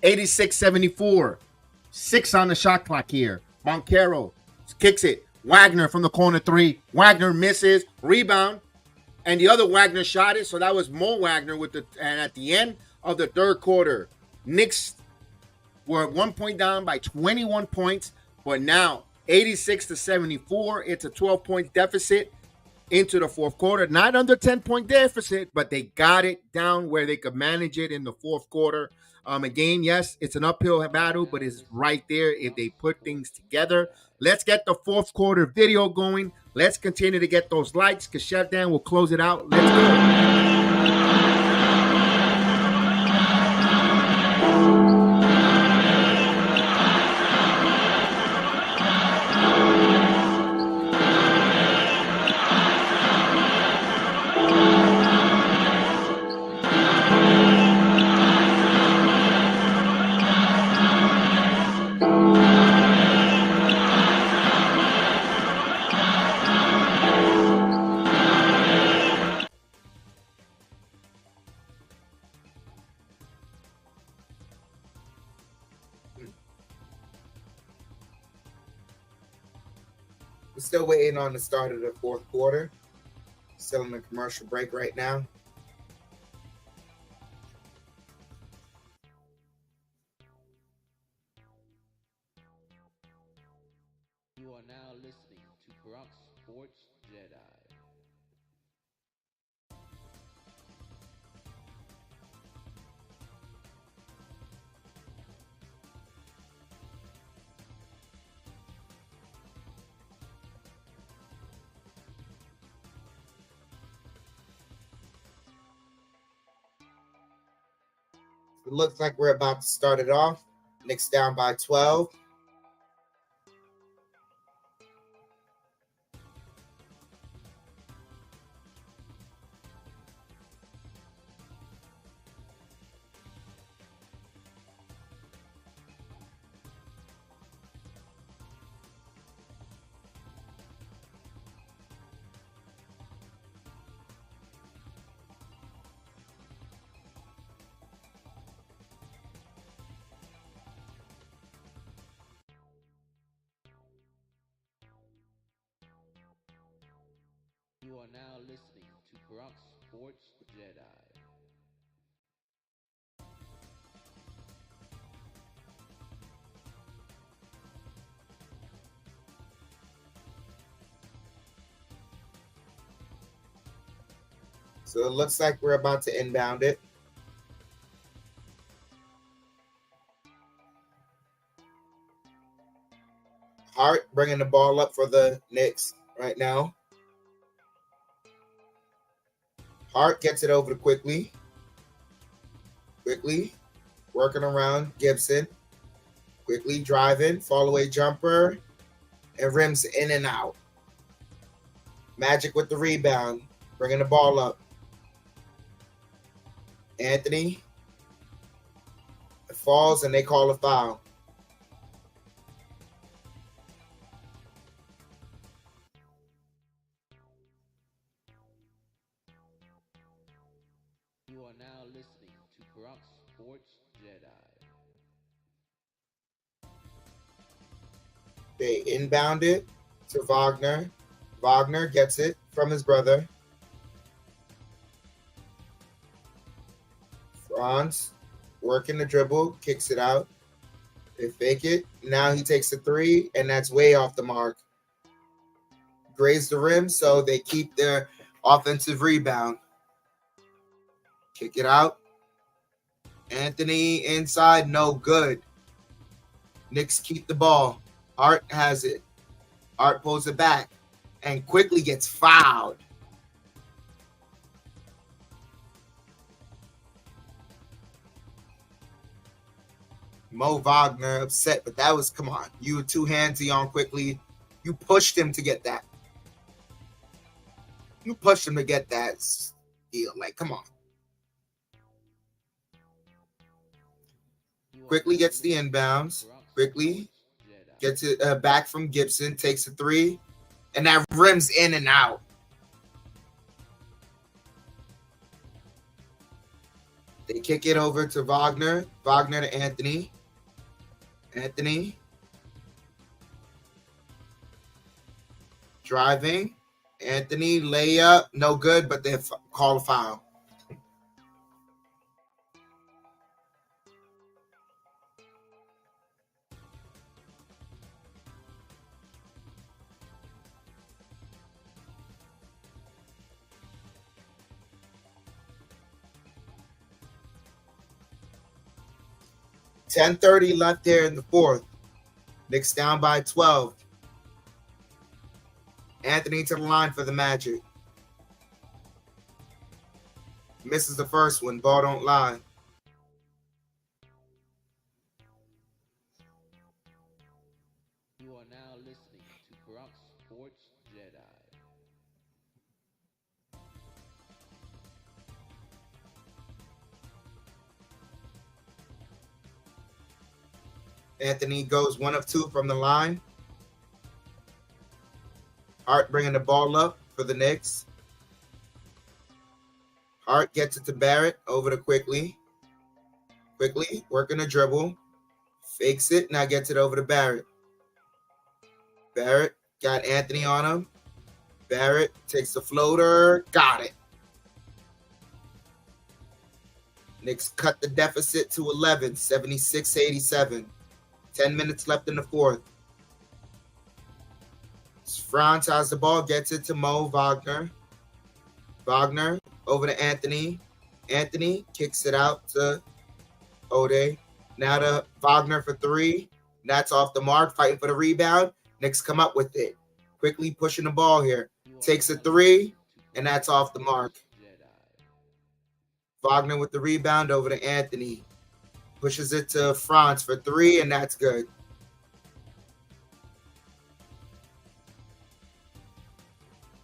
86-74. 6 on the shot clock here. Banchero kicks it. Wagner from the corner 3. Wagner misses. Rebound. And the other Wagner shot it. So that was Mo Wagner and at the end of the third quarter, Knicks were at 1 point down by 21 points. But now 86-74. It's a 12-point deficit into the fourth quarter. Not under 10-point deficit, but they got it down where they could manage it in the fourth quarter. Again, yes, it's an uphill battle, but it's right there if they put things together. Let's get the fourth quarter video going. Let's continue to get those likes because Chef Dan will close it out. Let's go. We're still waiting on the start of the fourth quarter. Still in a commercial break right now. You are now listening to Crocs Sports Jedi. It looks like we're about to start it off. Knicks down by 12. You are now listening to Crocs Sports Jedi. So it looks like we're about to inbound it. Hart bringing the ball up for the Knicks right now. Hart gets it over to Quickly. Quickly working around Gibson. Quickly driving, fall away jumper, and rims in and out. Magic with the rebound, bringing the ball up. Anthony. It falls and they call a foul. You are now listening to Crocs Sports Jedi. They inbound it to Wagner. Wagner gets it from his brother. Franz working the dribble, kicks it out. They fake it. Now he takes a three, and that's way off the mark. Grazed the rim, so they keep their offensive rebound. Kick it out. Anthony inside, no good. Knicks keep the ball. Art has it. Art pulls it back and quickly gets fouled. Mo Wagner upset, but that was, come on. You were too handsy on Quickly. You pushed him to get that. You pushed him to get that steal. Like, come on. Quickly gets the inbounds. Quickly gets it back from Gibson, takes a three, and that rims in and out. They kick it over to Wagner. Wagner to Anthony. Anthony. Driving. Anthony, layup. No good, but they call a foul. 10:30 left here in the fourth. Knicks down by 12. Anthony to the line for the Magic. Misses the first one. Ball don't lie. You are now listening to Bronx Sports Jedi. Anthony goes 1 of 2 from the line. Hart bringing the ball up for the Knicks. Hart gets it to Barrett, over to Quickly. Quickly working a dribble. Fakes it, now gets it over to Barrett. Barrett got Anthony on him. Barrett takes the floater. Got it. Knicks cut the deficit to 11, 76-87. 10 minutes left in the fourth. Franz has the ball, gets it to Mo Wagner. Wagner over to Anthony. Anthony kicks it out to Ode. Now to Wagner for 3. That's off the mark, fighting for the rebound. Knicks come up with it. Quickly pushing the ball here. Takes a 3, and that's off the mark. Wagner with the rebound over to Anthony. Pushes it to Franz for 3, and that's good.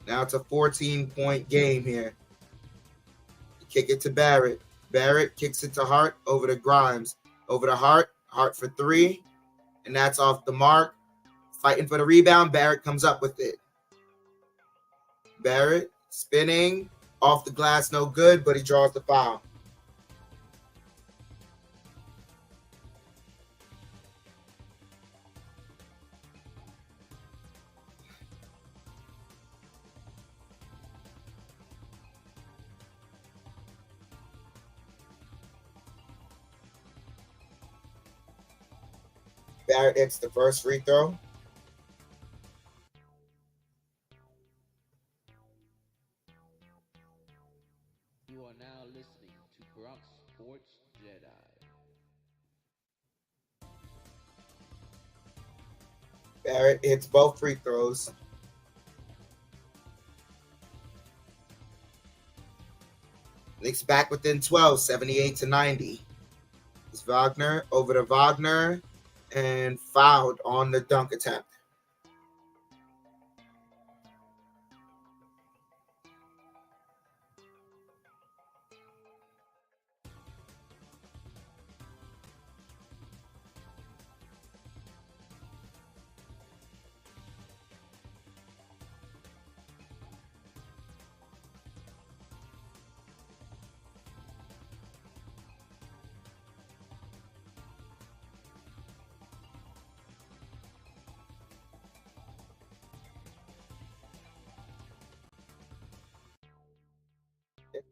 Now it's a 14-point game here. Kick it to Barrett. Barrett kicks it to Hart, over to Grimes. Over to Hart. Hart for 3, and that's off the mark. Fighting for the rebound. Barrett comes up with it. Barrett spinning. Off the glass, no good, but he draws the foul. Barrett hits the first free throw. You are now listening to Bronx Sports Jedi. Barrett hits both free throws. Knicks back within 12, 78-90. It's Wagner over to Wagner, and fouled on the dunk attempt.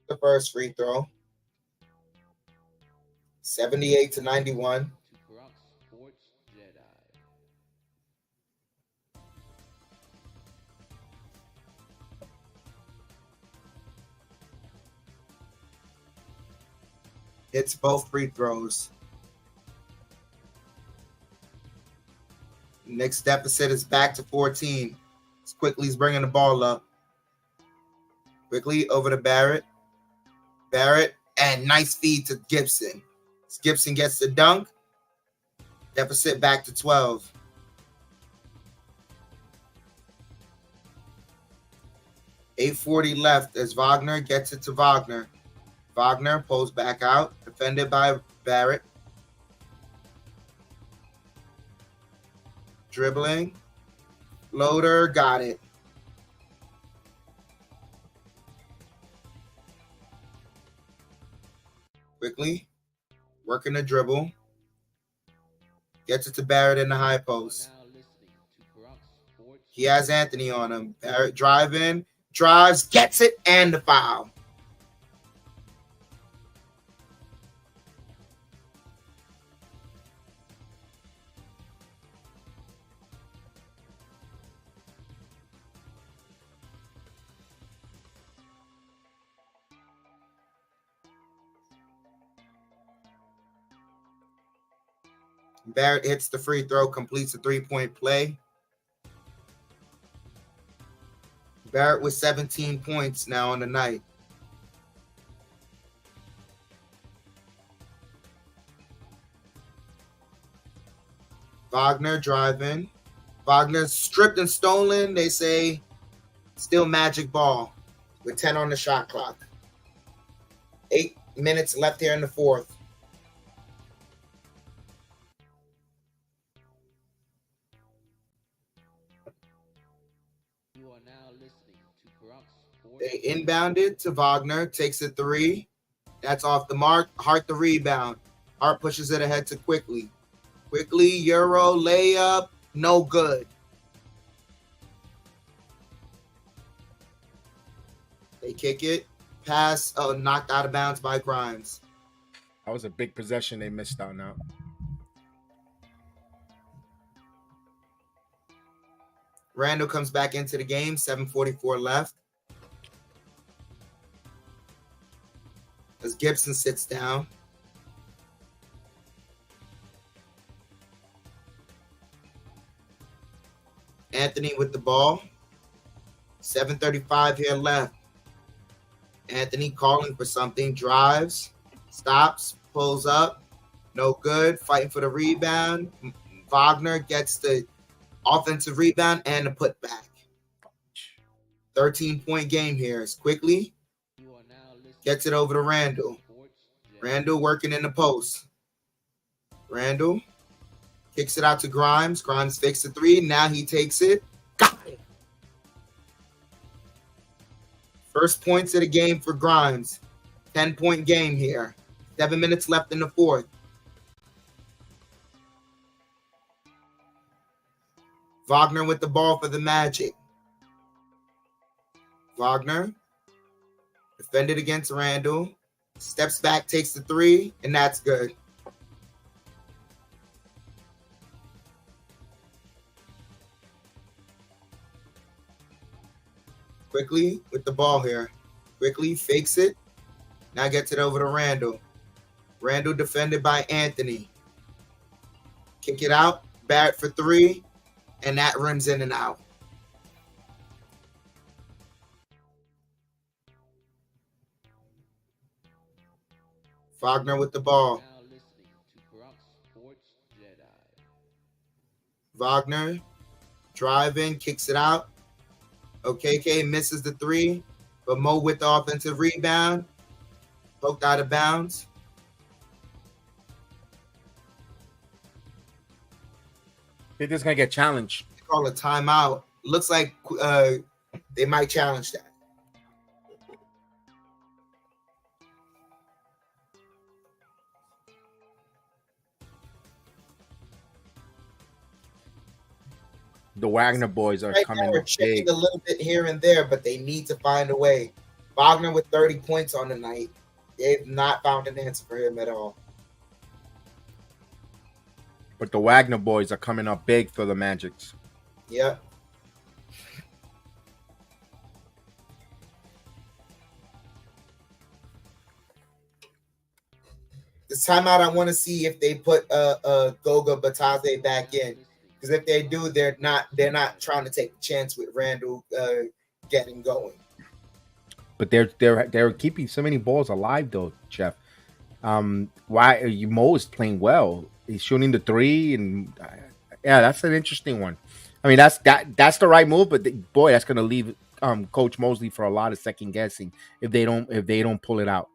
The first free throw. 78-91. To Bronx Sports Jedi. Hits both free throws. Knicks deficit is back to 14. Quickly's bringing the ball up. Quickly over to Barrett. Barrett, and nice feed to Gibson. Gibson gets the dunk. Deficit back to 12. .840 left as Wagner gets it to Wagner. Wagner pulls back out, defended by Barrett. Dribbling. Loader, got it. Quickly, working the dribble. Gets it to Barrett in the high post. He has Anthony on him. Barrett driving, drives, gets it, and the foul. Barrett hits the free throw, completes a 3-point play. Barrett with 17 points now on the night. Wagner driving. Wagner's stripped and stolen. They say still magic ball with 10 on the shot clock. 8 minutes left here in the fourth. You are now listening to Bronx Sports. They inbounded to Wagner, takes a 3. That's off the mark. Hart the rebound. Hart pushes it ahead to Quickly. Quickly, Euro, layup, no good. They kick it. Pass, knocked out of bounds by Grimes. That was a big possession they missed out now. Randall comes back into the game, 7:44 left. As Gibson sits down. Anthony with the ball. 7:35 here left. Anthony calling for something. Drives. Stops. Pulls up. No good. Fighting for the rebound. Wagner gets the offensive rebound and the putback. 13-point game here. It's Quickly. Gets it over to Randall. Randall working in the post. Randall kicks it out to Grimes. Grimes fakes the 3. Now he takes it. Got it. First points of the game for Grimes. 10-point game here. 7 minutes left in the fourth. Wagner with the ball for the Magic. Wagner defended against Randall. Steps back, takes the 3, and that's good. Quickly with the ball here. Quickly fakes it. Now gets it over to Randall. Randall defended by Anthony. Kick it out. Barrett for 3. And that rims in and out. Wagner with the ball. Now listening to Bronx Sports JEDI. Wagner driving, kicks it out. OKK misses the 3, but Mo with the offensive rebound. Poked out of bounds. They're just going to get challenged. They call a timeout. Looks like they might challenge that. The Wagner boys are Right coming now, we're big. checking a little bit here and there, but they need to find a way. Wagner with 30 points on the night. They've not found an answer for him at all. But the Wagner boys are coming up big for the Magics. Yep. This timeout, I want to see if they put Goga Batase back in, because if they do, they're not trying to take a chance with Randall getting going. But they're keeping so many balls alive though, Jeff. Why Mo is playing well? He's shooting the 3, and yeah, that's an interesting one. I mean, that's the right move, but boy, that's going to leave Coach Mosley for a lot of second guessing if they don't pull it out.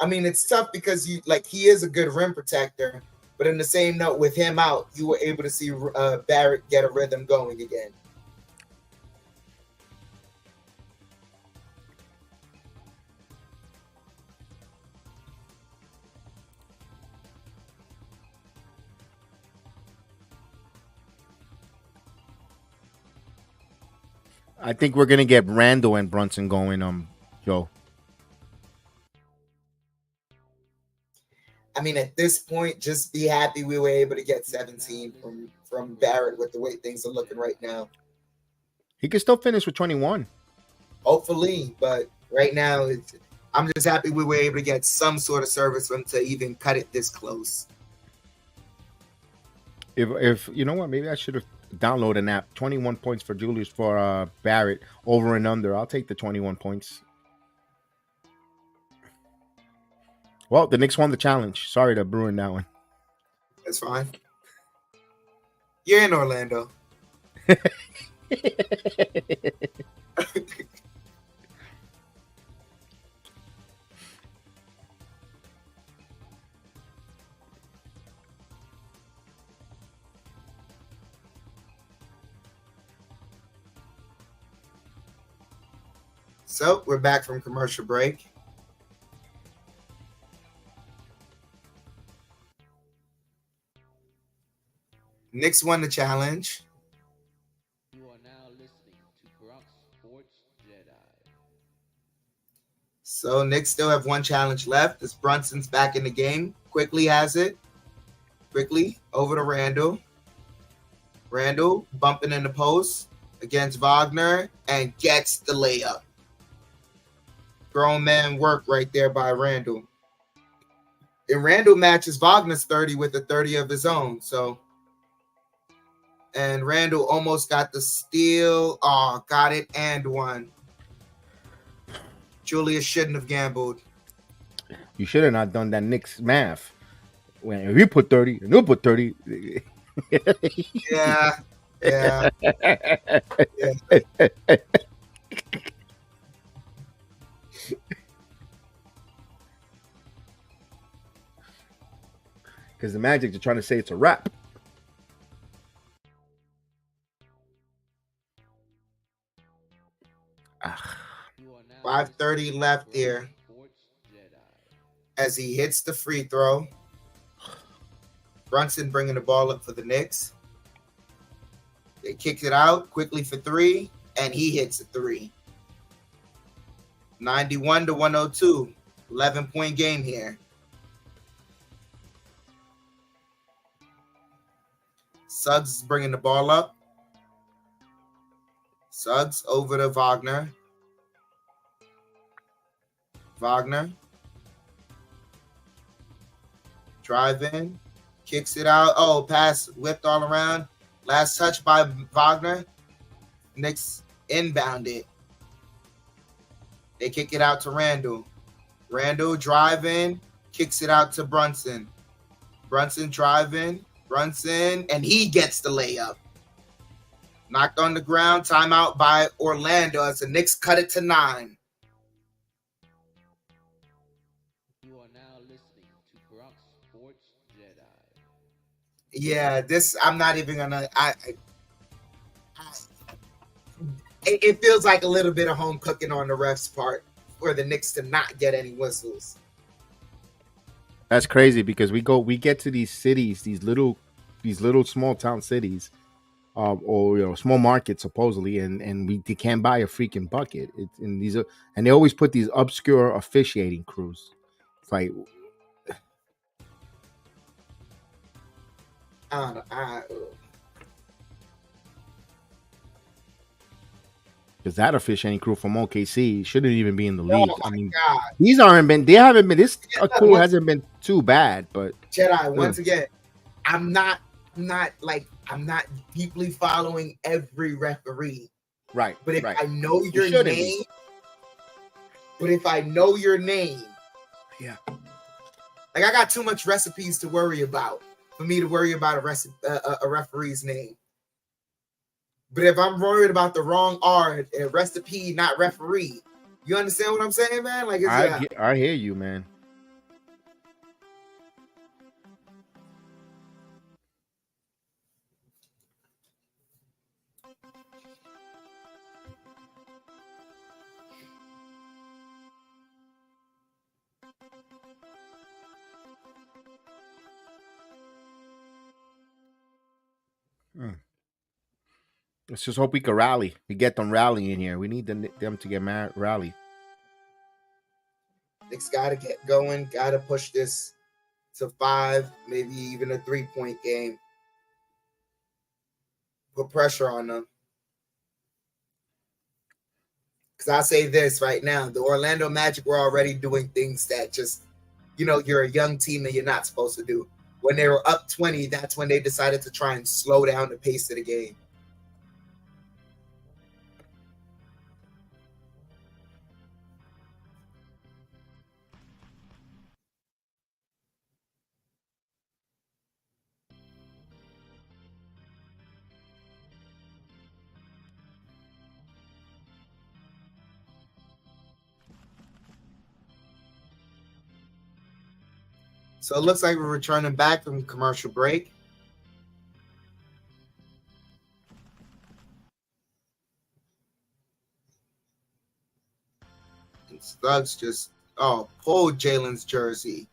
I mean, it's tough because he is a good rim protector, but in the same note, with him out, you were able to see Barrett get a rhythm going again. I think we're gonna get Randall and Brunson going, Joe. I mean, at this point, just be happy we were able to get 17 from Barrett with the way things are looking right now. He can still finish with 21. Hopefully, but right now I'm just happy we were able to get some sort of service from to even cut it this close. If you know what, maybe I should have downloaded an app. 21 points for Julius for Barrett over and under. I'll take the 21 points. Well, the Knicks won the challenge. Sorry to ruin that one. That's fine. You're in Orlando. So we're back from commercial break. Knicks won the challenge. You are now listening to Bronx Sports Jedi. So Knicks still have one challenge left. As Brunson's back in the game. Quickly has it. Quickly over to Randall. Randall bumping in the post against Wagner and gets the layup. Grown man work right there by Randall. And Randall matches Wagner's 30 with a 30 of his own. So, and Randall almost got the steal. Oh, got it and won. Julius shouldn't have gambled. You should have not done that Knicks math. When if you put 30 and you put 30. Yeah. Yeah. Because the Magic are trying to say it's a wrap. You are now 5:30 left here Sports Jedi. as he hits the free throw. Brunson bringing the ball up for the Knicks. They kick it out quickly for three, and he hits a three. 91-102. 11-point game here. Suggs is bringing the ball up. Suggs over to Wagner. Wagner. Drive in. Kicks it out. Oh, pass whipped all around. Last touch by Wagner. Knicks inbound it. They kick it out to Randall. Randall drive in. Kicks it out to Brunson. Brunson drive in. Brunson. And he gets the layup. Knocked on the ground. Timeout by Orlando as the Knicks cut it to 9. You are now listening to Bronx Sports Jedi. Yeah, this I'm not even gonna. It feels like a little bit of home cooking on the refs' part for the Knicks to not get any whistles. That's crazy because we get to these cities, these little small town cities, or small markets supposedly, and they can't buy a freaking bucket. And they always put these obscure officiating crews. It's like because that officiating crew from OKC shouldn't even be in the league. I mean, God. they haven't been. This crew hasn't been too bad, but Jedi, once again, I'm not deeply following every referee. right. But if right. I know your shouldn't name, Yeah. like I got too much recipes to worry about for me to worry about a referee's name. But if I'm worried about the wrong R, recipe, not referee, you understand what I'm saying, man? Like, I hear you, man. Let's just hope we can rally. We get them rallying here. We need them to get rally. Knicks got to get going, got to push this to 5, maybe even a 3-point game. Put pressure on them. Because I'll say this right now, the Orlando Magic were already doing things that just, you're a young team and you're not supposed to do. When they were up 20, that's when they decided to try and slow down the pace of the game. So it looks like we're returning back from commercial break. And Suggs just, pulled Jalen's jersey.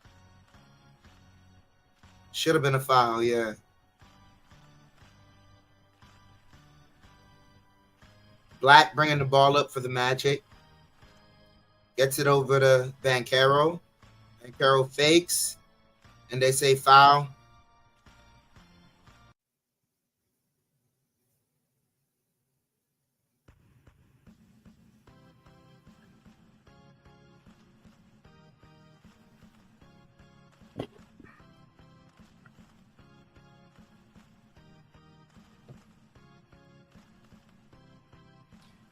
Should have been a foul, yeah. Black bringing the ball up for the Magic. Gets it over to Banchero. Banchero fakes, and they say foul.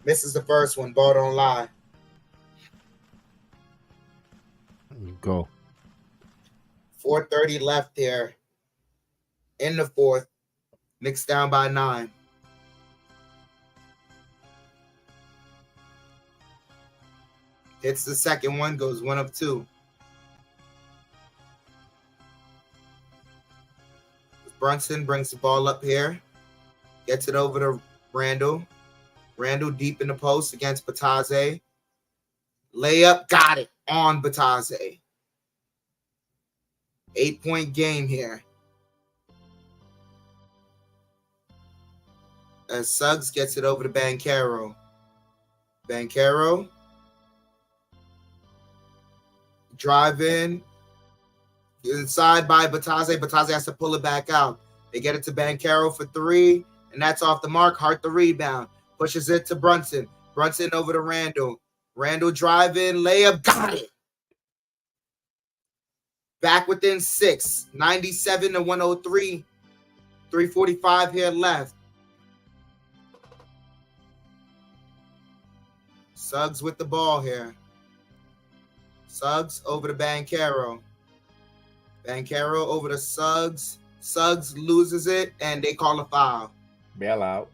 Misses the first one. Ball don't lie. Go. 4:30 left here in the fourth. Knicks down by 9. Hits the second one, goes 1 of 2. Brunson brings the ball up here. Gets it over to Randall. Randall deep in the post against Bataze. Layup, got it on Bataze. 8-point game here. As Suggs gets it over to Banchero. Banchero. Drive in. Inside by Bataze. Bataze has to pull it back out. They get it to Banchero for 3, and that's off the mark. Hart the rebound. Pushes it to Brunson. Brunson over to Randall. Randall drive in. Layup, got it. Back within 6. 97 to 103. 3:45 here left. Suggs with the ball here. Suggs over to Banchero. Banchero over to Suggs. Suggs loses it, and they call a foul. Bailout.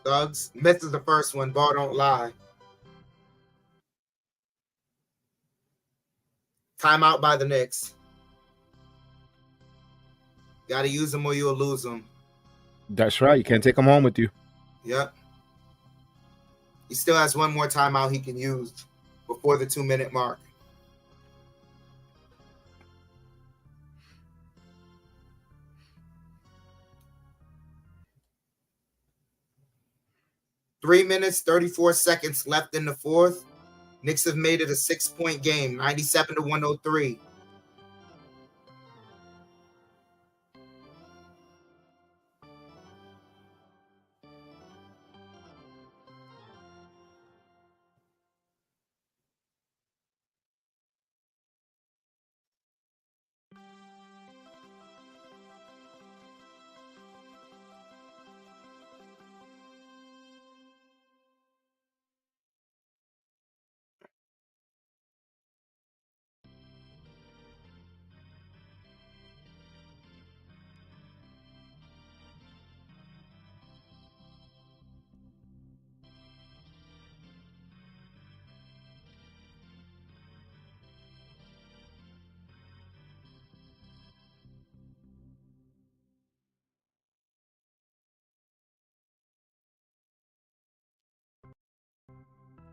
Suggs misses the first one. Ball don't lie. Timeout by the Knicks. Got to use them or you'll lose them. That's right. You can't take them home with you. Yep. He still has one more timeout he can use before the 2-minute mark. Three minutes, 34 seconds left in the fourth. Knicks have made it a 6-point game, 97 to 103.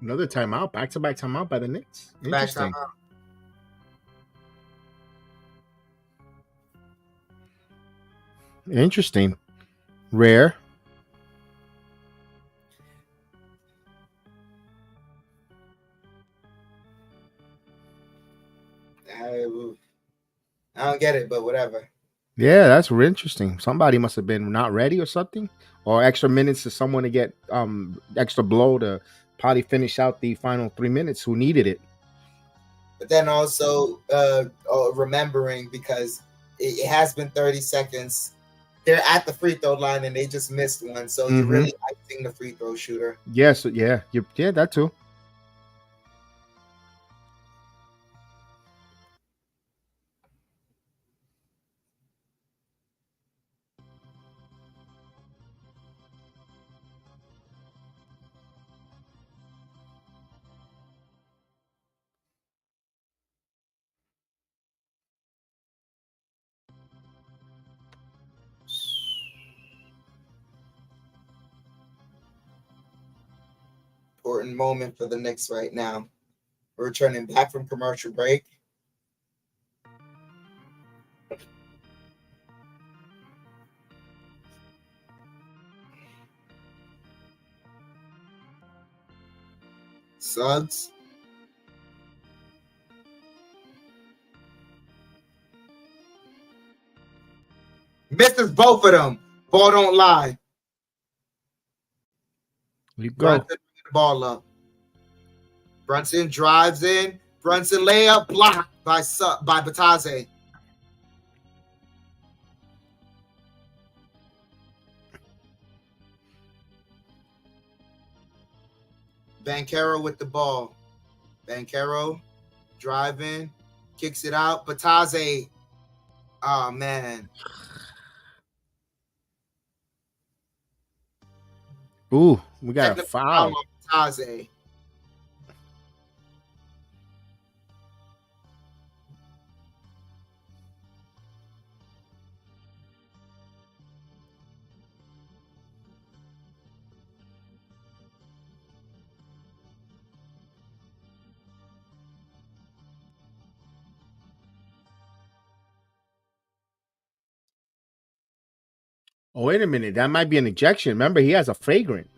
Another timeout, back-to-back timeout by the Knicks. Back time Interesting. out. Interesting. Rare. I don't get it, but whatever. Yeah, that's real interesting. Somebody must have been not ready or something, or extra minutes to someone to get extra blow to probably finish out the final 3 minutes who needed it. But then also remembering, because it has been 30 seconds. They're at the free throw line and they just missed one. So you're really icing the free throw shooter. Yes, yeah, yeah, that too. Important moment for the Knicks right now. We're returning back from commercial break. Suggs. Misses both of them. Ball don't lie. You go. Brunson bringing the ball up. Brunson drives in. Brunson layup blocked by Bataze. Banchero with the ball. Banchero driving, kicks it out. Bataze. Oh man. Ooh, we got a Technical foul. on Bataze. Oh, wait a minute. That might be an ejection. Remember, he has a flagrant.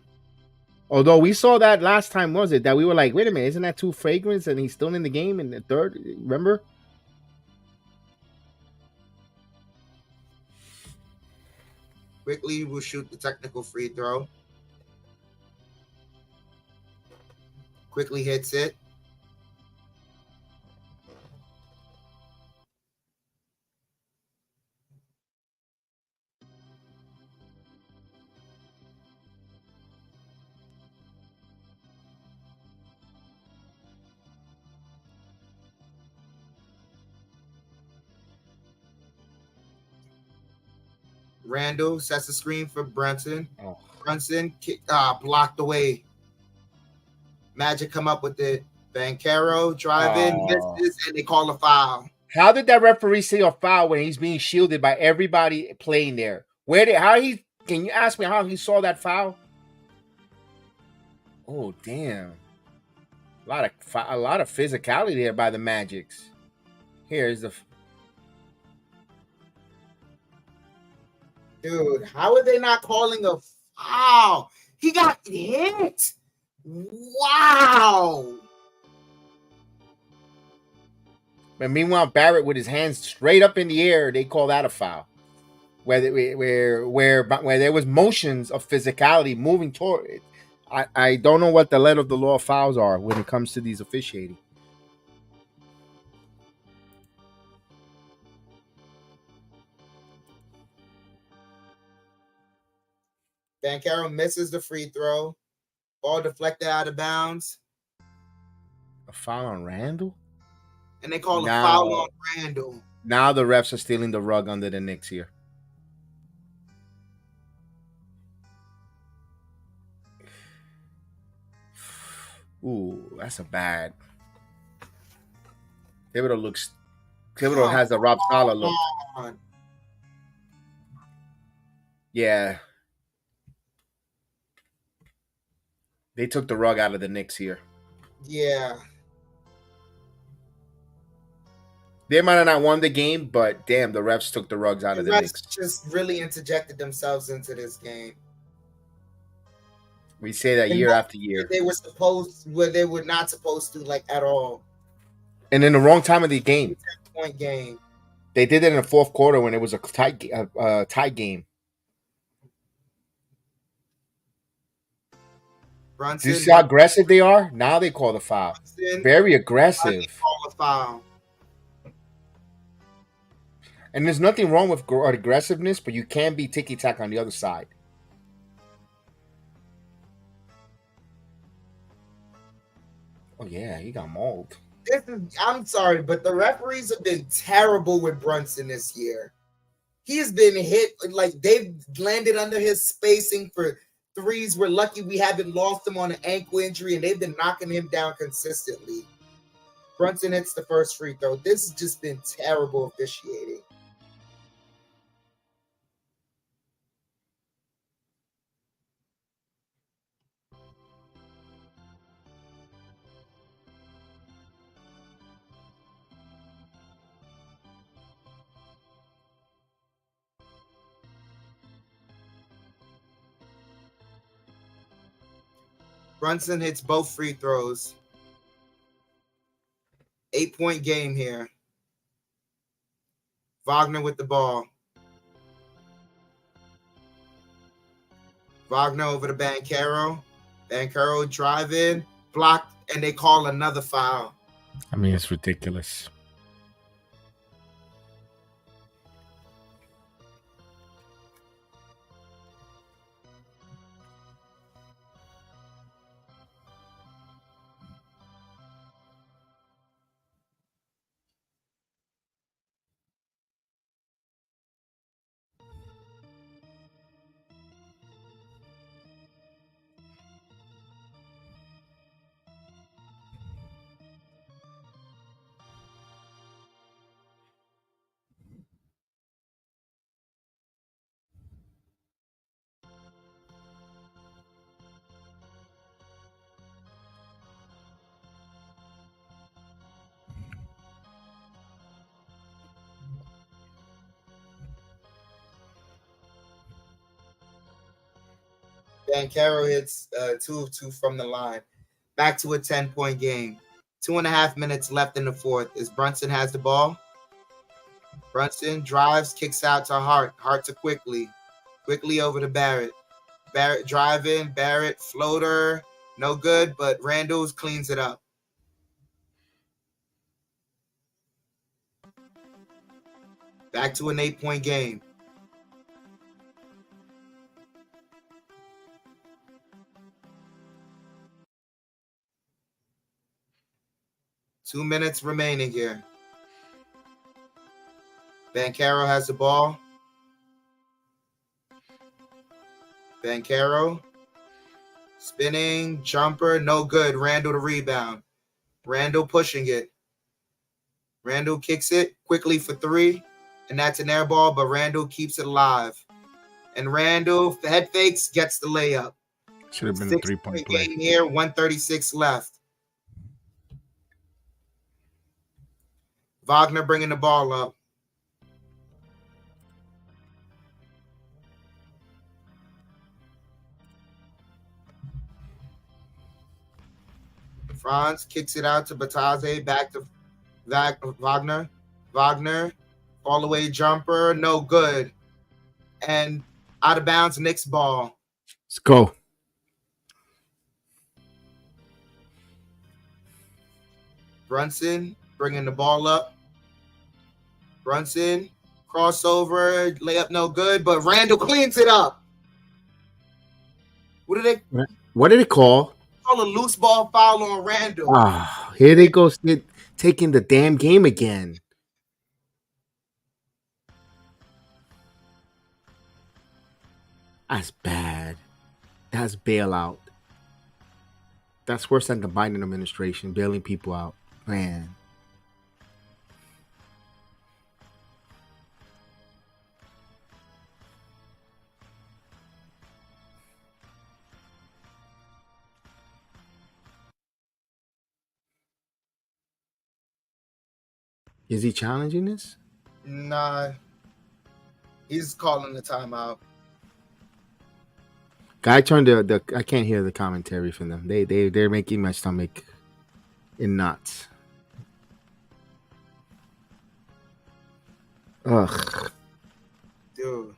Although we saw that last time, was it? That we were like, wait a minute, isn't that two flagrants and he's still in the game in the third? Remember? Quickly will shoot the technical free throw. Quickly hits it. Randall sets the screen for Brunson. Oh. Brunson blocked away. Magic come up with it. Banchero driving, misses, and they call a foul. How did that referee say a foul when he's being shielded by everybody playing there? Can you ask me how he saw that foul? Oh, damn. A lot of physicality there by the Magics. Here's the Dude, how are they not calling a foul? He got hit. Wow. But meanwhile, Barrett with his hands straight up in the air, they call that a foul. Where there was motions of physicality moving toward it. I don't know what the letter of the law fouls are when it comes to these officiating. Banchero misses the free throw. Ball deflected out of bounds. A foul on Randall? And they call a foul on Randall. Now the refs are stealing the rug under the Knicks here. Ooh, that's a bad. Thibodeau has the Rob Sala look. Yeah. They took the rug out of the Knicks here. Yeah. They might have not won the game, but damn, the refs took the rugs out The of the refs Knicks. just really interjected themselves into this game. We say that And year after year. where they were not supposed to, like, at all. And in the wrong time of the game. 10-point game. They did it in the fourth quarter when it was a tie game. Do you Brunson, see how aggressive they are? Now they call the foul. Brunson, Very aggressive. call a foul. And there's nothing wrong with aggressiveness, but you can be ticky-tack on the other side. Oh, yeah, he got mauled. I'm sorry, but the referees have been terrible with Brunson this year. He's been hit, like, they've landed under his spacing for threes. We're lucky we haven't lost him on an ankle injury, and they've been knocking him down consistently. Brunson hits the first free throw. This has just been terrible officiating. Brunson hits both free throws. 8-point game here. Wagner with the ball. Wagner over to Banchero. Banchero drive in, blocked, and they call another foul. I mean, it's ridiculous. Banchero hits 2 of 2 from the line. Back to a 10-point game. 2.5 minutes left in the fourth. As Brunson has the ball. Brunson drives, kicks out to Hart. Hart to Quickly. Quickly over to Barrett. Barrett driving. Barrett floater. No good, but Randles cleans it up. Back to an 8-point game. Two minutes remaining here. Banchero has the ball. Banchero. Spinning, jumper, no good. Randle to rebound. Randle pushing it. Randle kicks it quickly for 3, and that's an air ball, but Randle keeps it alive. And Randle head fakes, gets the layup. Should have been a 3-point play. Game here, 1:36 left. Wagner bringing the ball up. Franz kicks it out to Bataze, back to Wagner. Wagner, all the way jumper, no good. And out of bounds, Knicks ball. Let's go. Brunson bringing the ball up. Brunson, crossover, layup no good, but Randle cleans it up. What did they call? Call a loose ball foul on Randle. Ah, here they go taking the damn game again. That's bad. That's bailout. That's worse than the Biden administration, bailing people out. Man. Is he challenging this? Nah, he's calling the timeout. Guy turned the I can't hear the commentary from them. They're making my stomach in knots. Ugh. Dude.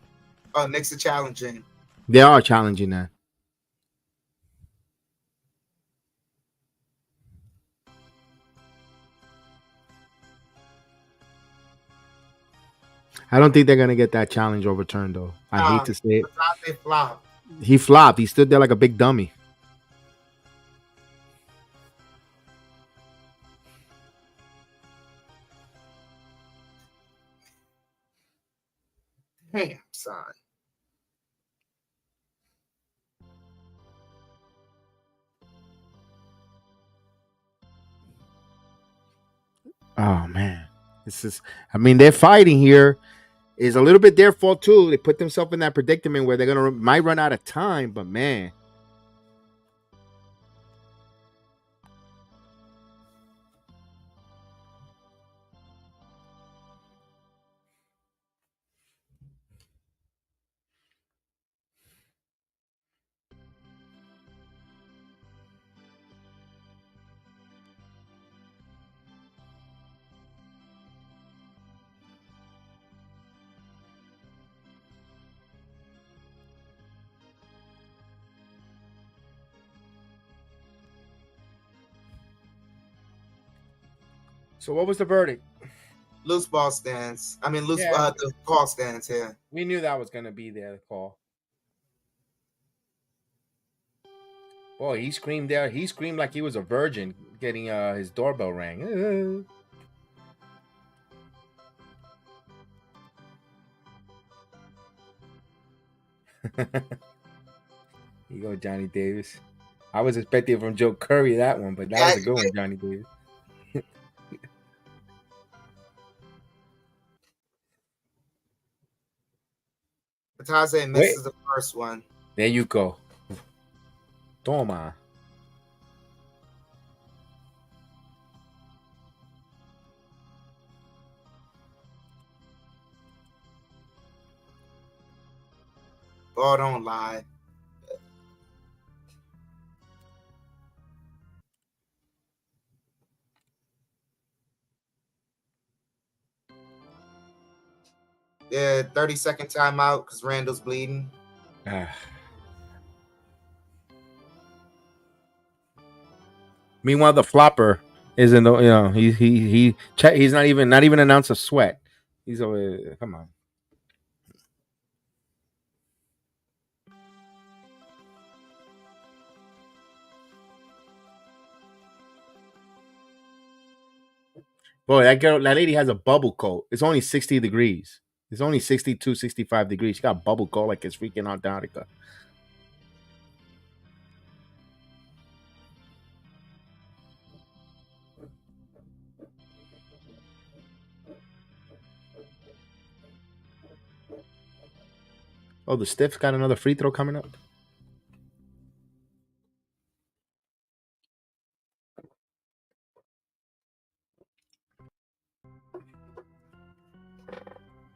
Oh, Knicks are challenging. They are challenging that. I don't think they're gonna get that challenge overturned though. I hate to say it. They flop. He flopped. He stood there like a big dummy. Damn, son. Oh man. This is I mean, they're fighting here. Is a little bit their fault too. They put themselves in that predicament where they're gonna might run out of time, but man. So what was the verdict? Loose ball stance. I mean, Yeah. the call stance here. We knew that was gonna be there, the call. Boy, he screamed there. He screamed like he was a virgin getting his doorbell rang. You go, Johnny Davis. I was expecting from Joe Curry that one, but that was a good one, Johnny Davis. Taze misses the first one. There you go. Toma. Ball don't lie. Yeah, 30-second timeout because Randall's bleeding. Meanwhile, the flopper isn't. He's not even an ounce of sweat. He's over. Come on. Boy, that lady has a bubble coat. It's only 60 degrees. It's only 62, 65 degrees. She got a bubble coat like it's freaking Antarctica. Oh, the Stiff's got another free throw coming up.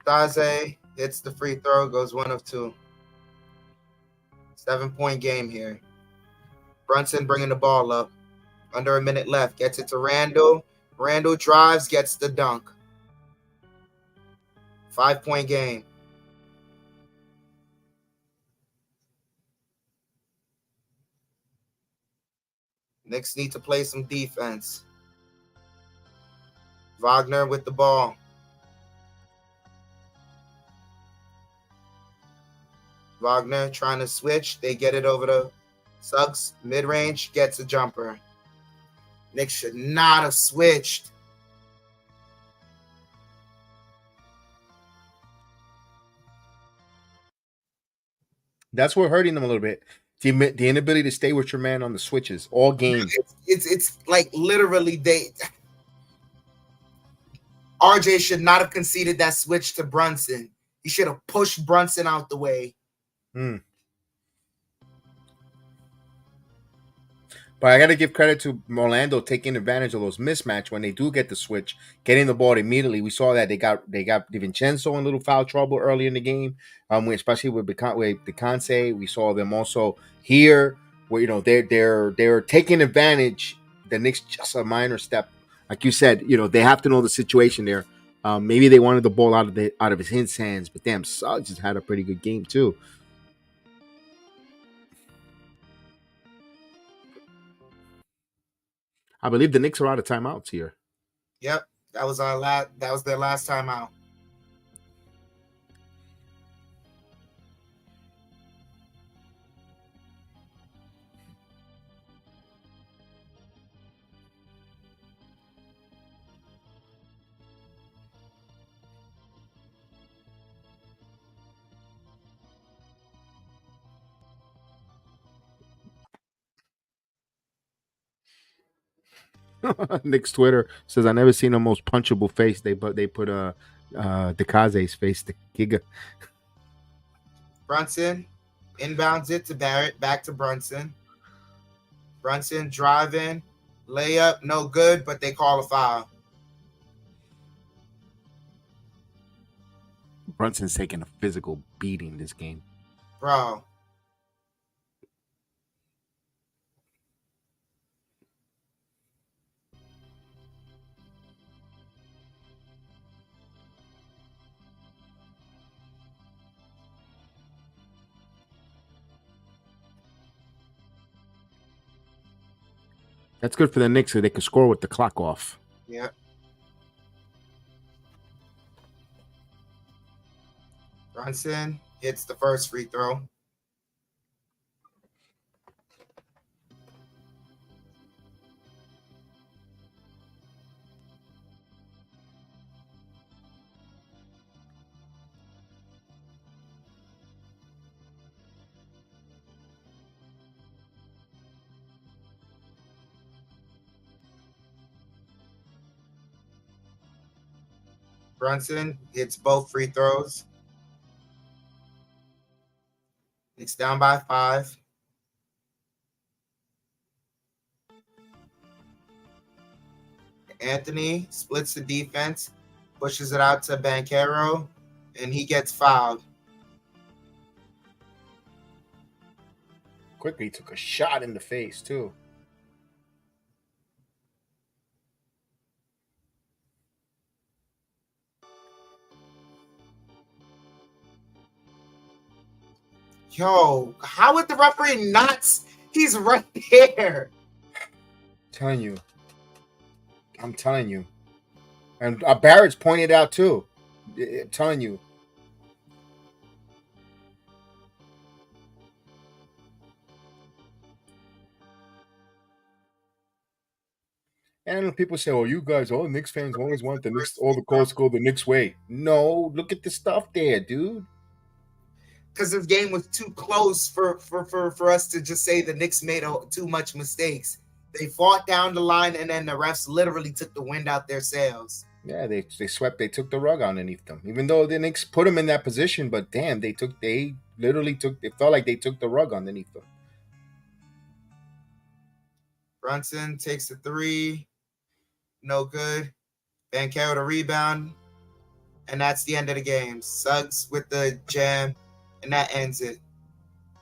Taze hits the free throw, goes 1 of 2. 7-point game here. Brunson bringing the ball up. Under a minute left. Gets it to Randall. Randall drives, gets the dunk. 5-point game. Knicks need to play some defense. Wagner with the ball. Wagner trying to switch. They get it over to Suggs. Mid-range, gets a jumper. Knicks should not have switched. That's what hurting them a little bit. The inability to stay with your man on the switches all game. It's like literally RJ should not have conceded that switch to Brunson. He should have pushed Brunson out the way. But I got to give credit to Orlando taking advantage of those mismatch when they do get the switch, getting the ball immediately. We saw that they got DiVincenzo in little foul trouble early in the game, especially with DeConce. We saw them also here, where they're taking advantage. The Knicks just a minor step, like you said. They have to know the situation there. Maybe they wanted the ball out of his hands, but damn, Suggs has had a pretty good game too. I believe the Knicks are out of timeouts here. Yep, that was our last. That was their last time out. Nick's Twitter says, "I never seen the most punchable face." They put Dekaze's face, the Giga. Brunson inbounds it to Barrett, back to Brunson. Brunson driving, layup, no good, but they call a foul. Brunson's taking a physical beating this game. Bro. That's good for the Knicks so they can score with the clock off. Yep. Brunson hits the first free throw. Brunson hits both free throws. It's down by 5. Anthony splits the defense, pushes it out to Banchero, and he gets fouled. Quickly took a shot in the face too. Yo, how would the referee not? He's right there. I'm telling you. And Barrett's pointed out too. I'm telling you. And people say, "Oh, you guys, all Knicks fans always want the Knicks, all the calls go the Knicks way." No, look at the stuff there, dude. Because this game was too close for us to just say the Knicks made too much mistakes. They fought down the line, and then the refs literally took the wind out their sails. Yeah, they took the rug underneath them. Even though the Knicks put them in that position, but damn, they literally took. It felt like they took the rug underneath them. Brunson takes the 3, no good. Banchero to rebound, and that's the end of the game. Suggs with the jam, and that ends it.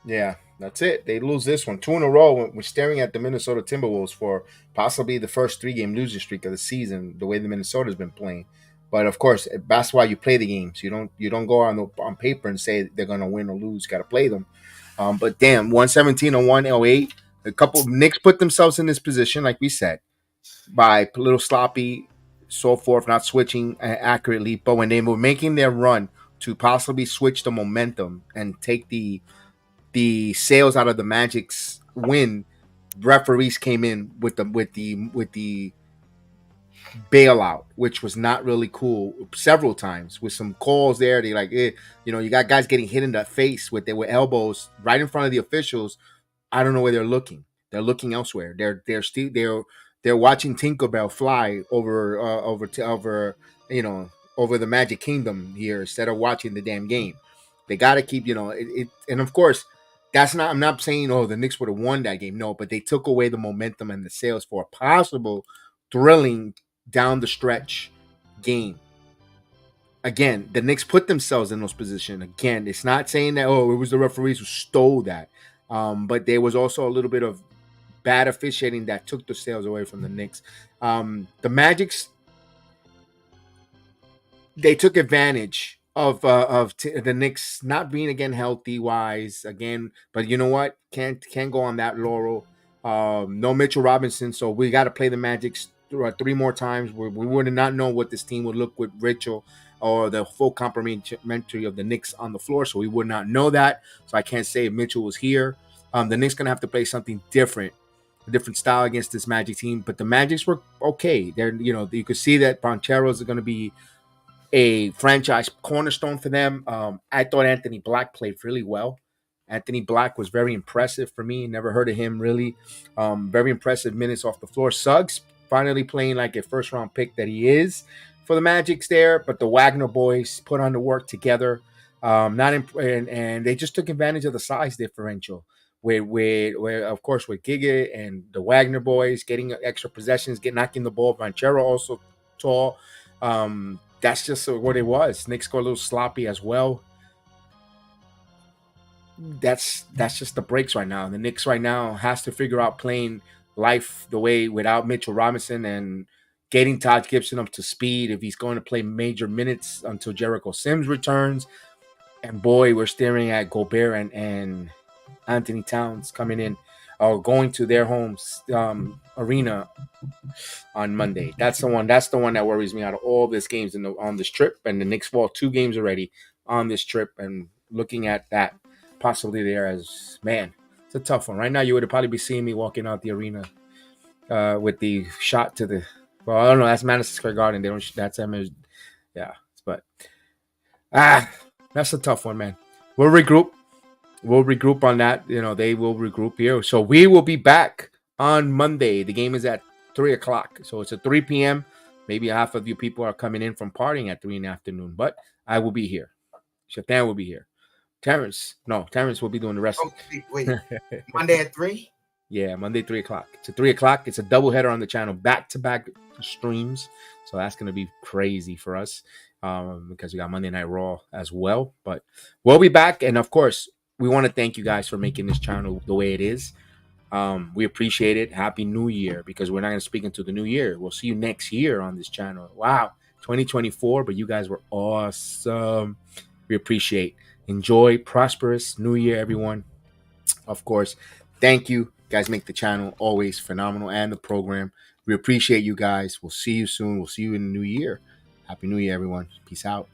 Yeah, that's it. They lose this one 2 in a row. We're staring at the Minnesota Timberwolves for possibly the first 3-game losing streak of the season. The way the Minnesota's been playing, but of course that's why you play the games. You don't go on paper and say they're gonna win or lose. Got to play them. But damn, 117 or 108. A couple of Knicks put themselves in this position, like we said, by a little sloppy, so forth, not switching accurately. But when they were making their run to possibly switch the momentum and take the sales out of the Magic's win, referees came in with the bailout, which was not really cool. Several times with some calls there, they like, you got guys getting hit in the face with elbows right in front of the officials. I don't know where they're looking. They're looking elsewhere. They're watching Tinkerbell fly over the Magic Kingdom here instead of watching the damn game. They got to keep, and of course, I'm not saying, oh, the Knicks would have won that game. No, but they took away the momentum and the sales for a possible thrilling down the stretch game. Again, the Knicks put themselves in those positions. Again, it's not saying that, oh, it was the referees who stole that. But there was also a little bit of bad officiating that took the sales away from the Knicks. The Magic's, they took advantage of the Knicks not being again healthy wise again. But you know what? Can't go on that laurel. No Mitchell Robinson, so we got to play the Magic three more times. We would not know what this team would look with Mitchell or the full complementary of the Knicks on the floor, so we would not know that. So I can't say if Mitchell was here. The Knicks gonna have to play something different, a different style against this Magic team. But the Magics were okay. They're, you could see that Banchero's going to be a franchise cornerstone for them. I thought Anthony Black played really well. Anthony Black was very impressive for me. Never heard of him really. Very impressive minutes off the floor. Suggs finally playing like a first round pick that he is for the Magics there. But the Wagner boys put on the work together. And they just took advantage of the size differential. Where of course with Giga and the Wagner boys getting extra possessions, knocking the ball. Banchero also tall. That's just what it was. Knicks got a little sloppy as well. That's just the breaks right now. The Knicks right now has to figure out playing life the way without Mitchell Robinson and getting Todd Gibson up to speed if he's going to play major minutes until Jericho Sims returns. And boy, we're staring at Gobert and Anthony Towns coming in or going to their home arena on Monday. That's the one that worries me out of all these games on this trip. And the Knicks fall 2 games already on this trip, and looking at that possibly there as, man, it's a tough one. Right now, you would probably be seeing me walking out the arena with the shot to the, well, I don't know, that's Madison Square Garden. They don't, that's yeah, but that's a tough one, man. We'll regroup on that. They will regroup here. So we will be back on Monday. The game is at 3 o'clock. So it's at 3 p.m. Maybe half of you people are coming in from partying at 3 in the afternoon. But I will be here. Shatan will be here. Terrence will be doing the rest. Oh, wait. Monday at 3? Yeah, Monday, 3 o'clock. It's at 3 o'clock. It's a doubleheader on the channel. Back-to-back streams. So that's going to be crazy for us because we got Monday Night Raw as well. But we'll be back. And, of course, we want to thank you guys for making this channel the way it is. We appreciate it. Happy New Year, because we're not going to speak into the new year. We'll see you next year on this channel. Wow, 2024, but you guys were awesome. We appreciate. Enjoy. Prosperous New Year, everyone. Of course, thank you. You guys make the channel always phenomenal and the program. We appreciate you guys. We'll see you soon. We'll see you in the new year. Happy New Year, everyone. Peace out.